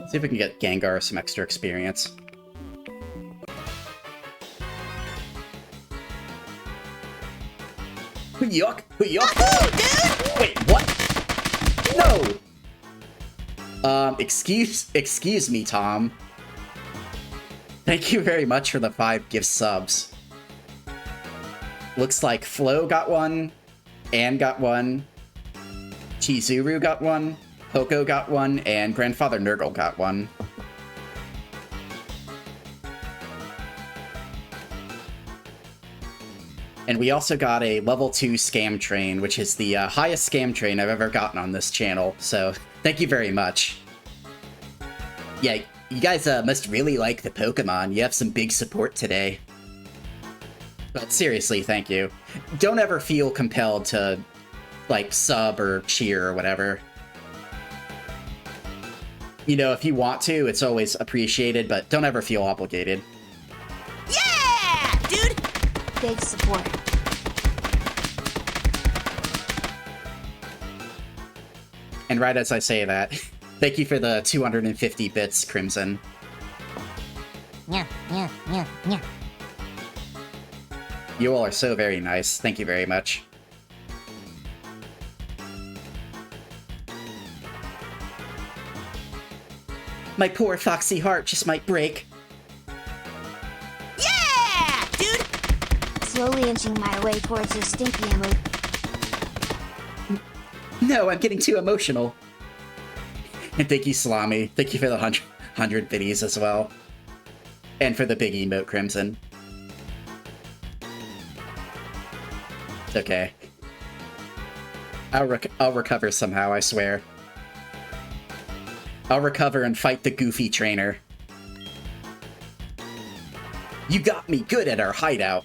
See if we can get Gengar some extra experience. Yuck! Yuck! Dude. Wait, what? No! Excuse me, Tom. Thank you very much for the 5 gift subs. Looks like Flo got one, Anne got one, Chizuru got one, Poco got one, and Grandfather Nurgle got one. And we also got a level 2 scam train, which is the highest scam train I've ever gotten on this channel, so thank you very much. Yeah, you guys must really like the Pokemon. You have some big support today. But seriously, thank you. Don't ever feel compelled to, like, sub or cheer or whatever. You know, if you want to, it's always appreciated, but don't ever feel obligated. Yeah, dude. Big support. And right as I say that, thank you for the 250 bits, Crimson. Yeah, yeah, yeah, yeah. You all are so very nice. Thank you very much. My poor foxy heart just might break. Yeah, dude. Slowly inching my way towards the stinky emote. No, I'm getting too emotional. And thank you, Salami. Thank you for the 100 biddies as well. And for the big emote, Crimson. It's okay. I'll recover somehow, I swear. I'll recover and fight the goofy trainer. You got me good at our hideout.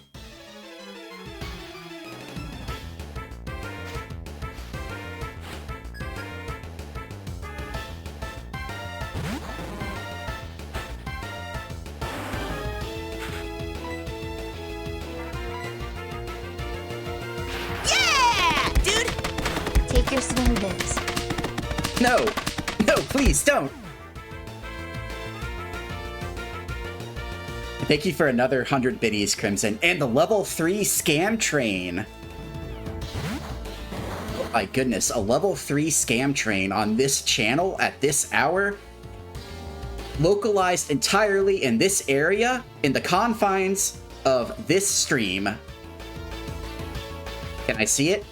Yeah, dude. Take your swing, Biz. No! No, please, don't! Thank you for another 100 biddies, Crimson. And the level 3 scam train. Oh my goodness, a level 3 scam train on this channel at this hour? Localized entirely in this area, in the confines of this stream. Can I see it?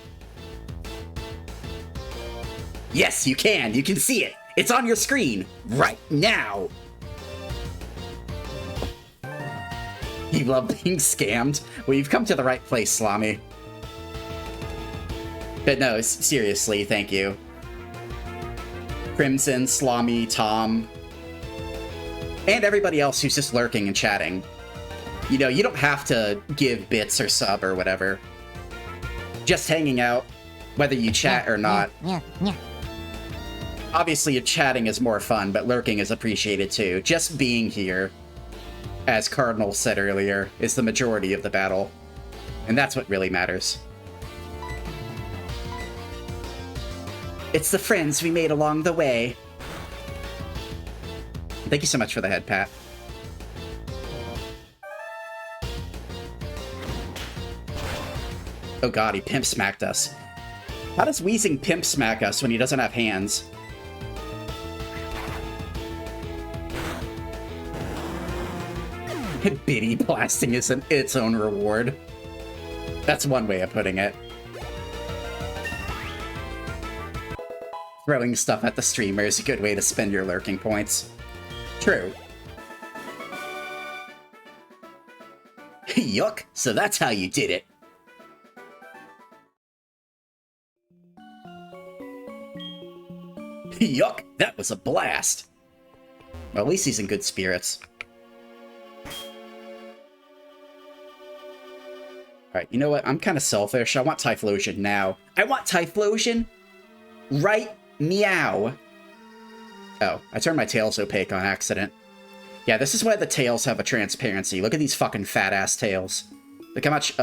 Yes, you can. You can see it. It's on your screen right now. You love being scammed? Well, you've come to the right place, Slami. But no, seriously, thank you. Crimson, Slami, Tom, and everybody else who's just lurking and chatting. You know, you don't have to give bits or sub or whatever. Just hanging out, whether you chat or not. Yeah. Obviously, chatting is more fun, but lurking is appreciated too. Just being here, as Cardinal said earlier, is the majority of the battle. And that's what really matters. It's the friends we made along the way. Thank you so much for the head pat. Oh god, he pimp smacked us. How does Weezing pimp smack us when he doesn't have hands? Biddy blasting is its own reward. That's one way of putting it. Throwing stuff at the streamer is a good way to spend your lurking points. True. Yuck, so that's how you did it. Yuck, that was a blast. Well, at least he's in good spirits. Alright, you know what? I'm kind of selfish. I want Typhlosion now. I want Typhlosion right meow. Oh, I turned my tails opaque on accident. Yeah, this is why the tails have a transparency. Look at these fucking fat-ass tails. Look how much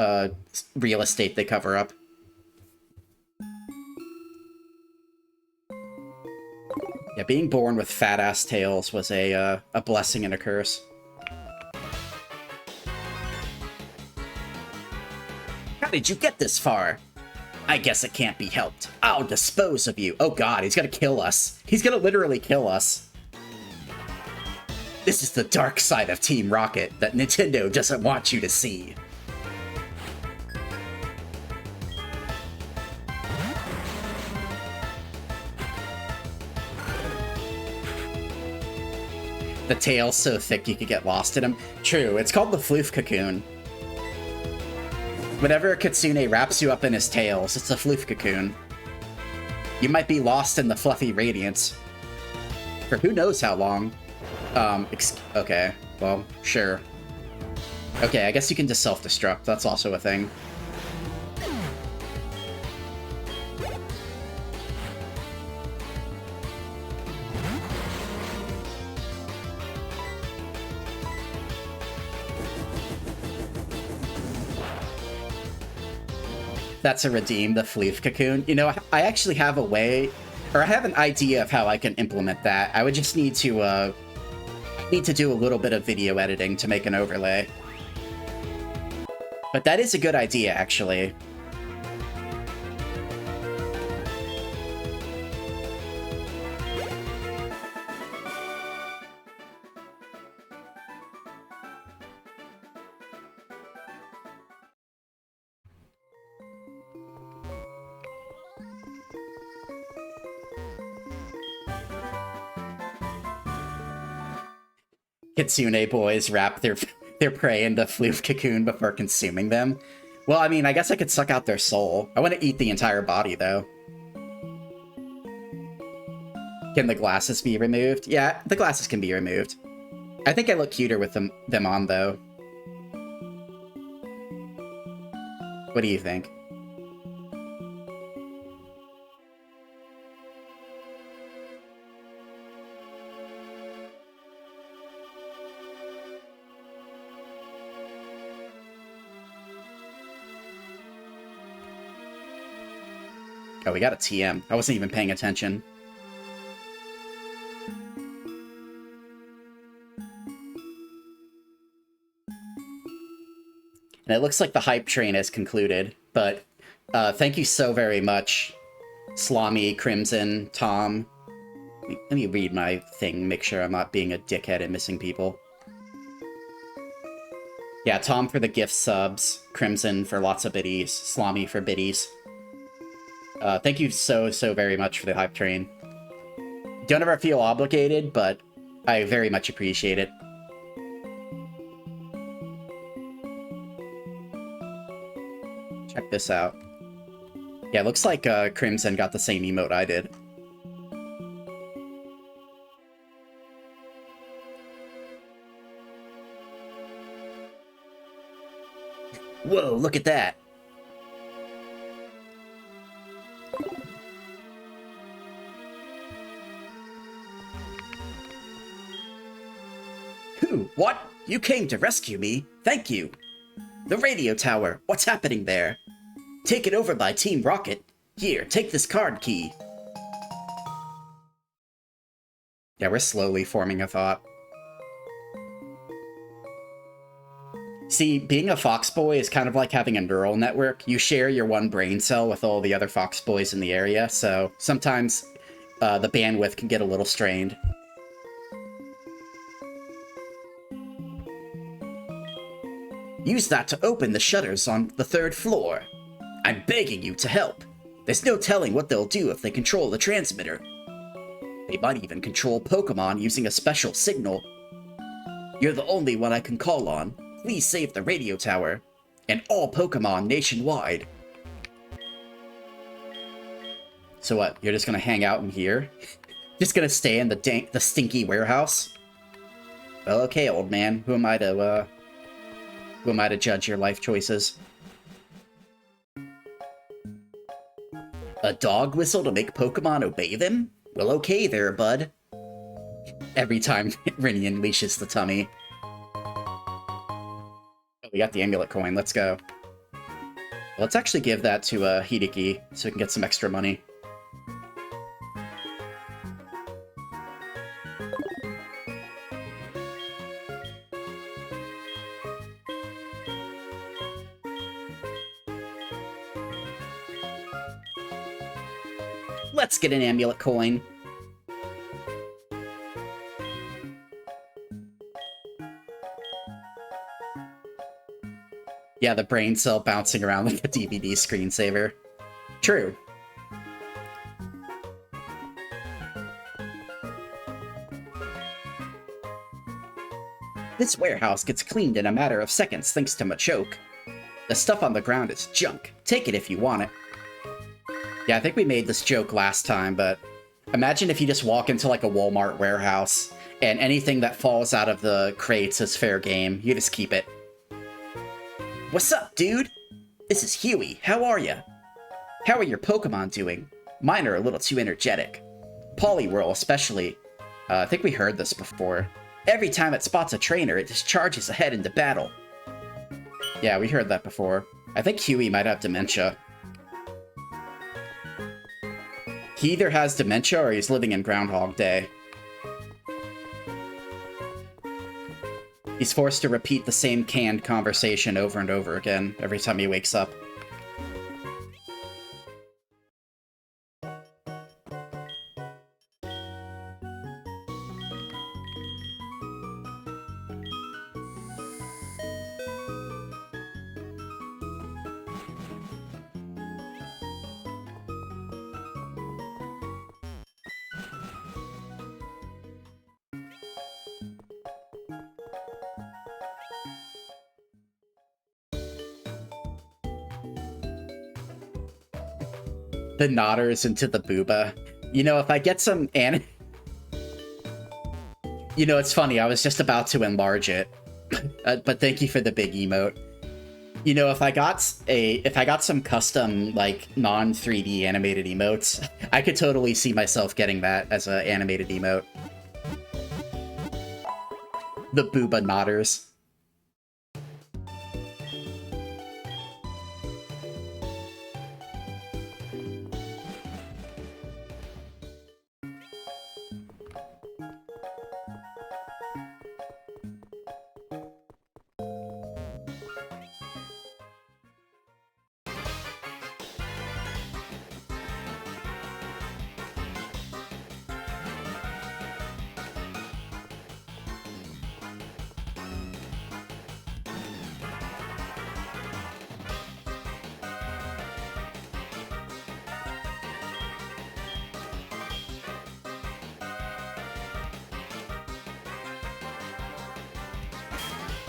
real estate they cover up. Yeah, being born with fat-ass tails was a blessing and a curse. How did you get this far? I guess it can't be helped. I'll dispose of you. Oh god, he's gonna kill us. He's gonna literally kill us. This is the dark side of Team Rocket that Nintendo doesn't want you to see. The tail's so thick you could get lost in him. True, it's called the floof cocoon. Whenever a Kitsune wraps you up in his tails, it's a floof cocoon. You might be lost in the fluffy radiance. For who knows how long. Okay, well, sure. Okay, I guess you can just self-destruct. That's also a thing. That's a redeem, the floof cocoon. You know, I actually have a way, or I have an idea of how I can implement that. I would just need to do a little bit of video editing to make an overlay. But that is a good idea, actually. Kitsune boys wrap their prey into floof cocoon before consuming them. Well, I mean, I guess I could suck out their soul. I want to eat the entire body, though. Can the glasses be removed? Yeah, the glasses can be removed. I think I look cuter with them on, though. What do you think? Oh, we got a TM. I wasn't even paying attention. And it looks like the hype train has concluded, but thank you so very much, Slami, Crimson, Tom. Let me read my thing, make sure I'm not being a dickhead and missing people. Yeah, Tom for the gift subs, Crimson for lots of biddies, Slami for biddies. Thank you so very much for the hype train. Don't ever feel obligated, but I very much appreciate it. Check this out. Yeah, looks like Crimson got the same emote I did. Whoa, look at that! Who? What? You came to rescue me? Thank you! The radio tower! What's happening there? Taken over by Team Rocket. Here, take this card key. Yeah, we're slowly forming a thought. See, being a Fox Boy is kind of like having a neural network. You share your one brain cell with all the other Fox Boys in the area, so sometimes the bandwidth can get a little strained. Use that to open the shutters on the 3rd floor. I'm begging you to help. There's no telling what they'll do if they control the transmitter. They might even control Pokemon using a special signal. You're the only one I can call on. Please save the radio tower, and all Pokemon nationwide. So what, you're just gonna hang out in here? Just gonna stay in the stinky warehouse? Well, okay, old man, who am I to judge your life choices? A dog whistle to make Pokemon obey them? Well, okay there, bud. Every time Rinny unleashes the tummy. We got the amulet coin, let's go. Let's actually give that to Hideki, so we can get some extra money. Let's get an amulet coin. Yeah, the brain cell bouncing around like a DVD screensaver. True. This warehouse gets cleaned in a matter of seconds thanks to Machoke. The stuff on the ground is junk. Take it if you want it. Yeah, I think we made this joke last time, but imagine if you just walk into like a Walmart warehouse and anything that falls out of the crates is fair game. You just keep it. What's up, dude? This is Huey. How are ya? How are your Pokemon doing? Mine are a little too energetic. Poliwhirl especially. I think we heard this before. Every time it spots a trainer, it just charges ahead into battle. Yeah, we heard that before. I think Huey might have dementia. He either has dementia or he's living in Groundhog Day. He's forced to repeat the same canned conversation over and over again every time he wakes up. The Nodders into the Booba. You know, if I get some You know, it's funny, I was just about to enlarge it. But thank you for the big emote. You know, if I got some custom, like, non-3D animated emotes, I could totally see myself getting that as an animated emote. The Booba Nodders.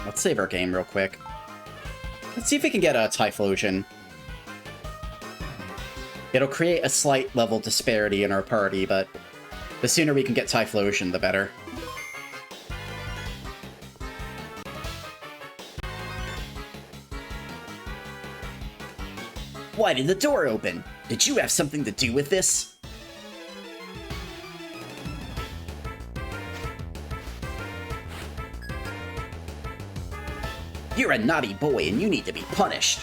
Let's save our game real quick. Let's see if we can get a Typhlosion. It'll create a slight level disparity in our party, but the sooner we can get Typhlosion, the better. Why did the door open? Did you have something to do with this? You're a naughty boy and you need to be punished.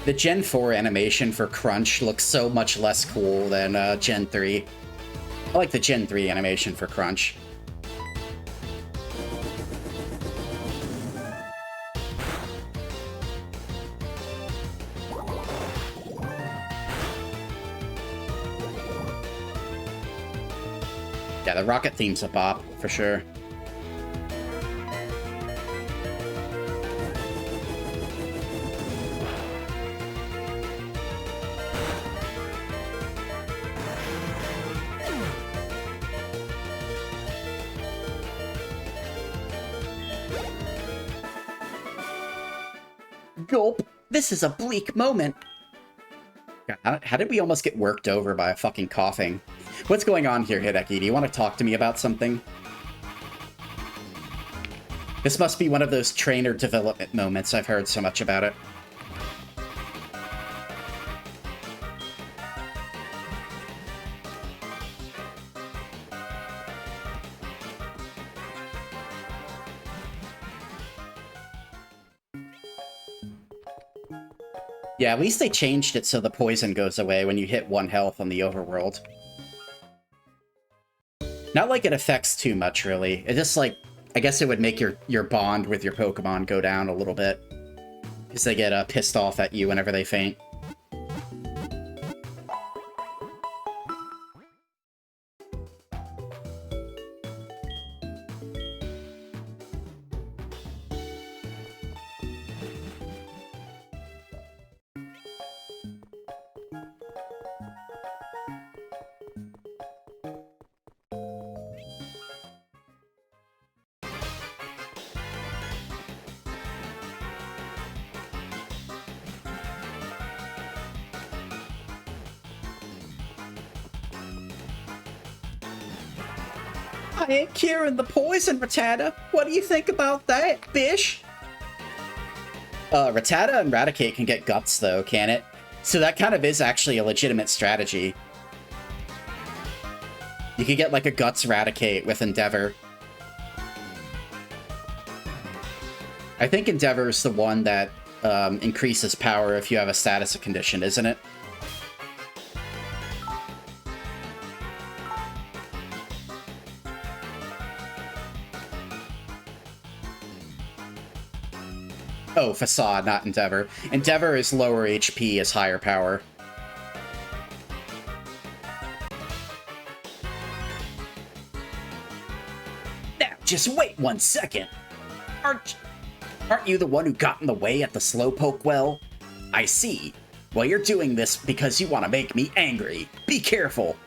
The Gen 4 animation for Crunch looks so much less cool than Gen 3. I like the Gen 3 animation for Crunch. Yeah, the rocket theme's a bop, for sure. Gulp. This is a bleak moment. God, how did we almost get worked over by a fucking coughing? What's going on here, Hideki? Do you want to talk to me about something? This must be one of those trainer development moments. I've heard so much about it. Yeah, at least they changed it so the poison goes away when you hit 1 health on the overworld. Not like it affects too much, really. It just, like, I guess it would make your bond with your Pokemon go down a little bit. Because they get pissed off at you whenever they faint. I ain't curing the poison, Rattata. What do you think about that, bish? Rattata and Raticate can get guts, though, can it? So that kind of is actually a legitimate strategy. You could get, like, a Guts Raticate with Endeavor. I think Endeavor's the one that increases power if you have a status condition, isn't it? Oh, Facade, not Endeavor. Endeavor is lower HP as higher power. Now, just wait 1 second. Aren't you the one who got in the way at the Slowpoke well? I see. Well, you're doing this because you want to make me angry. Be careful.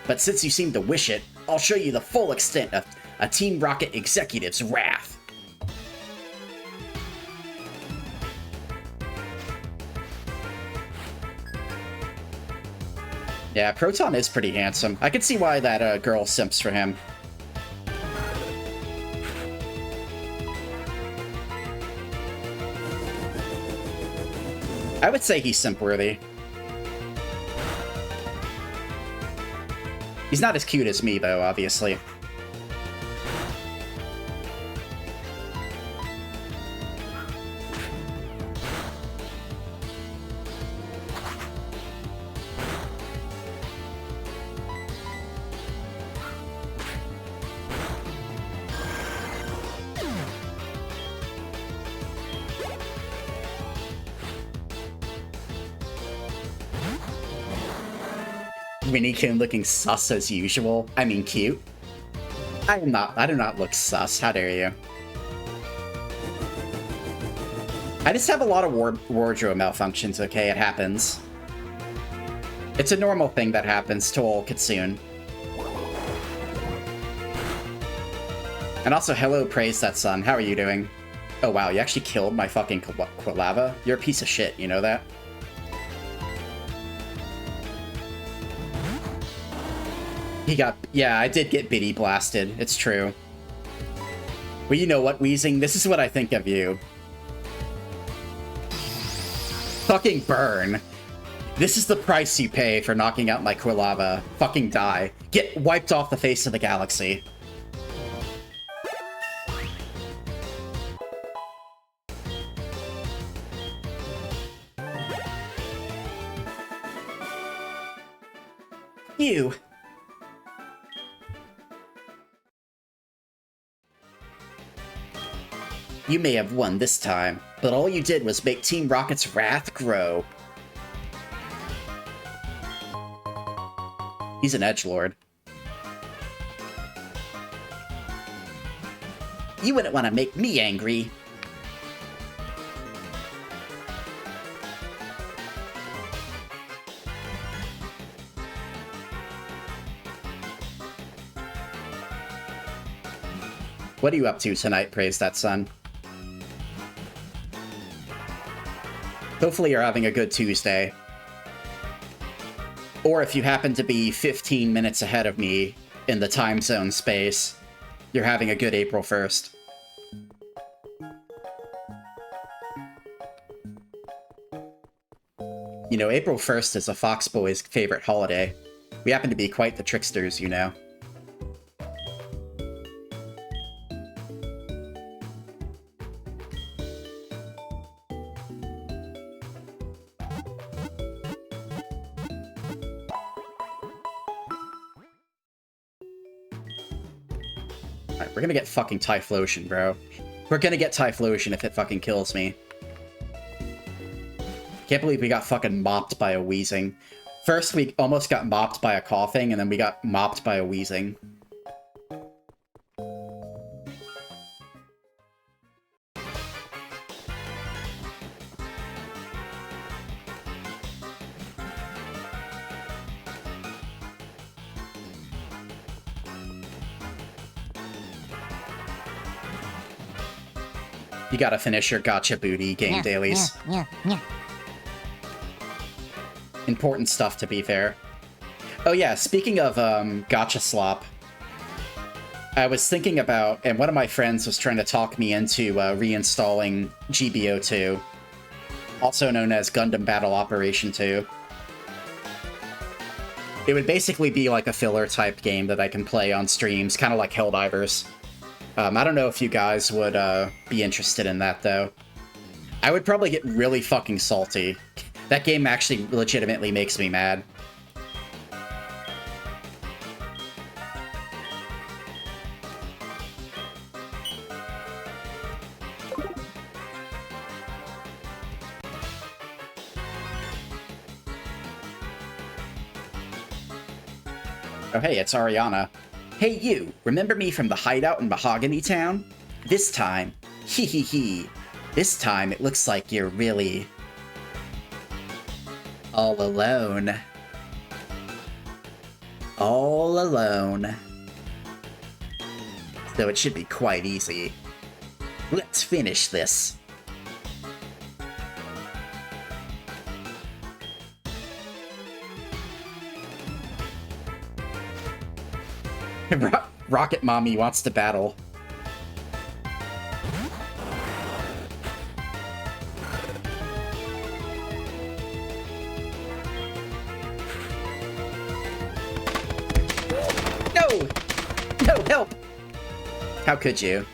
But since you seem to wish it, I'll show you the full extent of a Team Rocket executive's wrath. Yeah, Proton is pretty handsome. I can see why that girl simps for him. I would say he's simp-worthy. He's not as cute as me, though, obviously. Rinny-kun looking sus as usual. I mean, cute. I do not look sus. How dare you? I just have a lot of wardrobe malfunctions, okay? It happens. It's a normal thing that happens to all Kitsune. And also, hello, Praise That Sun. How are you doing? Oh wow, you actually killed my fucking Quilava? You're a piece of shit, you know that? He got... Yeah, I did get Biddy blasted. It's true. Well, you know what, Weezing? This is what I think of you. Fucking burn. This is the price you pay for knocking out my Quilava. Fucking die. Get wiped off the face of the galaxy. You. You may have won this time, but all you did was make Team Rocket's wrath grow. He's an edgelord. You wouldn't want to make me angry. What are you up to tonight, Praise That Sun? Hopefully you're having a good Tuesday. Or if you happen to be 15 minutes ahead of me in the time zone space, you're having a good April 1st. You know, April 1st is a Fox Boy's favorite holiday. We happen to be quite the tricksters, you know. Alright, we're gonna get fucking Typhlosion, bro. We're gonna get Typhlosion if it fucking kills me. Can't believe we got fucking mopped by a Wheezing. First, we almost got mopped by a Coughing, and then we got mopped by a Wheezing. You gotta finish your gotcha booty game dailies. Important stuff, to be fair. Oh yeah, speaking of gotcha slop, I was thinking about, and one of my friends was trying to talk me into reinstalling GBO2, also known as Gundam Battle Operation 2. It would basically be like a filler type game that I can play on streams, kind of like Helldivers. I don't know if you guys would be interested in that, though. I would probably get really fucking salty. That game actually legitimately makes me mad. Oh hey, it's Ariana. Hey you, remember me from the hideout in Mahogany Town? This time, hee hee hee. This time it looks like you're really... all alone. All alone. So it should be quite easy. Let's finish this. Rocket Mommy wants to battle. No! No, help! How could you?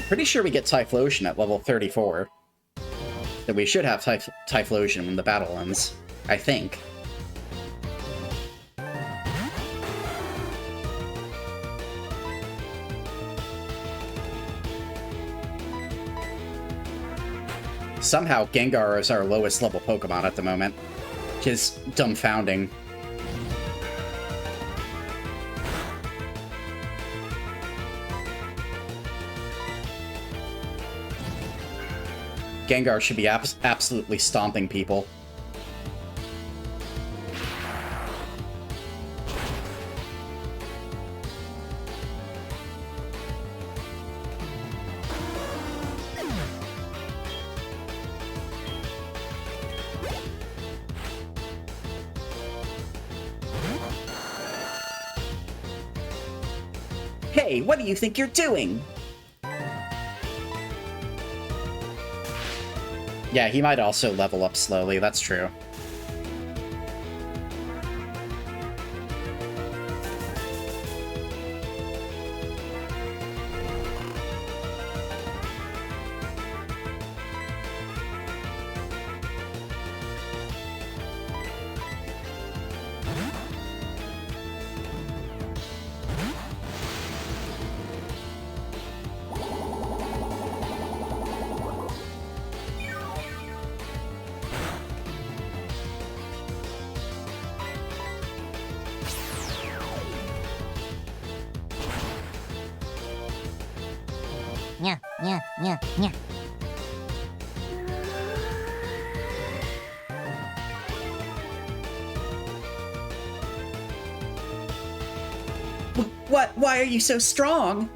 Pretty sure we get Typhlosion at level 34. So we should have Typhlosion when the battle ends. I think. Somehow Gengar is our lowest level Pokemon at the moment, which is dumbfounding. Gengar should be absolutely stomping people. Hey, what do you think you're doing? Yeah, he might also level up slowly, that's true. Yeah, yeah, yeah, yeah. What? Why are you so strong?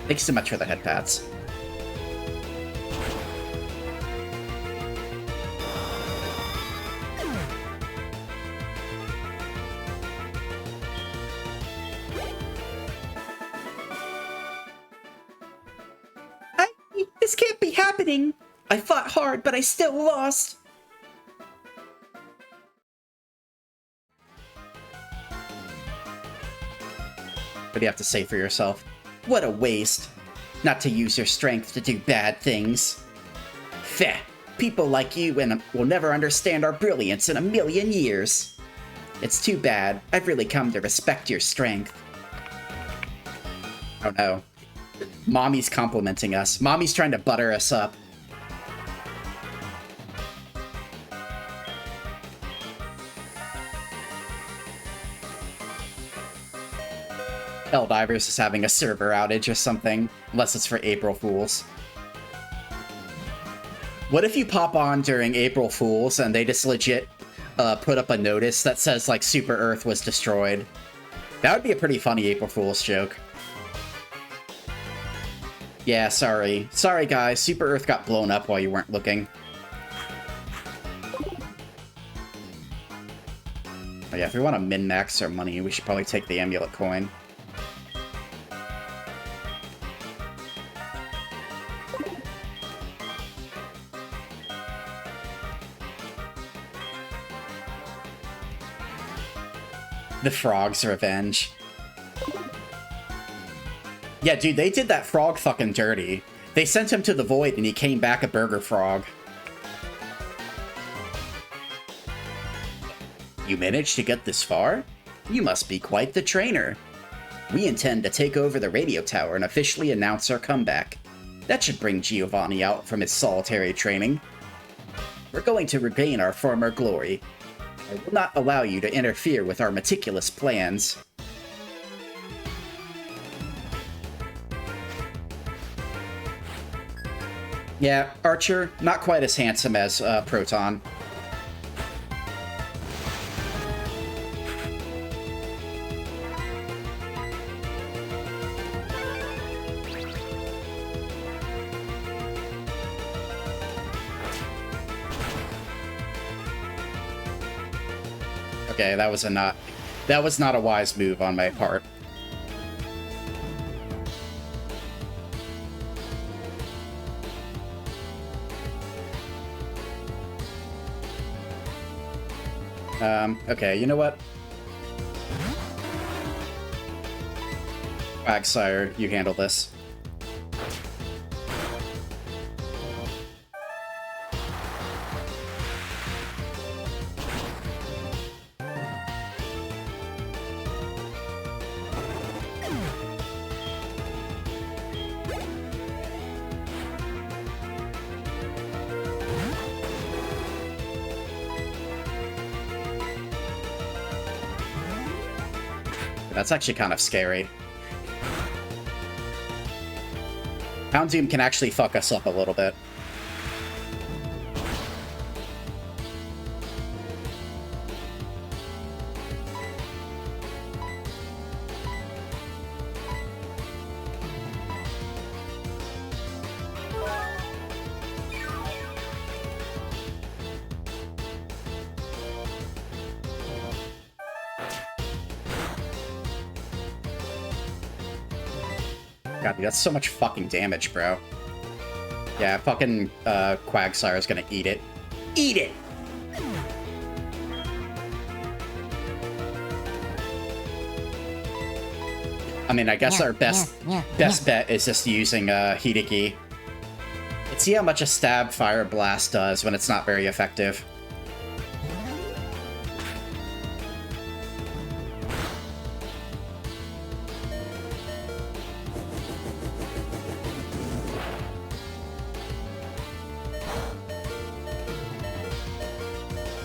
Thanks so much for the head pats. This can't be happening! I fought hard, but I still lost! What do you have to say for yourself? What a waste! Not to use your strength to do bad things. Feh! People like you will never understand our brilliance in a million years. It's too bad. I've really come to respect your strength. Oh no. Mommy's complimenting us. Mommy's trying to butter us up. Helldivers is having a server outage or something, unless it's for April Fools. What if you pop on during April Fools and they just legit put up a notice that says, like, Super Earth was destroyed? That would be a pretty funny April Fool's joke. Yeah, sorry. Sorry, guys. Super Earth got blown up while you weren't looking. Oh yeah, if we want to min-max our money, we should probably take the amulet coin. The Frog's Revenge. Yeah, dude, they did that frog fucking dirty. They sent him to the void and he came back a burger frog. You managed to get this far? You must be quite the trainer. We intend to take over the radio tower and officially announce our comeback. That should bring Giovanni out from his solitary training. We're going to regain our former glory. I will not allow you to interfere with our meticulous plans. Yeah, Archer, not quite as handsome as Proton. Okay, that was not a wise move on my part. Okay, you know what? Quagsire, you handle this. That's actually kind of scary. Houndoom can actually fuck us up a little bit. God, dude, that's so much fucking damage, bro. Yeah, fucking Quagsire is gonna eat it. Eat it! I mean, I guess our best bet is just using Hideki. Let's see how much a Stab Fire Blast does when it's not very effective.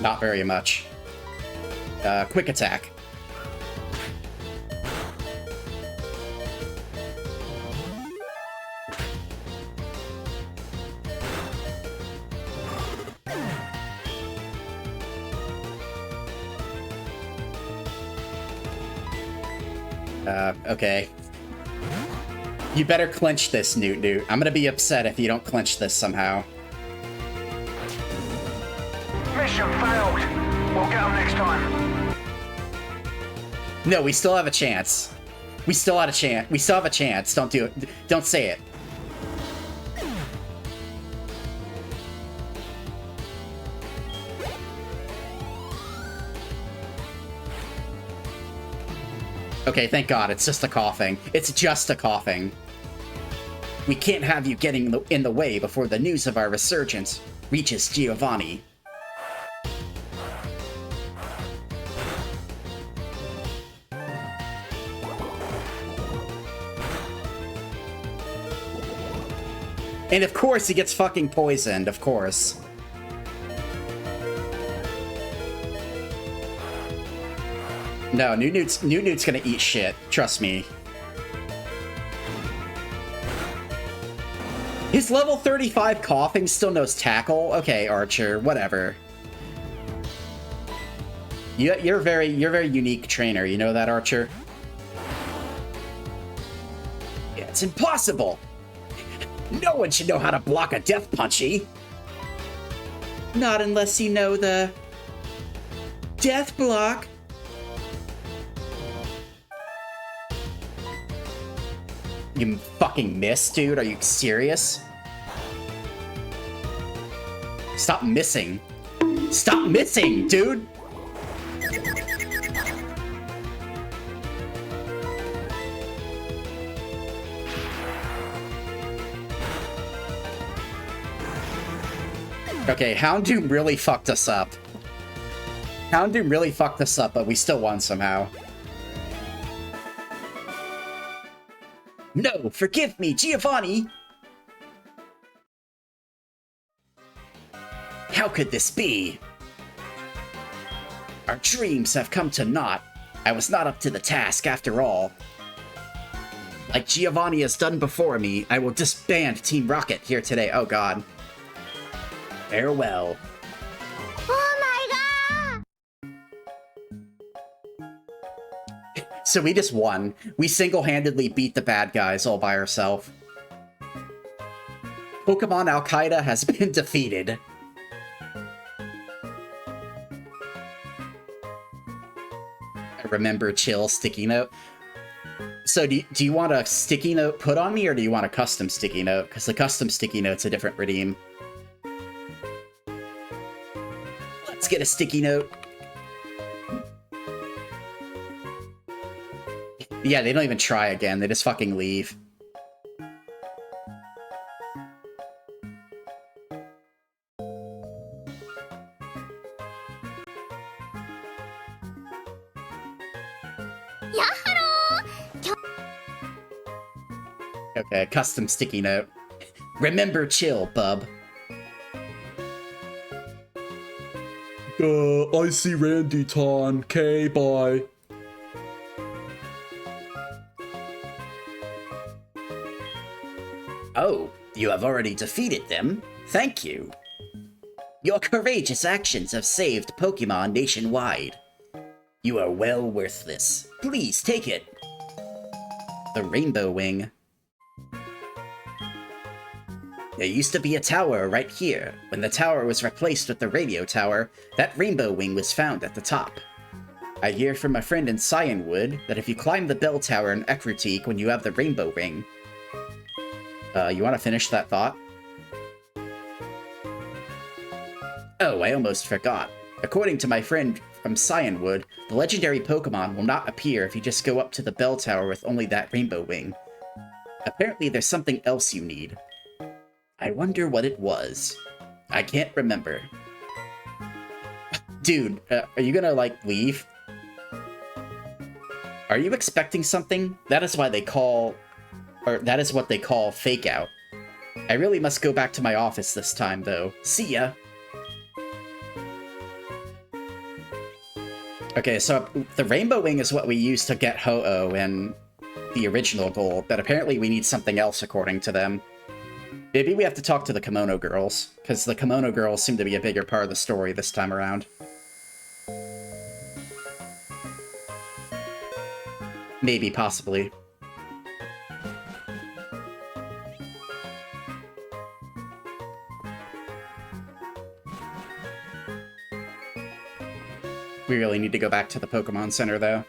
Not very much. Quick attack. Okay. You better clinch this, Newt. I'm gonna be upset if you don't clinch this somehow. Mission failed. We'll get them next time. No, we still have a chance. We still have a chance. We still have a chance. Don't do it. Don't say it. Okay, thank God. It's just a coughing. It's just a coughing. We can't have you getting in the way before the news of our resurgence reaches Giovanni. And of course he gets fucking poisoned, of course. No, Newt's gonna eat shit. Trust me. His level 35 coughing still knows tackle? Okay, Archer, whatever. You're a very unique trainer, you know that, Archer? Yeah, it's impossible! No one should know how to block a death punchy. Not unless you know the death block. You fucking missed, dude? Are you serious? Stop missing. Stop missing, dude! Okay, Houndoom really fucked us up. Houndoom really fucked us up, but we still won somehow. No, forgive me, Giovanni! How could this be? Our dreams have come to naught. I was not up to the task after all. Like Giovanni has done before me, I will disband Team Rocket here today. Oh god. Farewell. Oh my god! So we just won. We single-handedly beat the bad guys all by ourselves. Pokemon Al-Qaeda has been defeated. I remember chill sticky note. So do you want a sticky note put on me, or do you want a custom sticky note? Because the custom sticky note's a different redeem. Let's get a sticky note. Yeah, they don't even try again. They just fucking leave. Okay, custom sticky note. Remember chill, bub. I see Randy Ton. Okay, bye. You have already defeated them. Thank you. Your courageous actions have saved Pokemon nationwide. You are well worth this. Please take it. The Rainbow Wing. There used to be a tower right here. When the tower was replaced with the radio tower, that Rainbow Wing was found at the top. I hear from a friend in Cyanwood that if you climb the bell tower in Ecruteak when you have the Rainbow Ring... you want to finish that thought? Oh, I almost forgot. According to my friend from Cyanwood, the legendary Pokemon will not appear if you just go up to the bell tower with only that Rainbow Wing. Apparently there's something else you need. I wonder what it was. I can't remember. Dude, are you gonna, like, leave? Are you expecting something? That is why they call... or that is what they call fake out. I really must go back to my office this time, though. See ya! Okay, so the Rainbow Wing is what we used to get Ho-Oh in the original gold, but apparently we need something else according to them. Maybe we have to talk to the Kimono Girls, because the Kimono Girls seem to be a bigger part of the story this time around. Maybe, possibly. We really need to go back to the Pokemon Center, though.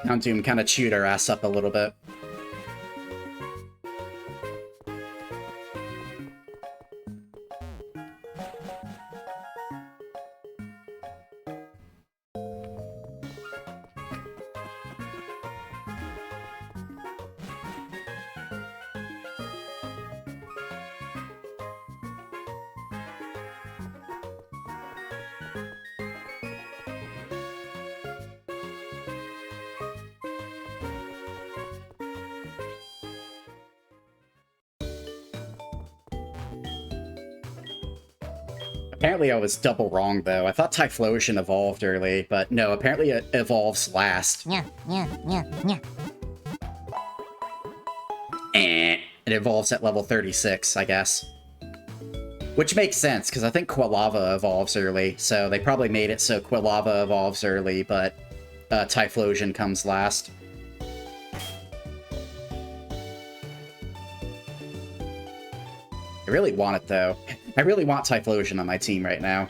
Houndoom kind of chewed our ass up a little bit. Apparently I was double wrong, though. I thought Typhlosion evolved early, but no, apparently it evolves last. Yeah, yeah, yeah, yeah. It evolves at level 36, I guess. Which makes sense, because I think Quilava evolves early, so they probably made it so Quilava evolves early, but Typhlosion comes last. I really want it, though. I really want Typhlosion on my team right now.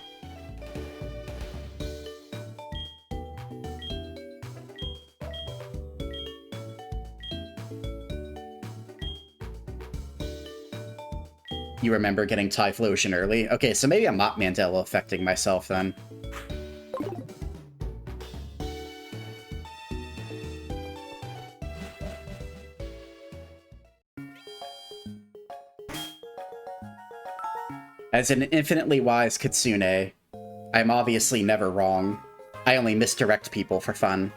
You remember getting Typhlosion early? Okay, so maybe I'm not Mandela affecting myself then. As an infinitely wise Kitsune, I am obviously never wrong. I only misdirect people for fun.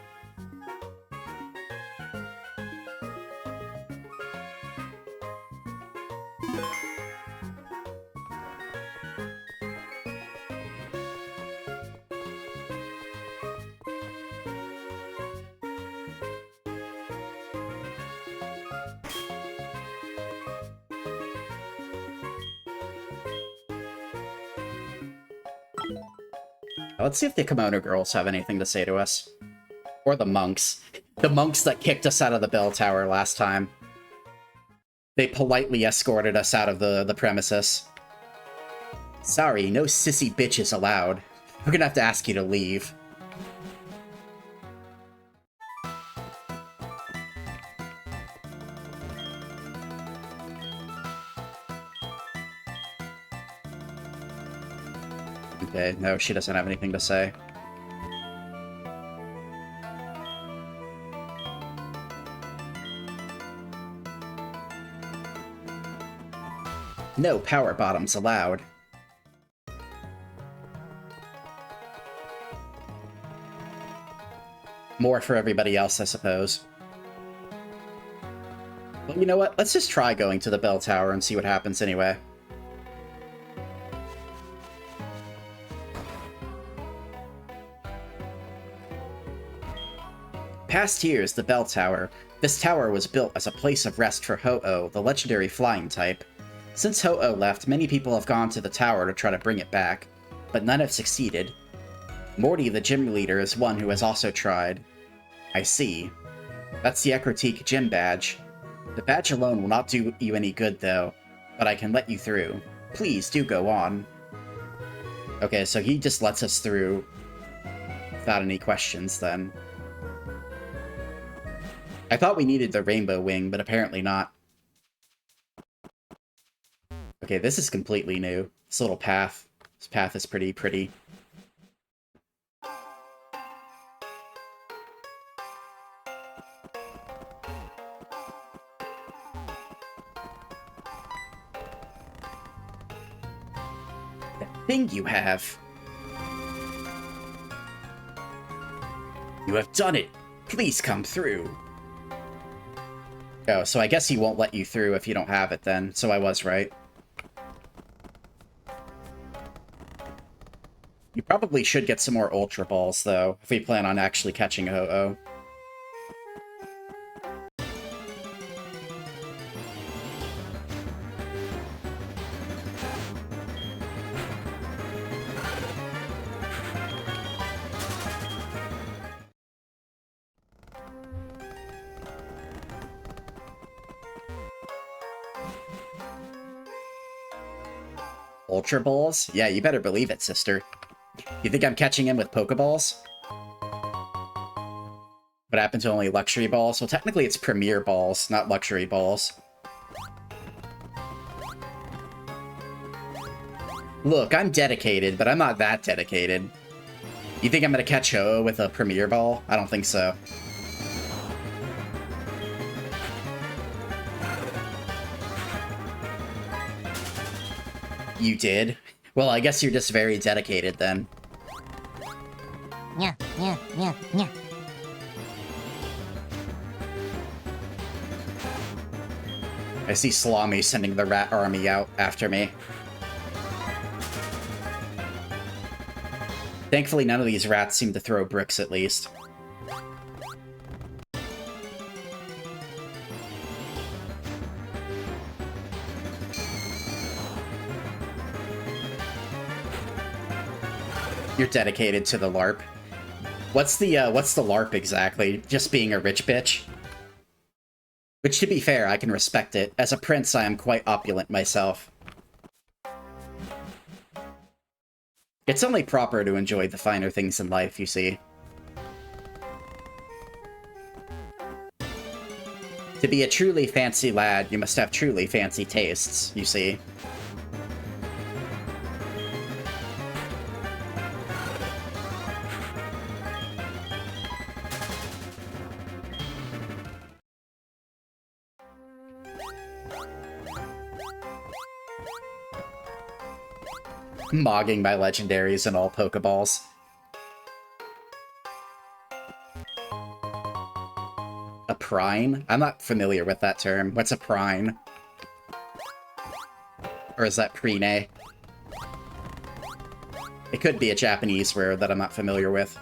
Let's see if the Kimono Girls have anything to say to us. Or the monks. The monks that kicked us out of the bell tower last time. They politely escorted us out of the premises. Sorry, no sissy bitches allowed. We're gonna have to ask you to leave. Okay, no, she doesn't have anything to say. No power bottoms allowed. More for everybody else, I suppose. Well, you know what? Let's just try going to the bell tower and see what happens anyway. past here is the Bell Tower. This tower was built as a place of rest for Ho-Oh, the legendary flying type. Since Ho-Oh left, many people have gone to the tower to try to bring it back, but none have succeeded. Morty, the gym leader, is one who has also tried. I see. That's the Ekrotique gym badge. The badge alone will not do you any good, though, but I can let you through. Please, do go on. Okay, so he just lets us through without any questions, then. I thought we needed the rainbow wing, but apparently not. Okay, this is completely new. This little path. This path is pretty. The thing you have. You have done it. Please come through. Oh, so I guess he won't let you through if you don't have it then, so I was right. You probably should get some more Ultra Balls, though, if we plan on actually catching Ho-Oh. Ultra Balls? Yeah, you better believe it, sister. You think I'm catching him with Pokeballs? What happened to only Luxury Balls? Well, technically it's Premier Balls, not Luxury Balls. Look, I'm dedicated, but I'm not that dedicated. You think I'm gonna catch Ho-Oh with a Premier Ball? I don't think so. You did? Well, I guess you're just very dedicated then. Yeah, yeah, yeah, yeah. I see Salami sending the rat army out after me. Thankfully, none of these rats seem to throw bricks, at least. You're dedicated to the LARP. What's the LARP exactly? Just being a rich bitch? Which, to be fair, I can respect it. As a prince, I am quite opulent myself. It's only proper to enjoy the finer things in life, you see. To be a truly fancy lad, you must have truly fancy tastes, you see. Mogging my legendaries and all Pokeballs. A prine? I'm not familiar with that term. What's a prine? Or is that prine? It could be a Japanese word that I'm not familiar with.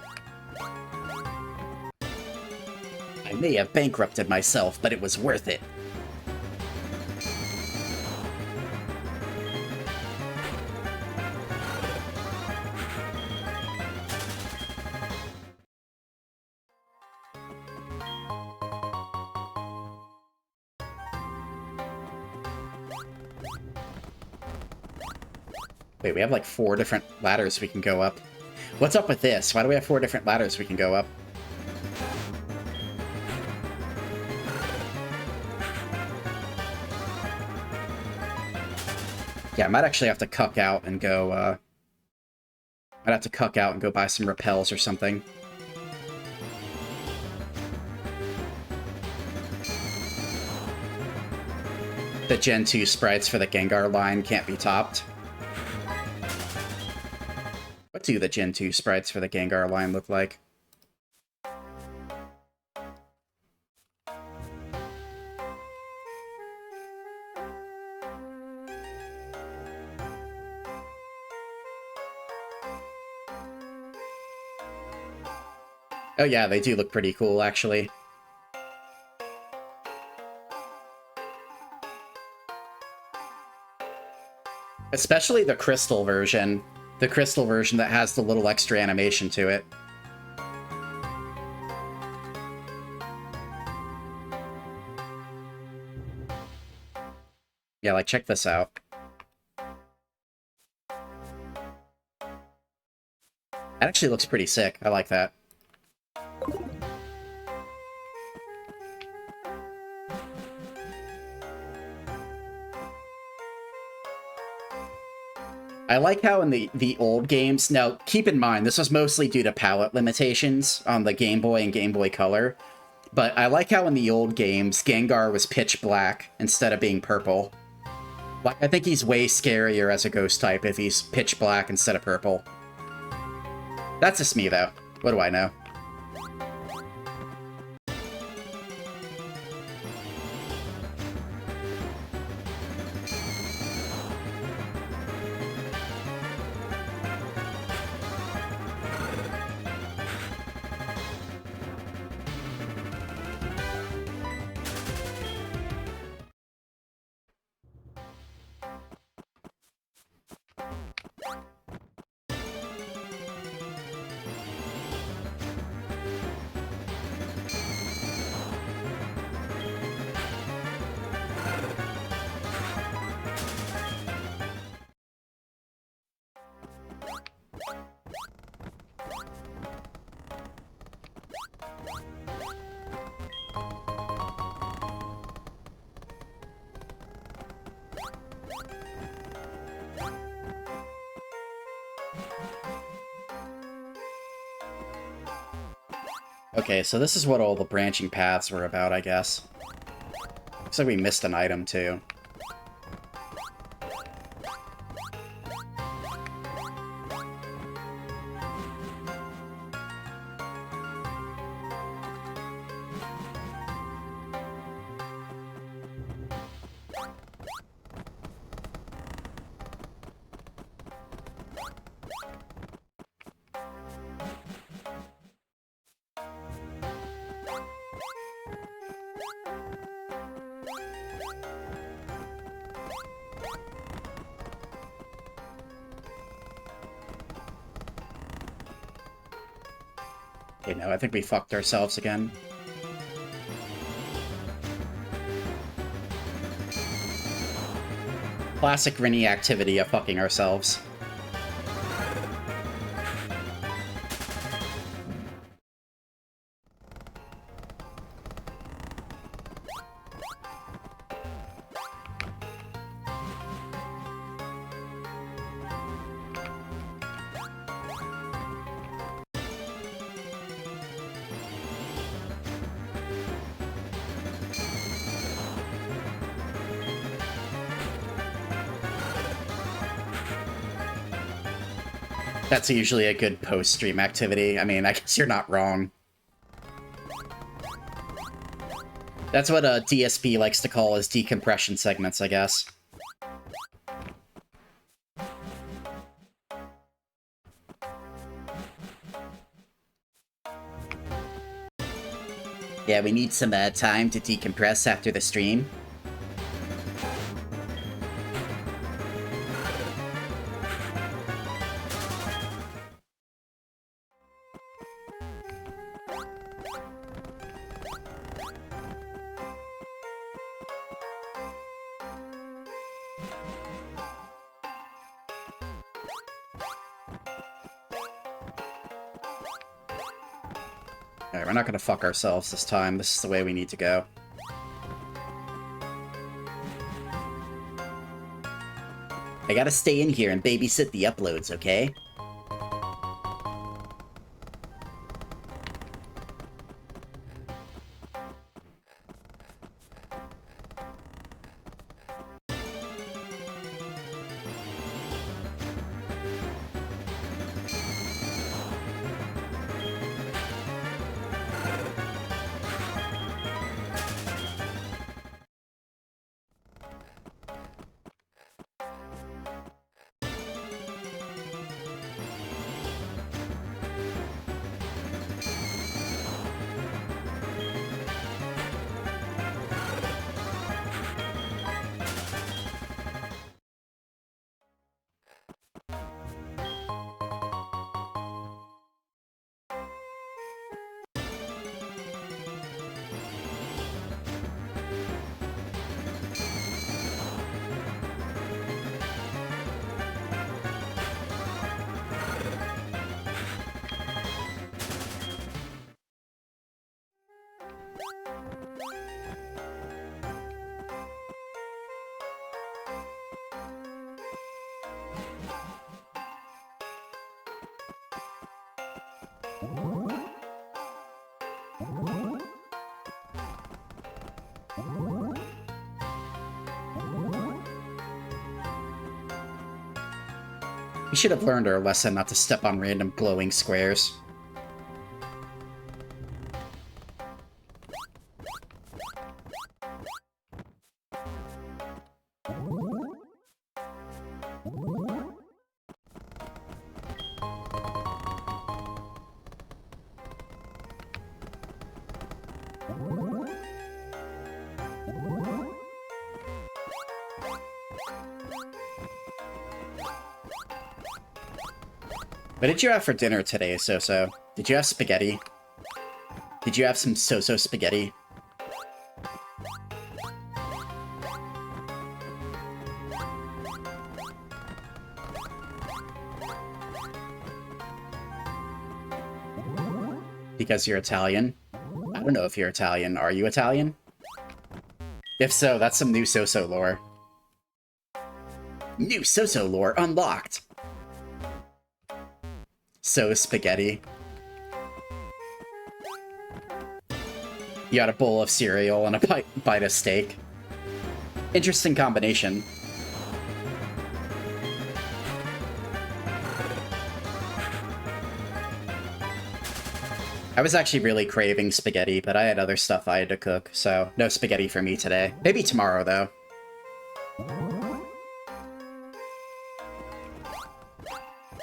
I may have bankrupted myself, but it was worth it. Wait, we have like 4 different ladders we can go up. What's up with this? Why do we have 4 different ladders we can go up? Yeah, I might actually have to cuck out and go, I'd have to cuck out and go buy some repels or something. The Gen 2 sprites for the Gengar line can't be topped. What do the Gen 2 sprites for the Gengar line look like? Oh yeah, they do look pretty cool, actually. Especially the crystal version. The crystal version that has the little extra animation to it. Yeah, like, check this out. That actually looks pretty sick. I like that. I like how in the old games, now keep in mind, this was mostly due to palette limitations on the Game Boy and Game Boy Color, but I like how in the old games, Gengar was pitch black instead of being purple. Like, I think he's way scarier as a ghost type if he's pitch black instead of purple. That's just me, though. What do I know? Okay, so this is what all the branching paths were about, I guess. Looks like we missed an item, too. Okay, no, I think we fucked ourselves again. Classic Rinny activity of fucking ourselves. That's usually a good post-stream activity. I mean, I guess you're not wrong. That's what a DSP likes to call as decompression segments, I guess. Yeah, we need some time to decompress after the stream. Alright, we're not gonna fuck ourselves this time. This is the way we need to go. I gotta stay in here and babysit the uploads, okay? We should have learned our lesson not to step on random glowing squares. What did you have for dinner today, So-So? Did you have spaghetti? Did you have some So-So spaghetti? Because you're Italian? I don't know if you're Italian. Are you Italian? If so, that's some new So-So lore. New So-So lore unlocked! So spaghetti. You had a bowl of cereal and a bite of steak. Interesting combination. I was actually really craving spaghetti, but I had other stuff I had to cook, so no spaghetti for me today. Maybe tomorrow, though.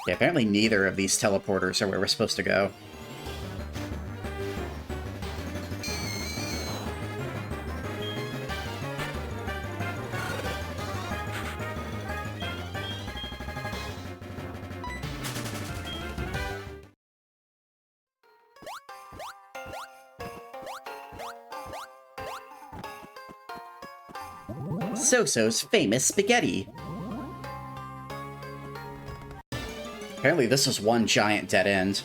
Yeah, apparently neither of these teleporters are where we're supposed to go. So-So's famous spaghetti. Apparently this was one giant dead end.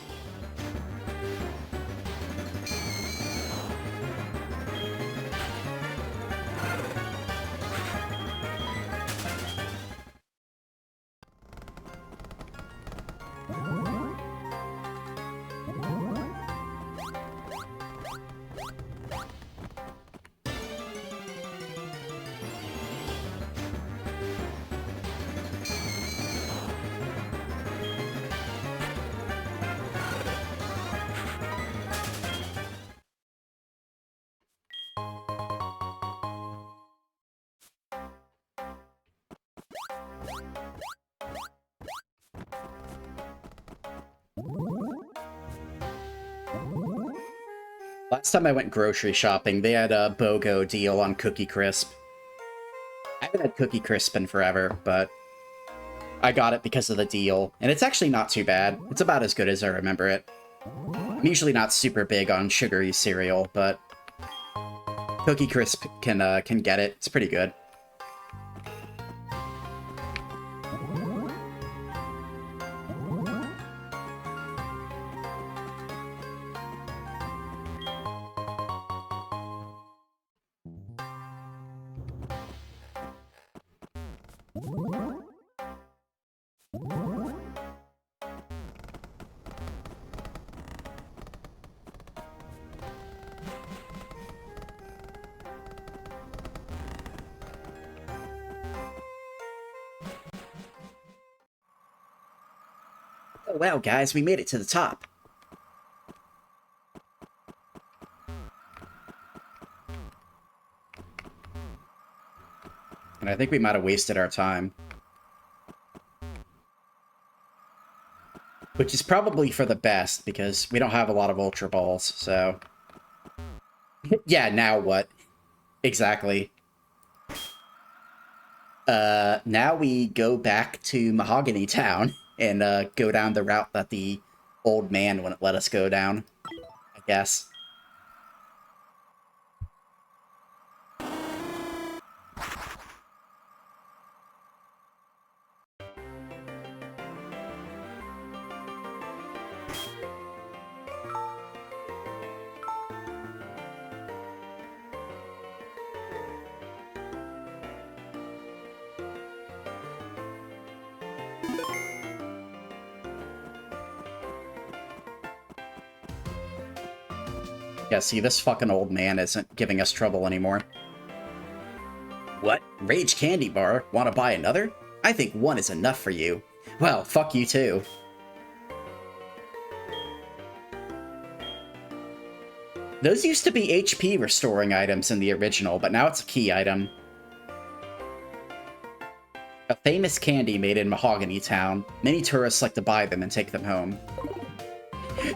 Last time I went grocery shopping, they had a BOGO deal on Cookie Crisp. I haven't had Cookie Crisp in forever, but I got it because of the deal, and it's actually not too bad. It's about as good as I remember it. I'm usually not super big on sugary cereal, but Cookie Crisp can get it. It's pretty good. Oh wow, guys, we made it to the top. And I think we might have wasted our time. Which is probably for the best, because we don't have a lot of Ultra Balls, so... Yeah, now what? Exactly. Now we go back to Mahogany Town, and go down the route that the old man wouldn't let us go down, I guess. Yeah, see, this fucking old man isn't giving us trouble anymore. What? Rage candy bar? Want to buy another? I think one is enough for you. Well, fuck you too. Those used to be HP restoring items in the original, but now it's a key item. A famous candy made in Mahogany Town. Many tourists like to buy them and take them home.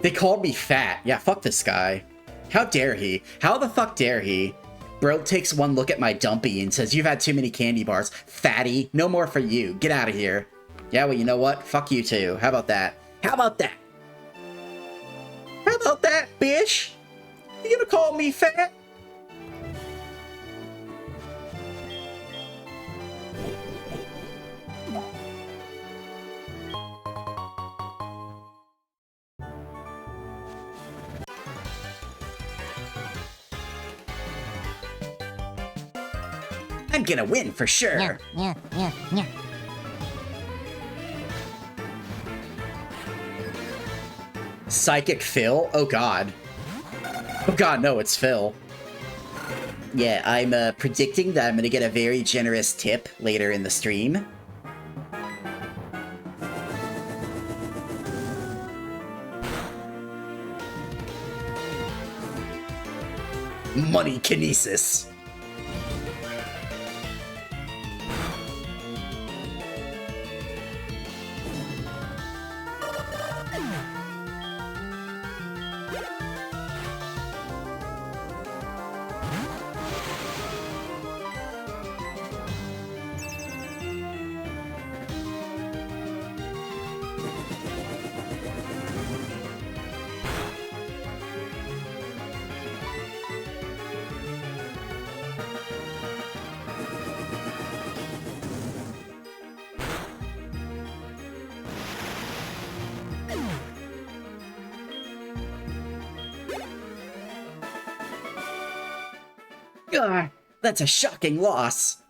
They called me fat. Yeah, fuck this guy. How dare he? How the fuck dare he? Bro takes one look at my dumpy and says, "You've had too many candy bars. Fatty, no more for you. Get out of here." Yeah, well, you know what? Fuck you too. How about that? How about that? How about that, bitch? You gonna call me fat? I'm gonna win for sure. Yeah, yeah, yeah, yeah. Psychic Phil? Oh god. Oh god, no, it's Phil. Yeah, I'm predicting that I'm gonna get a very generous tip later in the stream. Money kinesis. Ugh, that's a shocking loss.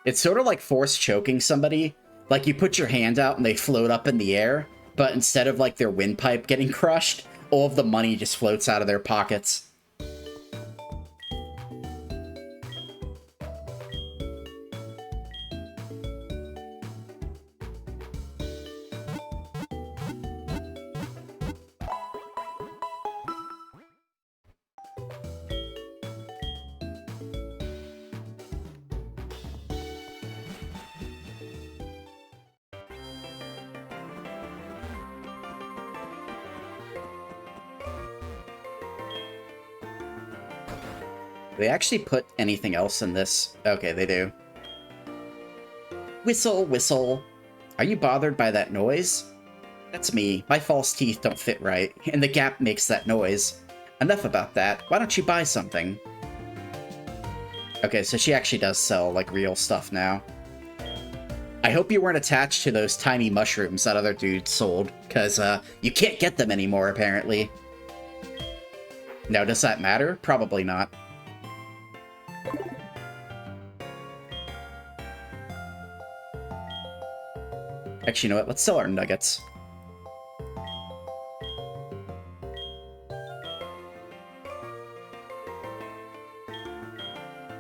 It's sort of like force choking somebody. Like you put your hand out and they float up in the air, but instead of like their windpipe getting crushed, all of the money just floats out of their pockets. Do they actually put anything else in this? Okay, they do. Whistle, whistle. Are you bothered by that noise? That's me. My false teeth don't fit right, and the gap makes that noise. Enough about that. Why don't you buy something? Okay, so she actually does sell, like, real stuff now. I hope you weren't attached to those tiny mushrooms that other dude sold, because, you can't get them anymore, apparently. Now, does that matter? Probably not. Actually, you know what? Let's sell our nuggets.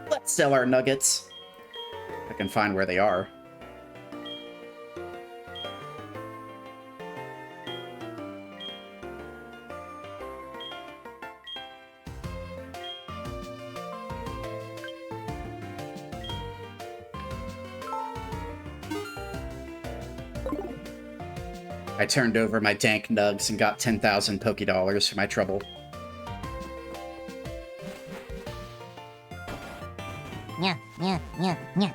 Let's sell our nuggets. If I can find where they are. I turned over my dank nugs and got 10,000 Poké-Dollars for my trouble. Yeah, yeah, yeah, yeah.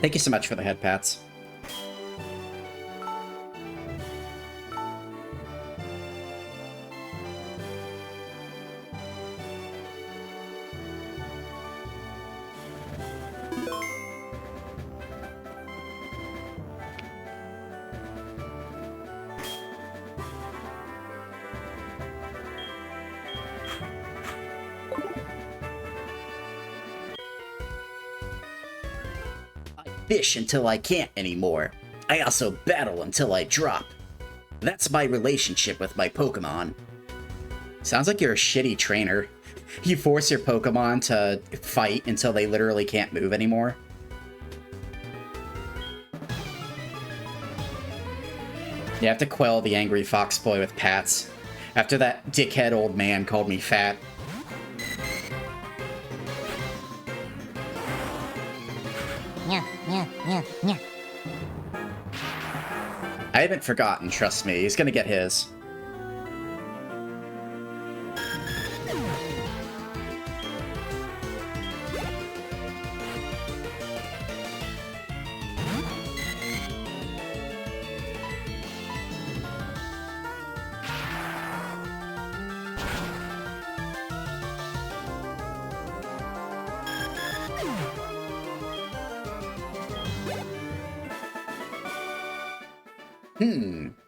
Thank you so much for the head pats. fish until I can't anymore. I also battle until I drop. That's my relationship with my Pokemon. Sounds like you're a shitty trainer. You force your Pokemon to fight until they literally can't move anymore. You have to quell the angry fox boy with pats. After that dickhead old man called me fat. Yeah, yeah, yeah, yeah. I haven't forgotten, trust me. He's gonna get his.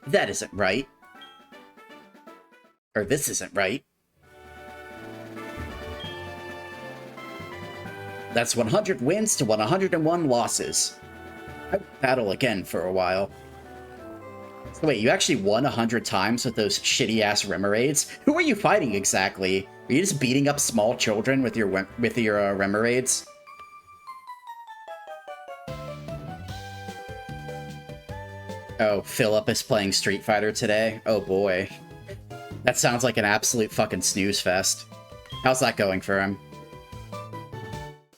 That isn't right. Or this isn't right. That's 100 wins to 101 losses. I would battle again for a while. So wait, you actually won 100 times with those shitty-ass Remoraid's? Who are you fighting exactly? Are you just beating up small children with your Remoraid's? Oh, Philip is playing Street Fighter today? Oh boy. That sounds like an absolute fucking snooze fest. How's that going for him?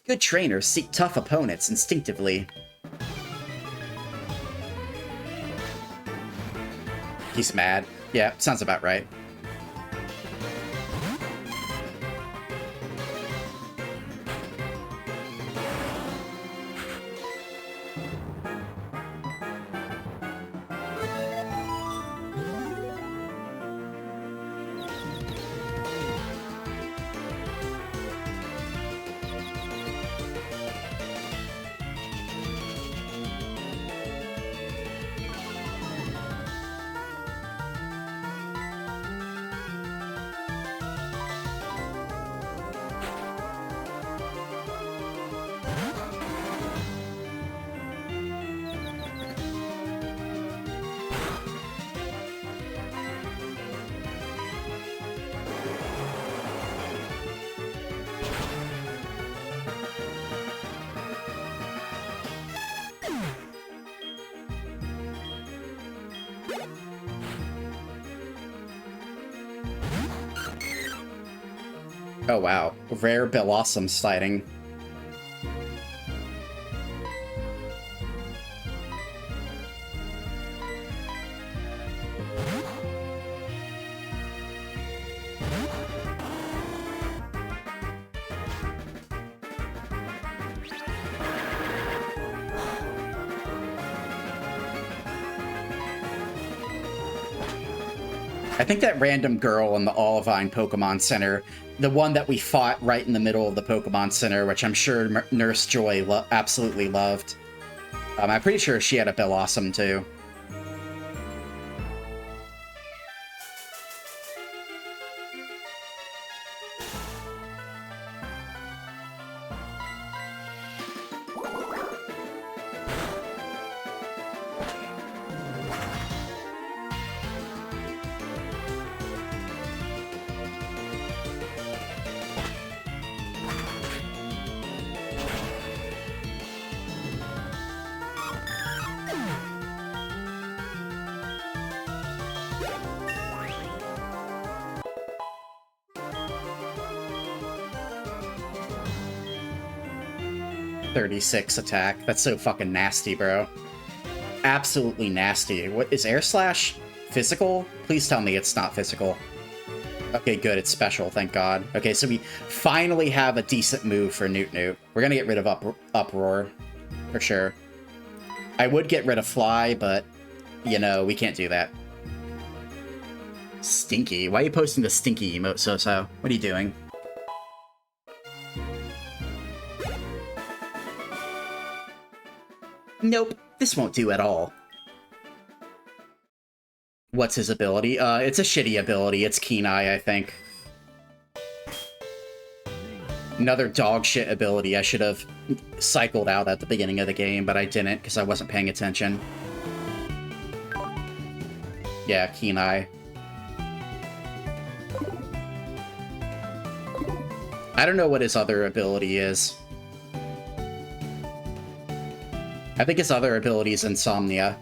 Good trainers seek tough opponents instinctively. He's mad. Yeah, sounds about right. Oh wow, rare Bellossom sighting. I think that random girl in the Olivine Pokemon Center, the one that we fought right in the middle of the Pokemon Center, which I'm sure Nurse Joy absolutely loved. I'm pretty sure she had a Bellossom too. .36 attack. That's so fucking nasty, bro. Absolutely nasty. What is Air Slash physical? Please tell me it's not physical. Okay, good. It's special, thank God. Okay, so we finally have a decent move for Newt. We're gonna get rid of Uproar, for sure. I would get rid of Fly, but, you know, we can't do that. Stinky? Why are you posting the stinky emote, So? What are you doing? Nope, this won't do at all. What's his ability? It's a shitty ability. It's Keen Eye, I think. Another dog shit ability. I should have cycled out at the beginning of the game, but I didn't because I wasn't paying attention. Yeah, Keen Eye. I don't know what his other ability is. I think his other ability is Insomnia.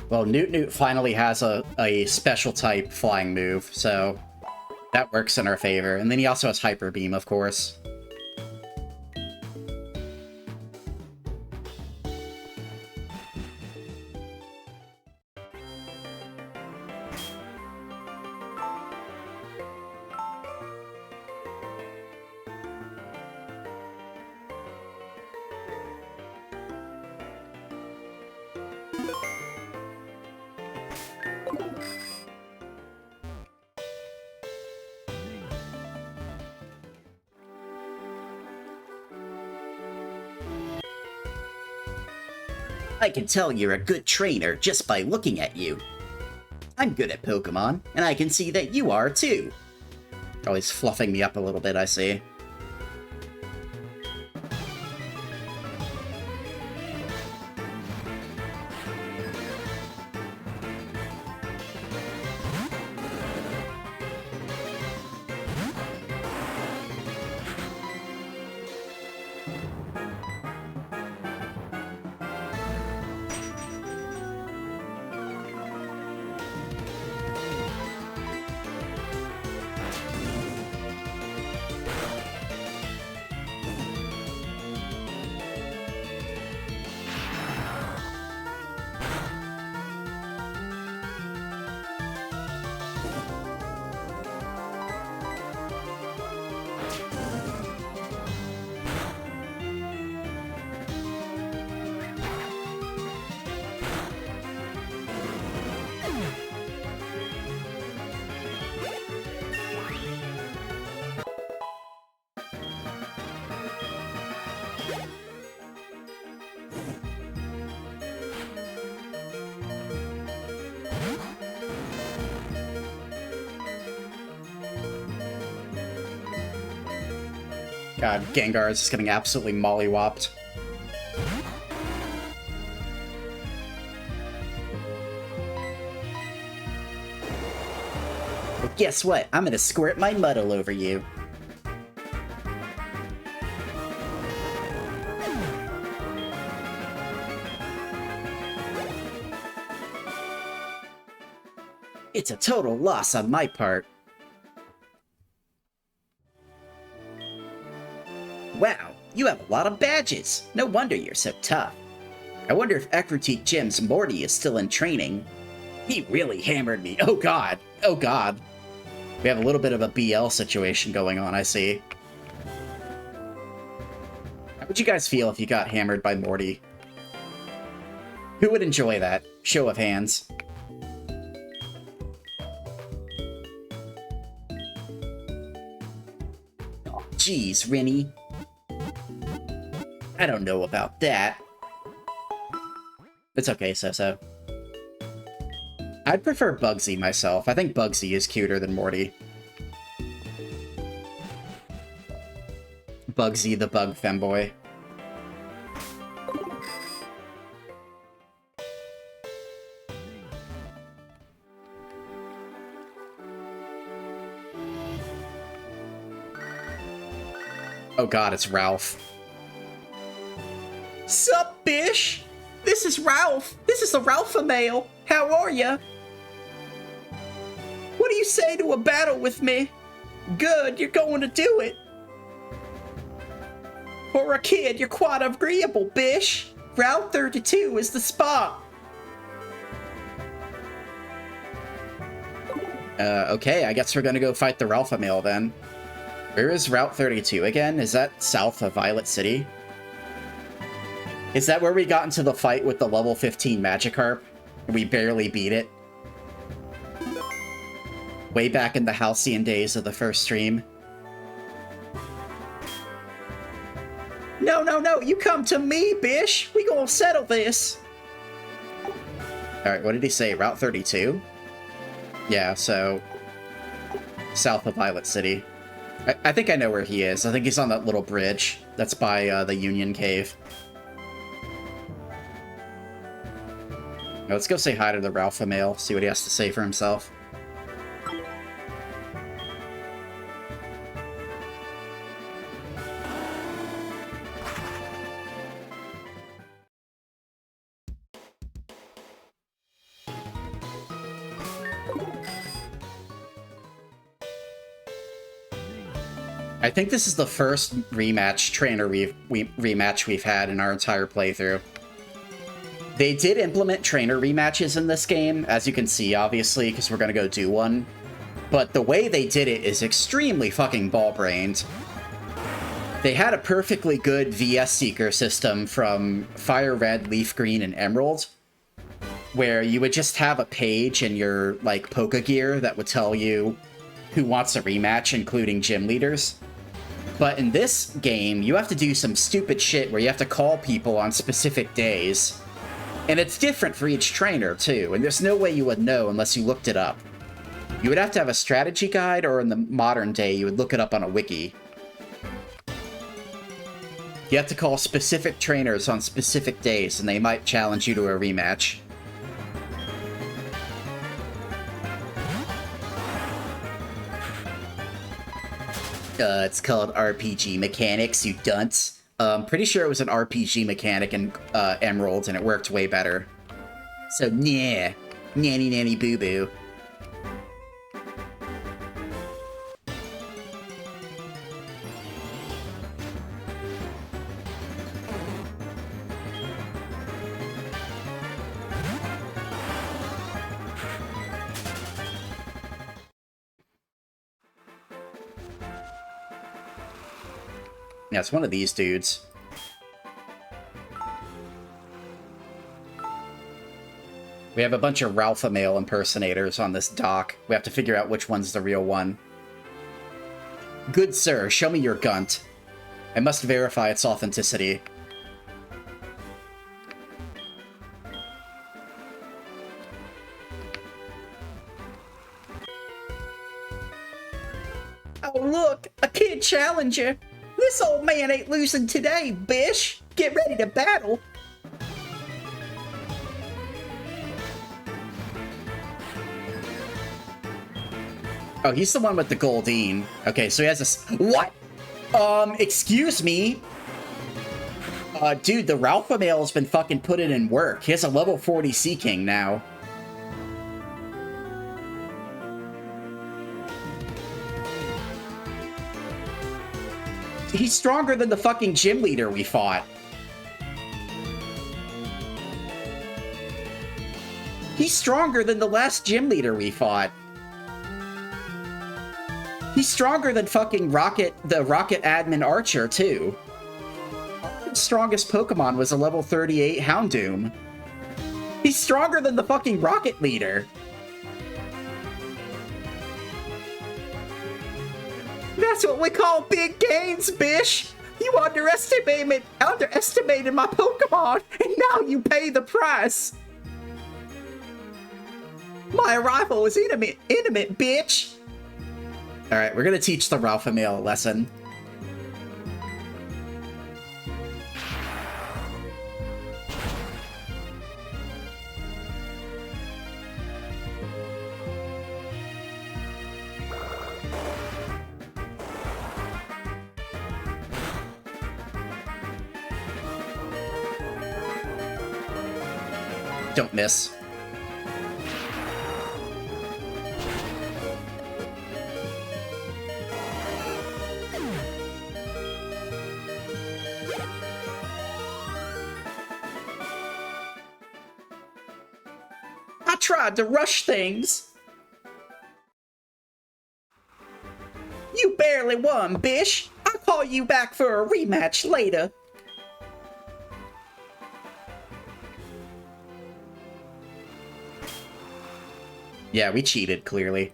Well, Newt finally has a special type flying move, so that works in our favor. And then he also has Hyper Beam, of course. I can tell you're a good trainer just by looking at you. I'm good at Pokemon, and I can see that you are too. Oh, he's fluffing me up a little bit, I see. God, Gengar is just getting absolutely mollywopped. Well, guess what? I'm gonna squirt my muddle over you. It's a total loss on my part. Wow, you have a lot of badges. No wonder you're so tough. I wonder if Ecruteak Gym's Morty is still in training. He really hammered me. Oh god. Oh god. We have a little bit of a BL situation going on, I see. How would you guys feel if you got hammered by Morty? Who would enjoy that? Show of hands. Oh, jeez, Rinny. I don't know about that. It's okay, so. I'd prefer Bugsy myself. I think Bugsy is cuter than Morty. Bugsy the bug femboy. Oh god, it's Ralph. Sup, Bish? This is Ralph. This is the Ralph-a-mail. How are ya? What do you say to a battle with me? Good, you're going to do it. For a kid, you're quite agreeable, Bish. Route 32 is the spot. Okay, I guess we're gonna go fight the Ralph-a-mail then. Where is Route 32 again? Is that south of Violet City? Is that where we got into the fight with the level 15 Magikarp? And we barely beat it? Way back in the halcyon days of the first stream. No, no, no, you come to me, bish. We gonna settle this. Alright, what did he say? Route 32? Yeah, so... south of Violet City. I think I know where he is. I think he's on that little bridge that's by the Union Cave. Now, let's go say hi to the Ralpha male, see what he has to say for himself. I think this is the first rematch trainer rematch we've had in our entire playthrough. They did implement trainer rematches in this game, as you can see, obviously, because we're gonna go do one. But the way they did it is extremely fucking ball-brained. They had a perfectly good VS Seeker system from Fire Red, Leaf Green, and Emerald, where you would just have a page in your, like, Poké Gear that would tell you who wants a rematch, including gym leaders. But in this game, you have to do some stupid shit where you have to call people on specific days. And it's different for each trainer, too, and there's no way you would know unless you looked it up. You would have to have a strategy guide, or in the modern day, you would look it up on a wiki. You have to call specific trainers on specific days, and they might challenge you to a rematch. It's called RPG Mechanics, you dunce. Pretty sure it was an RPG mechanic in Emerald, and it worked way better. So, yeah. Nanny nanny boo boo. Yeah, it's one of these dudes. We have a bunch of Ralpha male impersonators on this dock. We have to figure out which one's the real one. Good sir, show me your gunt. I must verify its authenticity. Oh look, a kid challenger. This old man ain't losing today, bish! Get ready to battle! Oh, he's the one with the Goldine. Okay, so he has a... What? Excuse me? Dude, the Ralpha male has been fucking putting in work. He has a level 40 Sea King now. He's stronger than the fucking gym leader we fought. He's stronger than the last gym leader we fought. He's stronger than fucking the Rocket Admin Archer, too. His strongest Pokemon was a level 38 Houndoom. He's stronger than the fucking Rocket Leader. That's what we call big gains, bish! You underestimated my Pokemon, and now you pay the price! My arrival was intimate, bitch! Alright, we're gonna teach the Ralpha male a lesson. Don't miss. I tried to rush things. You barely won, bish. I'll call you back for a rematch later. Yeah, we cheated, clearly.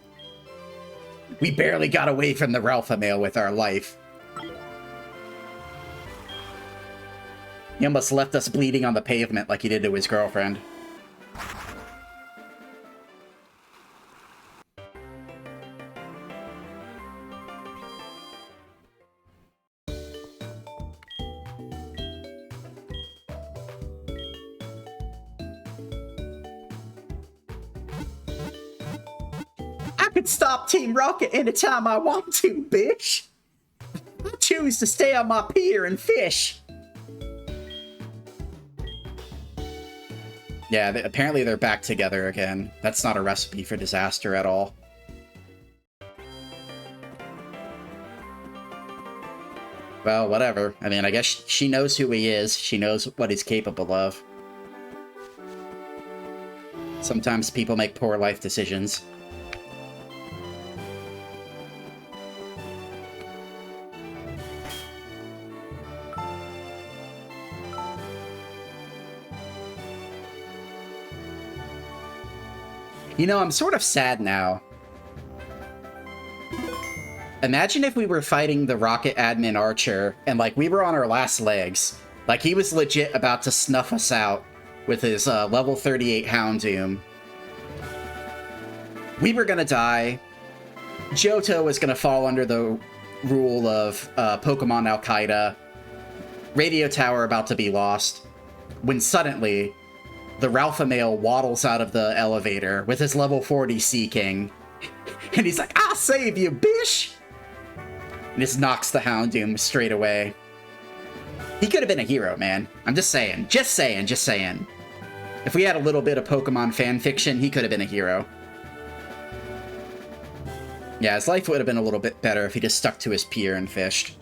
We barely got away from the Ralpha male with our life. He almost left us bleeding on the pavement like he did to his girlfriend. I could stop Team Rocket anytime I want to, bitch. I choose to stay on my pier and fish. Yeah, apparently they're back together again. That's not a recipe for disaster at all. Well, whatever. I mean, I guess she knows who he is. She knows what he's capable of. Sometimes people make poor life decisions. You know, I'm sort of sad now. Imagine if we were fighting the Rocket Admin Archer, and, like, we were on our last legs. Like, he was legit about to snuff us out with his level 38 Houndoom. We were gonna die. Johto was gonna fall under the rule of Pokemon Al-Qaeda. Radio Tower about to be lost. When suddenly, the Ralpha male waddles out of the elevator with his level 40 Sea King. And he's like, I'll save you, bish! And just knocks the Houndoom straight away. He could have been a hero, man. I'm just saying. Just saying, just saying. If we had a little bit of Pokemon fan fiction, he could have been a hero. Yeah, his life would have been a little bit better if he just stuck to his pier and fished.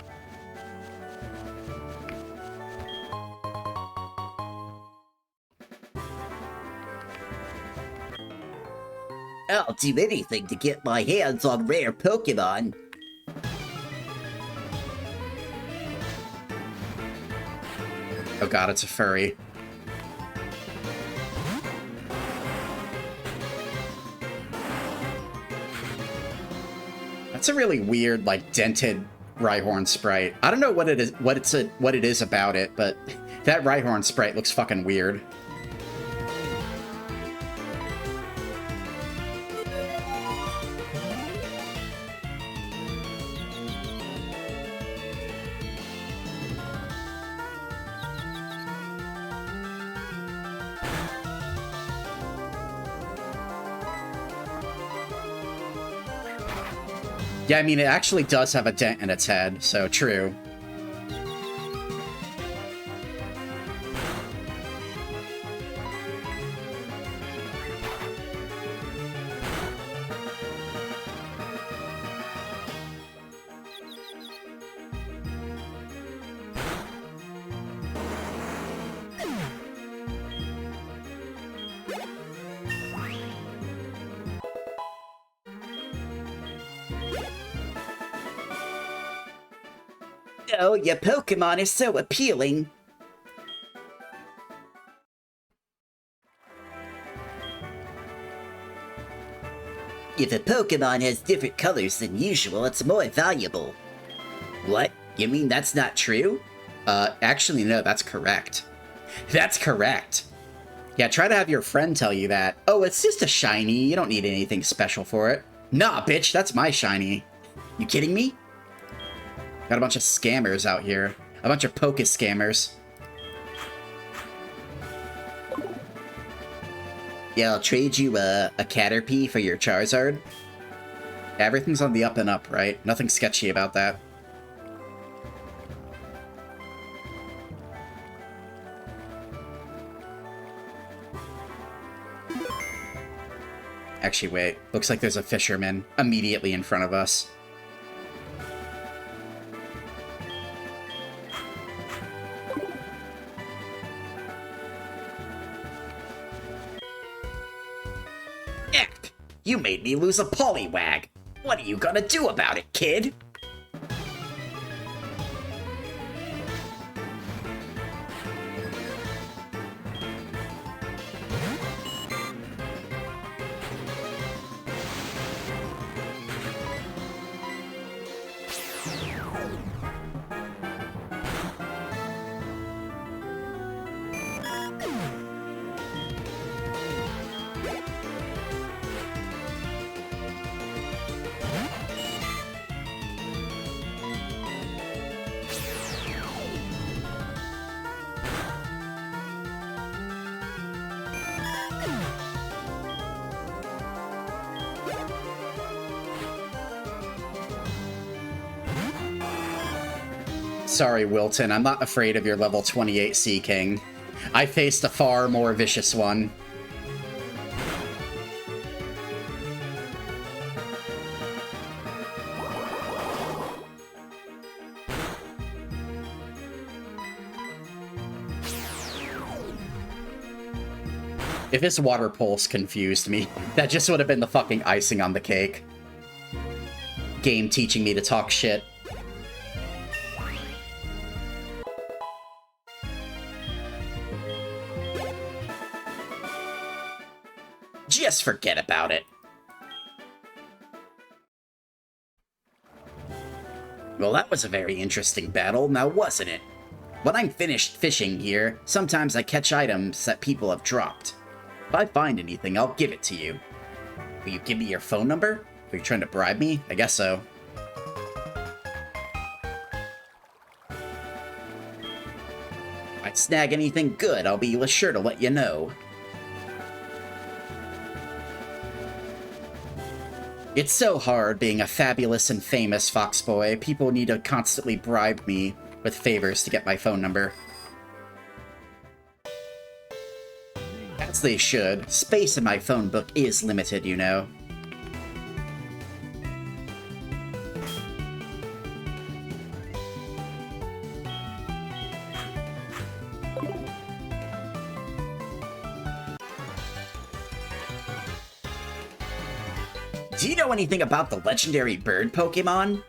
I'll do anything to get my hands on rare Pokemon. Oh god, it's a furry. That's a really weird, like, dented Rhyhorn sprite. I don't know what it is, what it is about it, but that Rhyhorn sprite looks fucking weird. Yeah, I mean, it actually does have a dent in its head, so true. Oh, your Pokemon is so appealing. If a Pokemon has different colors than usual, it's more valuable. What? You mean that's not true? Actually, no, that's correct. That's correct. Yeah, try to have your friend tell you that. Oh, it's just a shiny. You don't need anything special for it. Nah, bitch, that's my shiny. You kidding me? Got a bunch of scammers out here. A bunch of Pocus scammers. Yeah, I'll trade you a Caterpie for your Charizard. Everything's on the up and up, right? Nothing sketchy about that. Actually, wait. Looks like there's a fisherman immediately in front of us. Eck! You made me lose a Poliwag. What are you gonna do about it, kid? Sorry, Wilton, I'm not afraid of your level 28 Sea King. I faced a far more vicious one. If his water pulse confused me, that just would have been the fucking icing on the cake. Game teaching me to talk shit. Just forget about it. Well, that was a very interesting battle, now wasn't it? When I'm finished fishing here, sometimes I catch items that people have dropped. If I find anything, I'll give it to you. Will you give me your phone number? Are you trying to bribe me? I guess so. If I snag anything good, I'll be sure to let you know. It's so hard being a fabulous and famous fox boy. People need to constantly bribe me with favors to get my phone number. As they should. Space in my phone book is limited, you know. Do you know anything about the legendary bird Pokemon?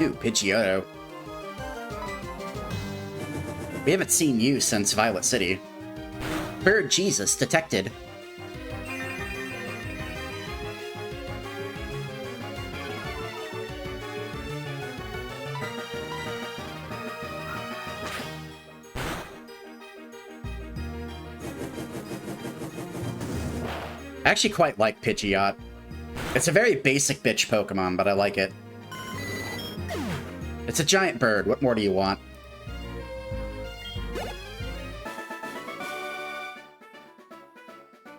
Ooh, Pidgeotto. We haven't seen you since Violet City. Bird Jesus detected. I actually quite like Pidgeot. It's a very basic bitch Pokemon, but I like it. It's a giant bird. What more do you want?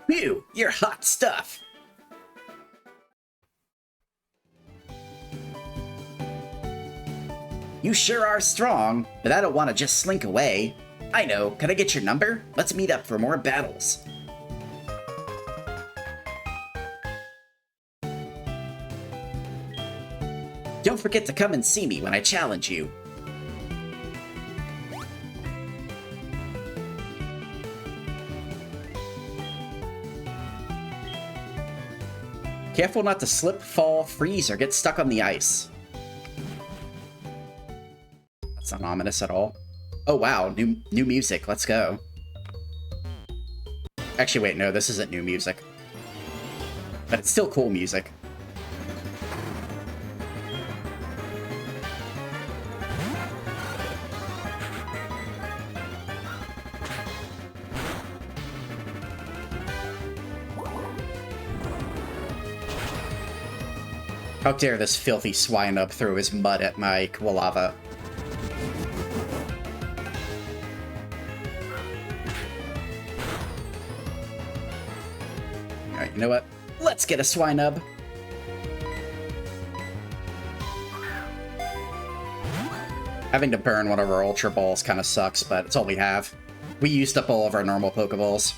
Phew, you're hot stuff. You sure are strong, but I don't want to just slink away. I know. Can I get your number? Let's meet up for more battles. Don't forget to come and see me when I challenge you. Careful not to slip, fall, freeze, or get stuck on the ice. That's not ominous at all. Oh wow, new music, let's go. Actually wait, no, this isn't new music. But it's still cool music. How dare this filthy swine-up throw his mud at my Quilava. Alright, you know what? Let's get a swine-up. Having to burn one of our Ultra Balls kind of sucks, but it's all we have. We used up all of our normal Pokeballs.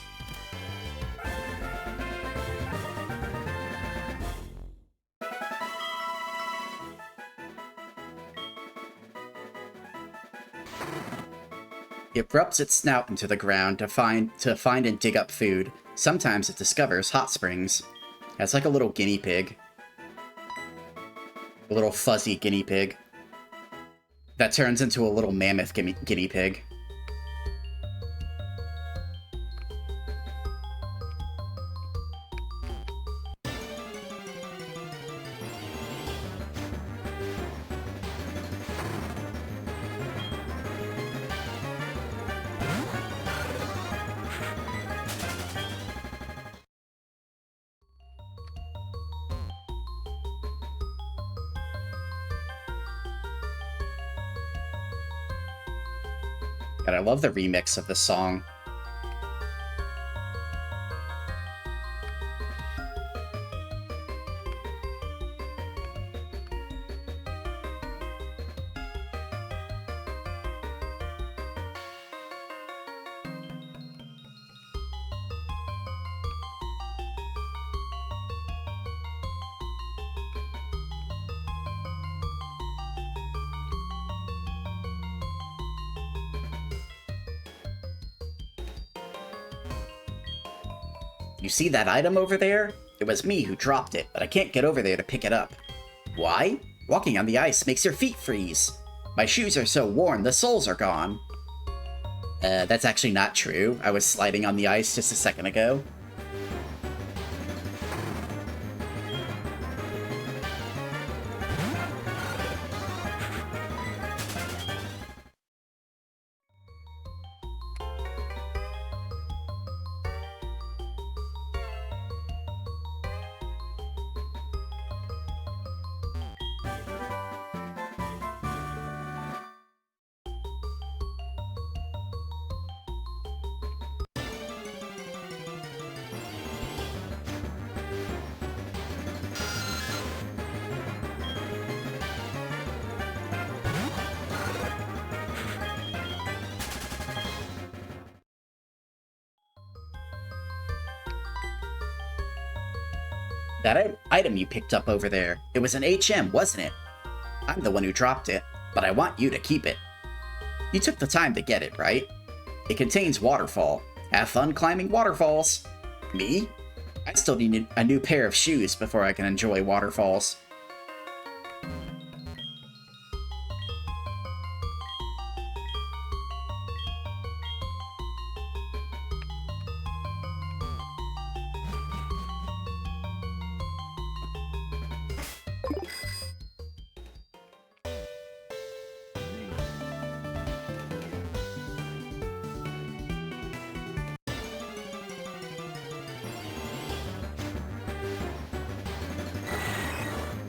It rubs its snout into the ground to find and dig up food. Sometimes it discovers hot springs. It's like a little guinea pig. A little fuzzy guinea pig. That turns into a little mammoth guinea pig. God, I love the remix of this song. You see that item over there? It was me who dropped it, but I can't get over there to pick it up. Why? Walking on the ice makes your feet freeze. My shoes are so worn, the soles are gone. That's actually not true. I was sliding on the ice just a second ago. That item you picked up over there, it was an HM, wasn't it? I'm the one who dropped it, but I want you to keep it. You took the time to get it, right? It contains waterfall. Have fun climbing waterfalls. Me? I still need a new pair of shoes before I can enjoy waterfalls.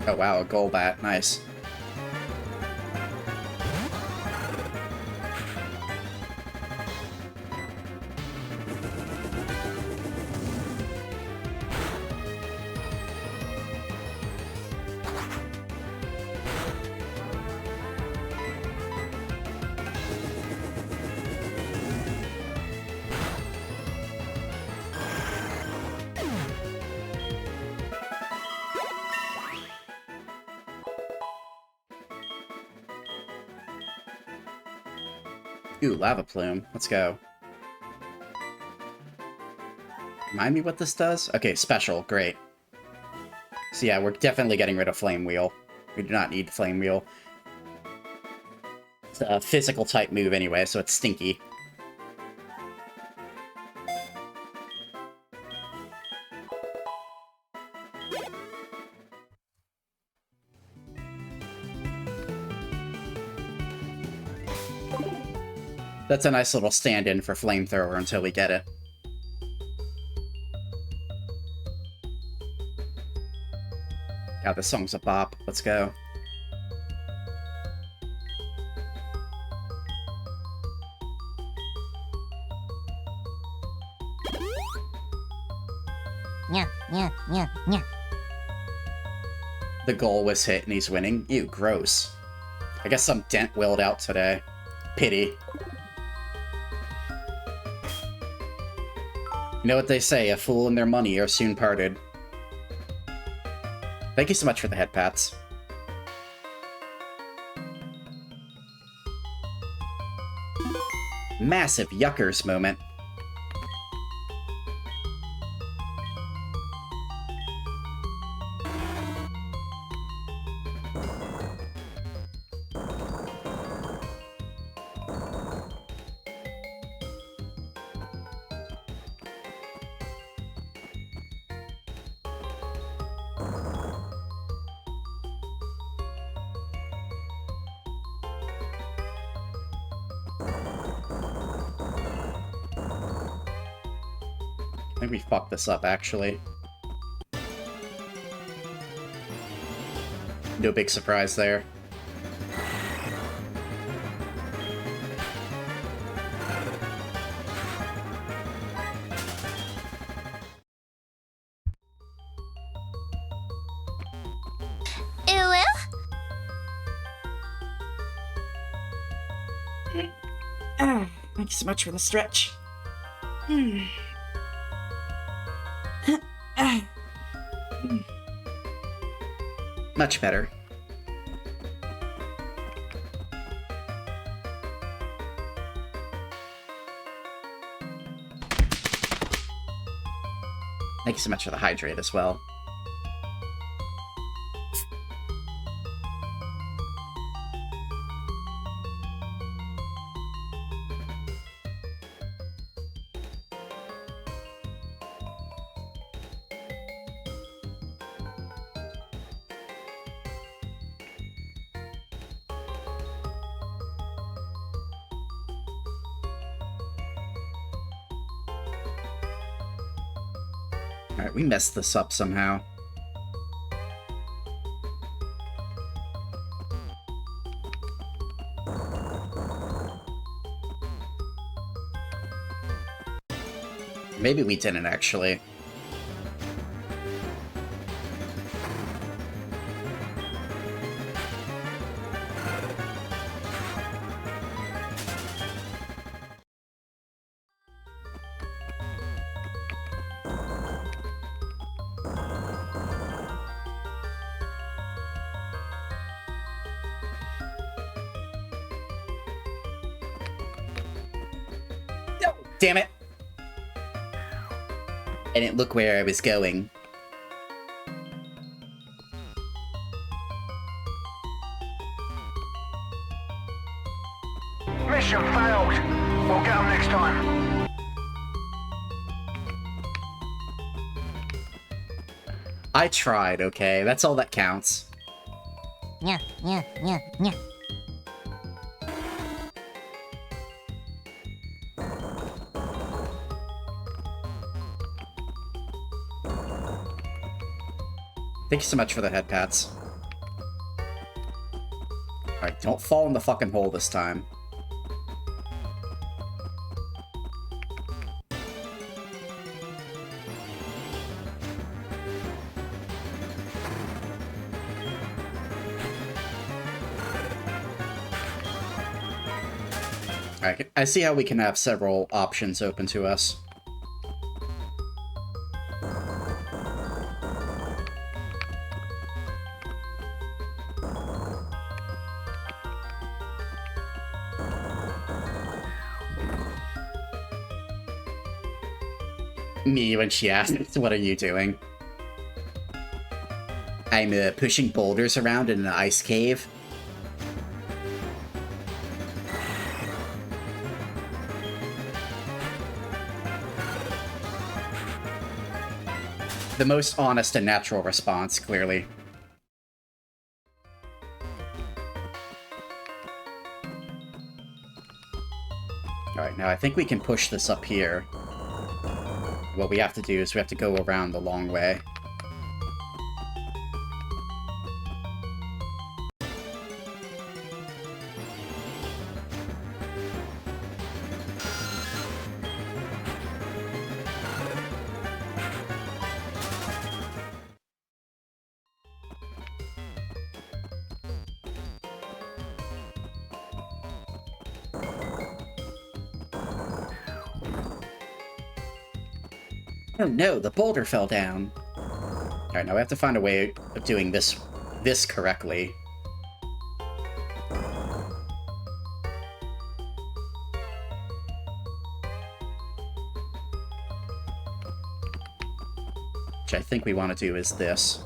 Oh wow, a goal bat, nice. Ooh, lava plume. Let's go. Remind me what this does? Okay, special. Great. So yeah, we're definitely getting rid of Flame Wheel. We do not need Flame Wheel. It's a physical type move anyway, so it's stinky. That's a nice little stand-in for Flamethrower until we get it. God, this song's a bop. Let's go. Yeah, yeah, yeah, yeah. The goal was hit and he's winning. Ew, gross. I guess some dent willed out today. Pity. You know what they say, a fool and their money are soon parted. Thank you so much for the head pats. Massive yuckers moment. I think we fucked this up, actually. No big surprise there. Thank you so much for the stretch. Much better. Thank you so much for the hydrate as well. Alright, we messed this up somehow. Maybe we didn't, actually. No! Damn it! I didn't look where I was going. Mission failed. We'll get them next time. I tried, okay? That's all that counts. Yeah, yeah, yeah, yeah. Thank you so much for the head pats. Alright, don't fall in the fucking hole this time. Alright, I see how we can have several options open to us. Me when she asked, what are you doing? I'm pushing boulders around in an ice cave. The most honest and natural response, clearly. Alright, now I think we can push this up here. What we have to do is we have to go around the long way. Oh no, the boulder fell down. Alright, now we have to find a way of doing this correctly. Which I think we want to do is this.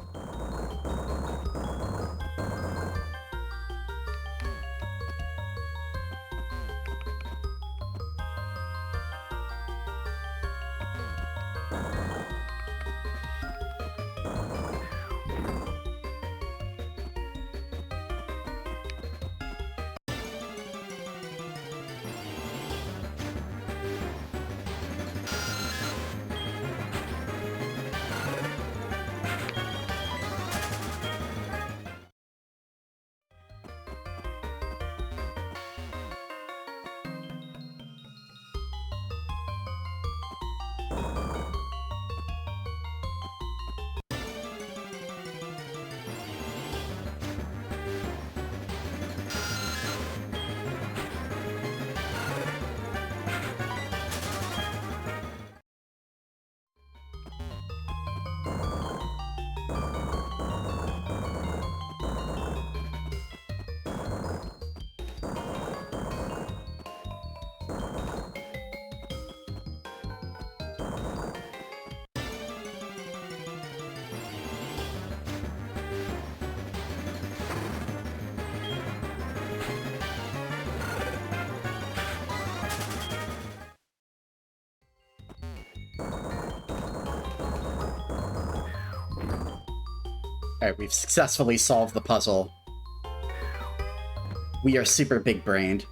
Alright, we've successfully solved the puzzle. We are super big-brained.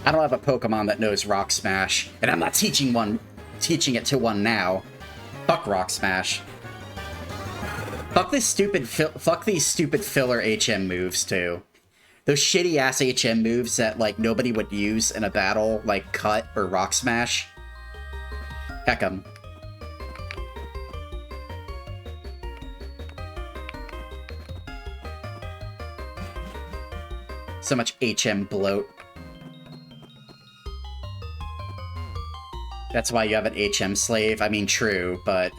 I don't have a Pokemon that knows Rock Smash, and I'm not teaching it to one now. Fuck Rock Smash. Fuck these stupid filler HM moves too. Those shitty ass HM moves that like nobody would use in a battle, like Cut or Rock Smash. Heck 'em. So much HM bloat. That's why you have an HM slave. I mean, true, but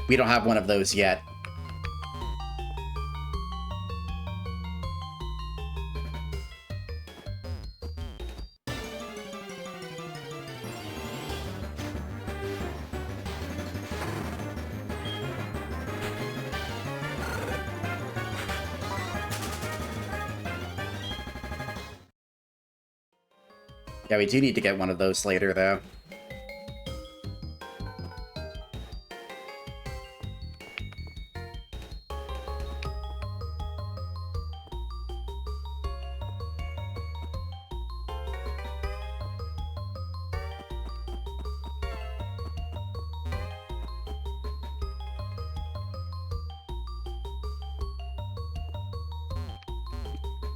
we don't have one of those yet. Yeah, we do need to get one of those later, though.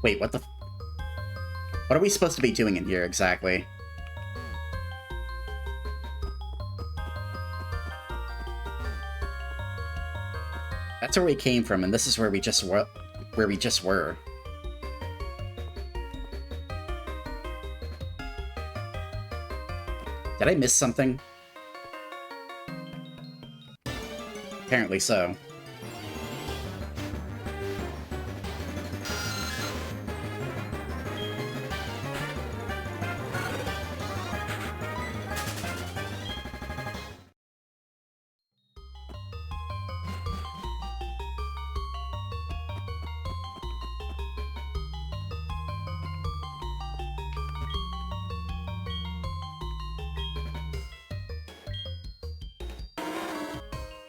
Wait, what the... What are we supposed to be doing in here, exactly? That's where we came from, and this is where we just were. Did I miss something? Apparently so.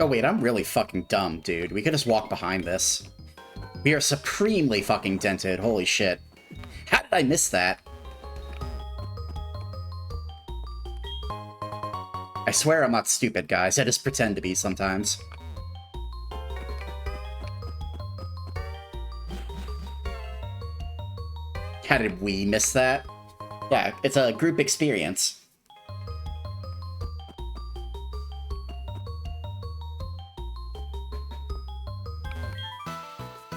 Oh wait, I'm really fucking dumb, dude. We could just walk behind this. We are supremely fucking dented, holy shit. How did I miss that? I swear I'm not stupid, guys. I just pretend to be sometimes. How did we miss that? Yeah, it's a group experience.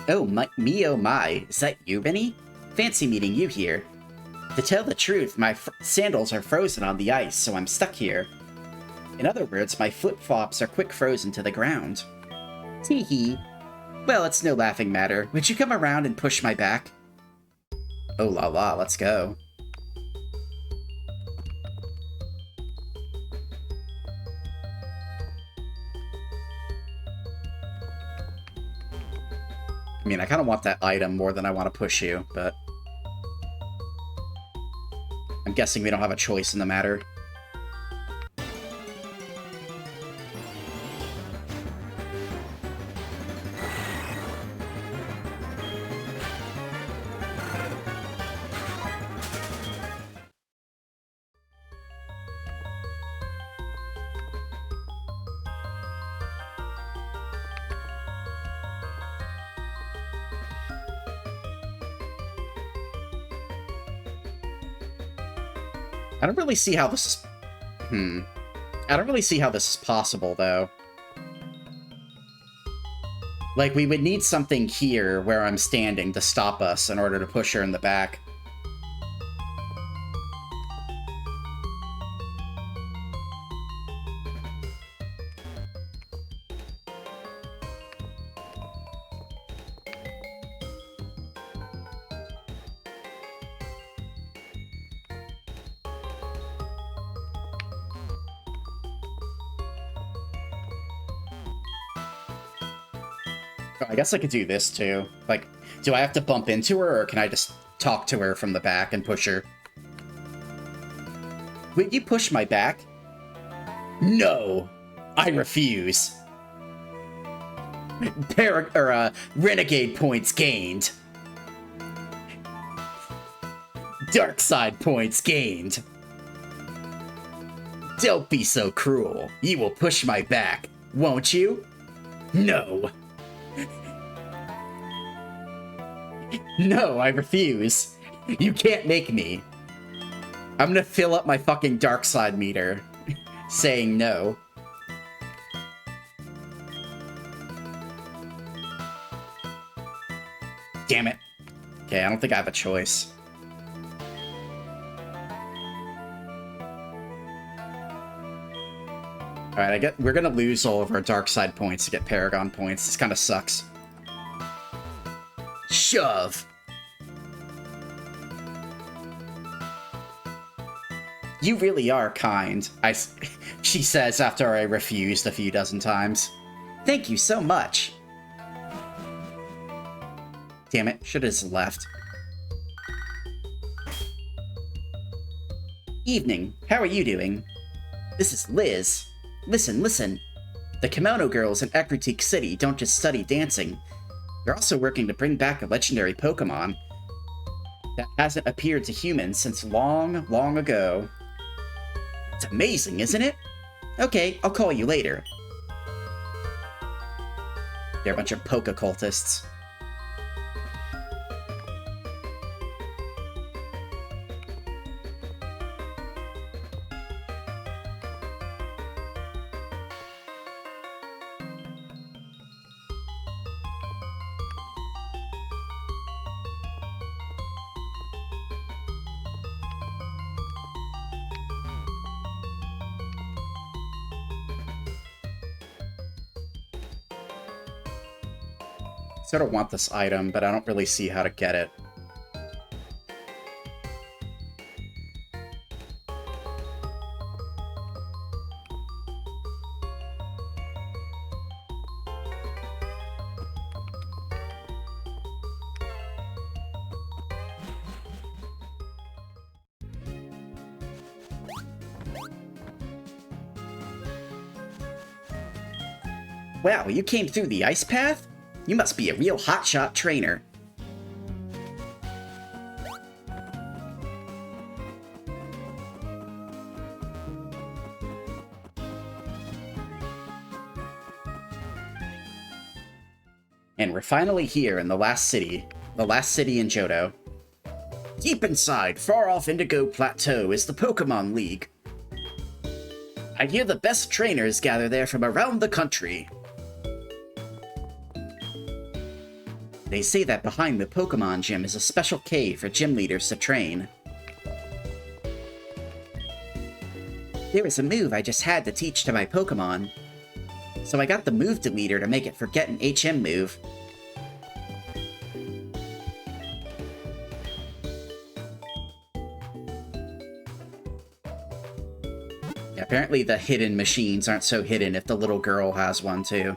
Oh my, is that you, Rinny? Fancy meeting you here. To tell the truth, my sandals are frozen on the ice, so I'm stuck here. In other words, my flip-flops are quick frozen to the ground. Tee-hee. Well, it's no laughing matter. Would you come around and push my back? Oh la la, let's go. I mean, I kind of want that item more than I want to push you, but... I'm guessing we don't have a choice in the matter. I don't really see how this is... I don't really see how this is possible, though. Like, we would need something here where I'm standing to stop us in order to push her in the back. I guess I could do this, too. Like, do I have to bump into her, or can I just talk to her from the back and push her? Would you push my back? No! I refuse. Renegade points gained. Dark side points gained. Don't be so cruel. You will push my back, won't you? No. No, I refuse. You can't make me. I'm gonna fill up my fucking dark side meter saying no. Damn it. Okay, I don't think I have a choice. Alright, we're gonna lose all of our dark side points to get Paragon points. This kind of sucks. Shove! You really are kind, she says after I refused a few dozen times. Thank you so much. Damn it, should have just left. Evening, how are you doing? This is Liz. Listen. The Kimono Girls in Ekritik City don't just study dancing. They're also working to bring back a legendary Pokemon that hasn't appeared to humans since long, long ago. It's amazing, isn't it? Okay, I'll call you later. They're a bunch of Poke cultists. I sort of want this item, but I don't really see how to get it. Wow, you came through the ice path? You must be a real hotshot trainer. And we're finally here in the last city in Johto. Deep inside, far off Indigo Plateau is the Pokemon League. I hear the best trainers gather there from around the country. They say that behind the Pokemon Gym is a special cave for gym leaders to train. There was a move I just had to teach to my Pokemon, so I got the move deleter to make it forget an HM move. Apparently the hidden machines aren't so hidden if the little girl has one too.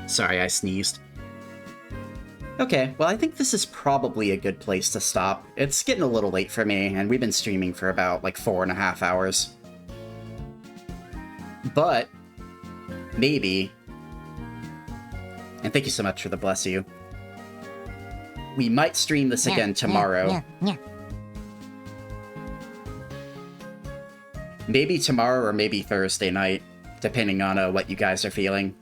Sorry, I sneezed. Okay, well, I think this is probably a good place to stop. It's getting a little late for me, and we've been streaming for about, like, 4.5 hours. But, maybe... And thank you so much for the bless you. We might stream this again tomorrow. Maybe tomorrow or maybe Thursday night, depending on what you guys are feeling.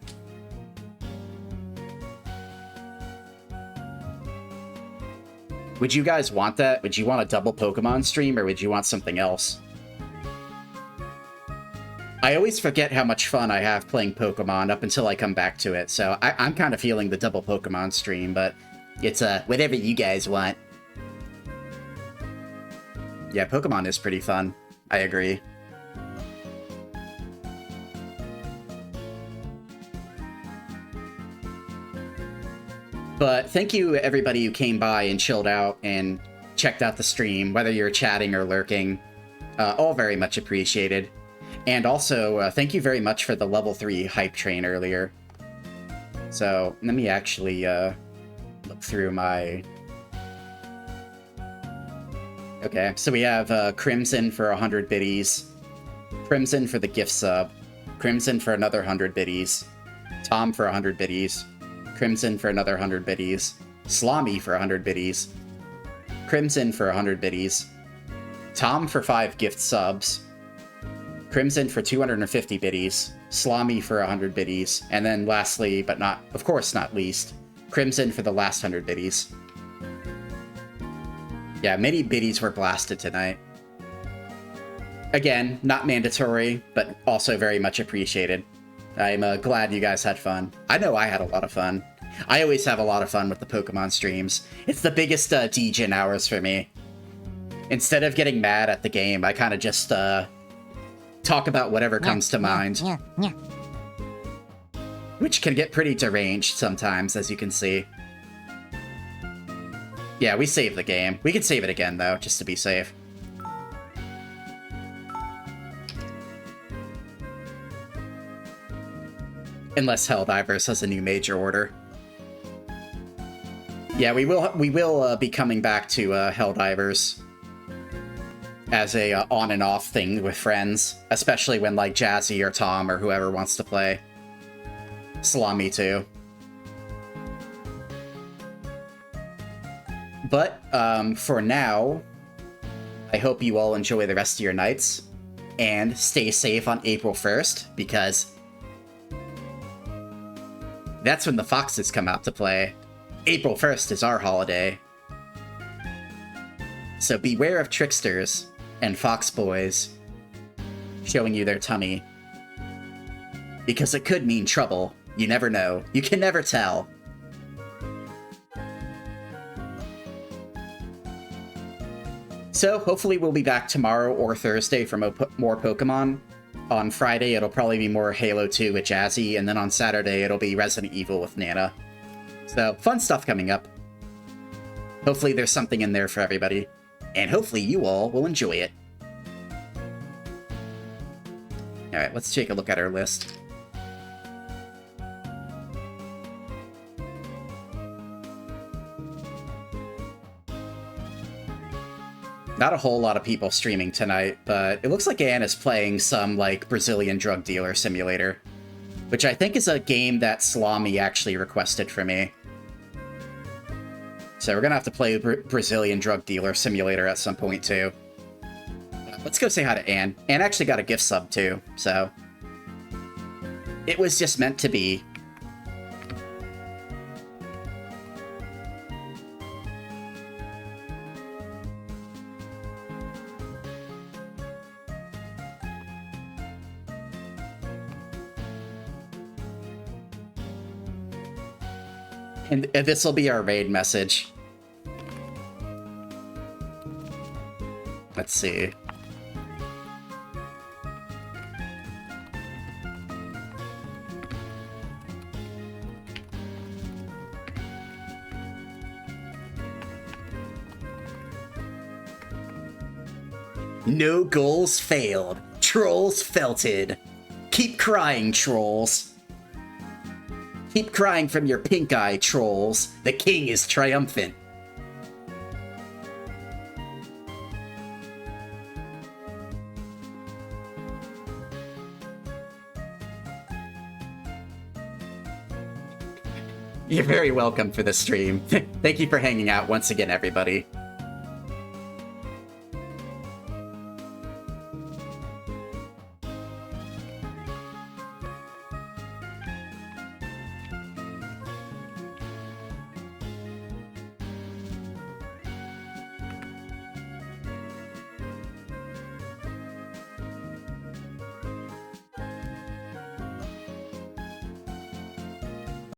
Would you guys want that? Would you want a double Pokemon stream, or would you want something else? I always forget how much fun I have playing Pokemon up until I come back to it, so I'm kind of feeling the double Pokemon stream, but it's whatever you guys want. Yeah, Pokemon is pretty fun. I agree. But thank you, everybody who came by and chilled out and checked out the stream, whether you're chatting or lurking. All very much appreciated. And also, thank you very much for the level 3 hype train earlier. So, let me actually look through my... Okay, so we have Crimson for 100 biddies, Crimson for the gift sub, Crimson for another 100 biddies, Tom for 100 biddies, Crimson for another 100 biddies, Slommy for 100 biddies, Crimson for 100 biddies, Tom for 5 gift subs, Crimson for 250 biddies, Slommy for 100 biddies, and then lastly, but not, of course not least, Crimson for the last 100 biddies. Yeah, many biddies were blasted tonight. Again, not mandatory, but also very much appreciated. I'm glad you guys had fun. I know I had a lot of fun. I always have a lot of fun with the Pokemon streams. It's the biggest degen hours for me. Instead of getting mad at the game, I kind of just talk about whatever comes to mind. Which can get pretty deranged sometimes, as you can see. Yeah, we saved the game. We could save it again, though, just to be safe. Unless Helldivers has a new major order. Yeah, we will be coming back to Helldivers as a on and off thing with friends, especially when like Jazzy or Tom or whoever wants to play. Salami too. But for now, I hope you all enjoy the rest of your nights and stay safe on April 1st, because that's when the foxes come out to play. April 1st is our holiday. So beware of tricksters and fox boys showing you their tummy. Because it could mean trouble. You never know. You can never tell. So hopefully we'll be back tomorrow or Thursday for more Pokemon. On Friday, it'll probably be more Halo 2 with Jazzy, and then on Saturday, it'll be Resident Evil with Nana. So, fun stuff coming up. Hopefully there's something in there for everybody, and hopefully you all will enjoy it. Alright, let's take a look at our list. Not a whole lot of people streaming tonight, but it looks like Anna's playing some, like, Brazilian drug dealer simulator, which I think is a game that Salami actually requested for me. So we're gonna have to play Brazilian drug dealer simulator at some point, too. Let's go say hi to Anne. Anne actually got a gift sub, too, so... It was just meant to be. And this will be our raid message. Let's see. No goals failed. Trolls felted. Keep crying, trolls. Keep crying from your pink eye, trolls. The king is triumphant. You're very welcome for the stream. Thank you for hanging out once again, everybody.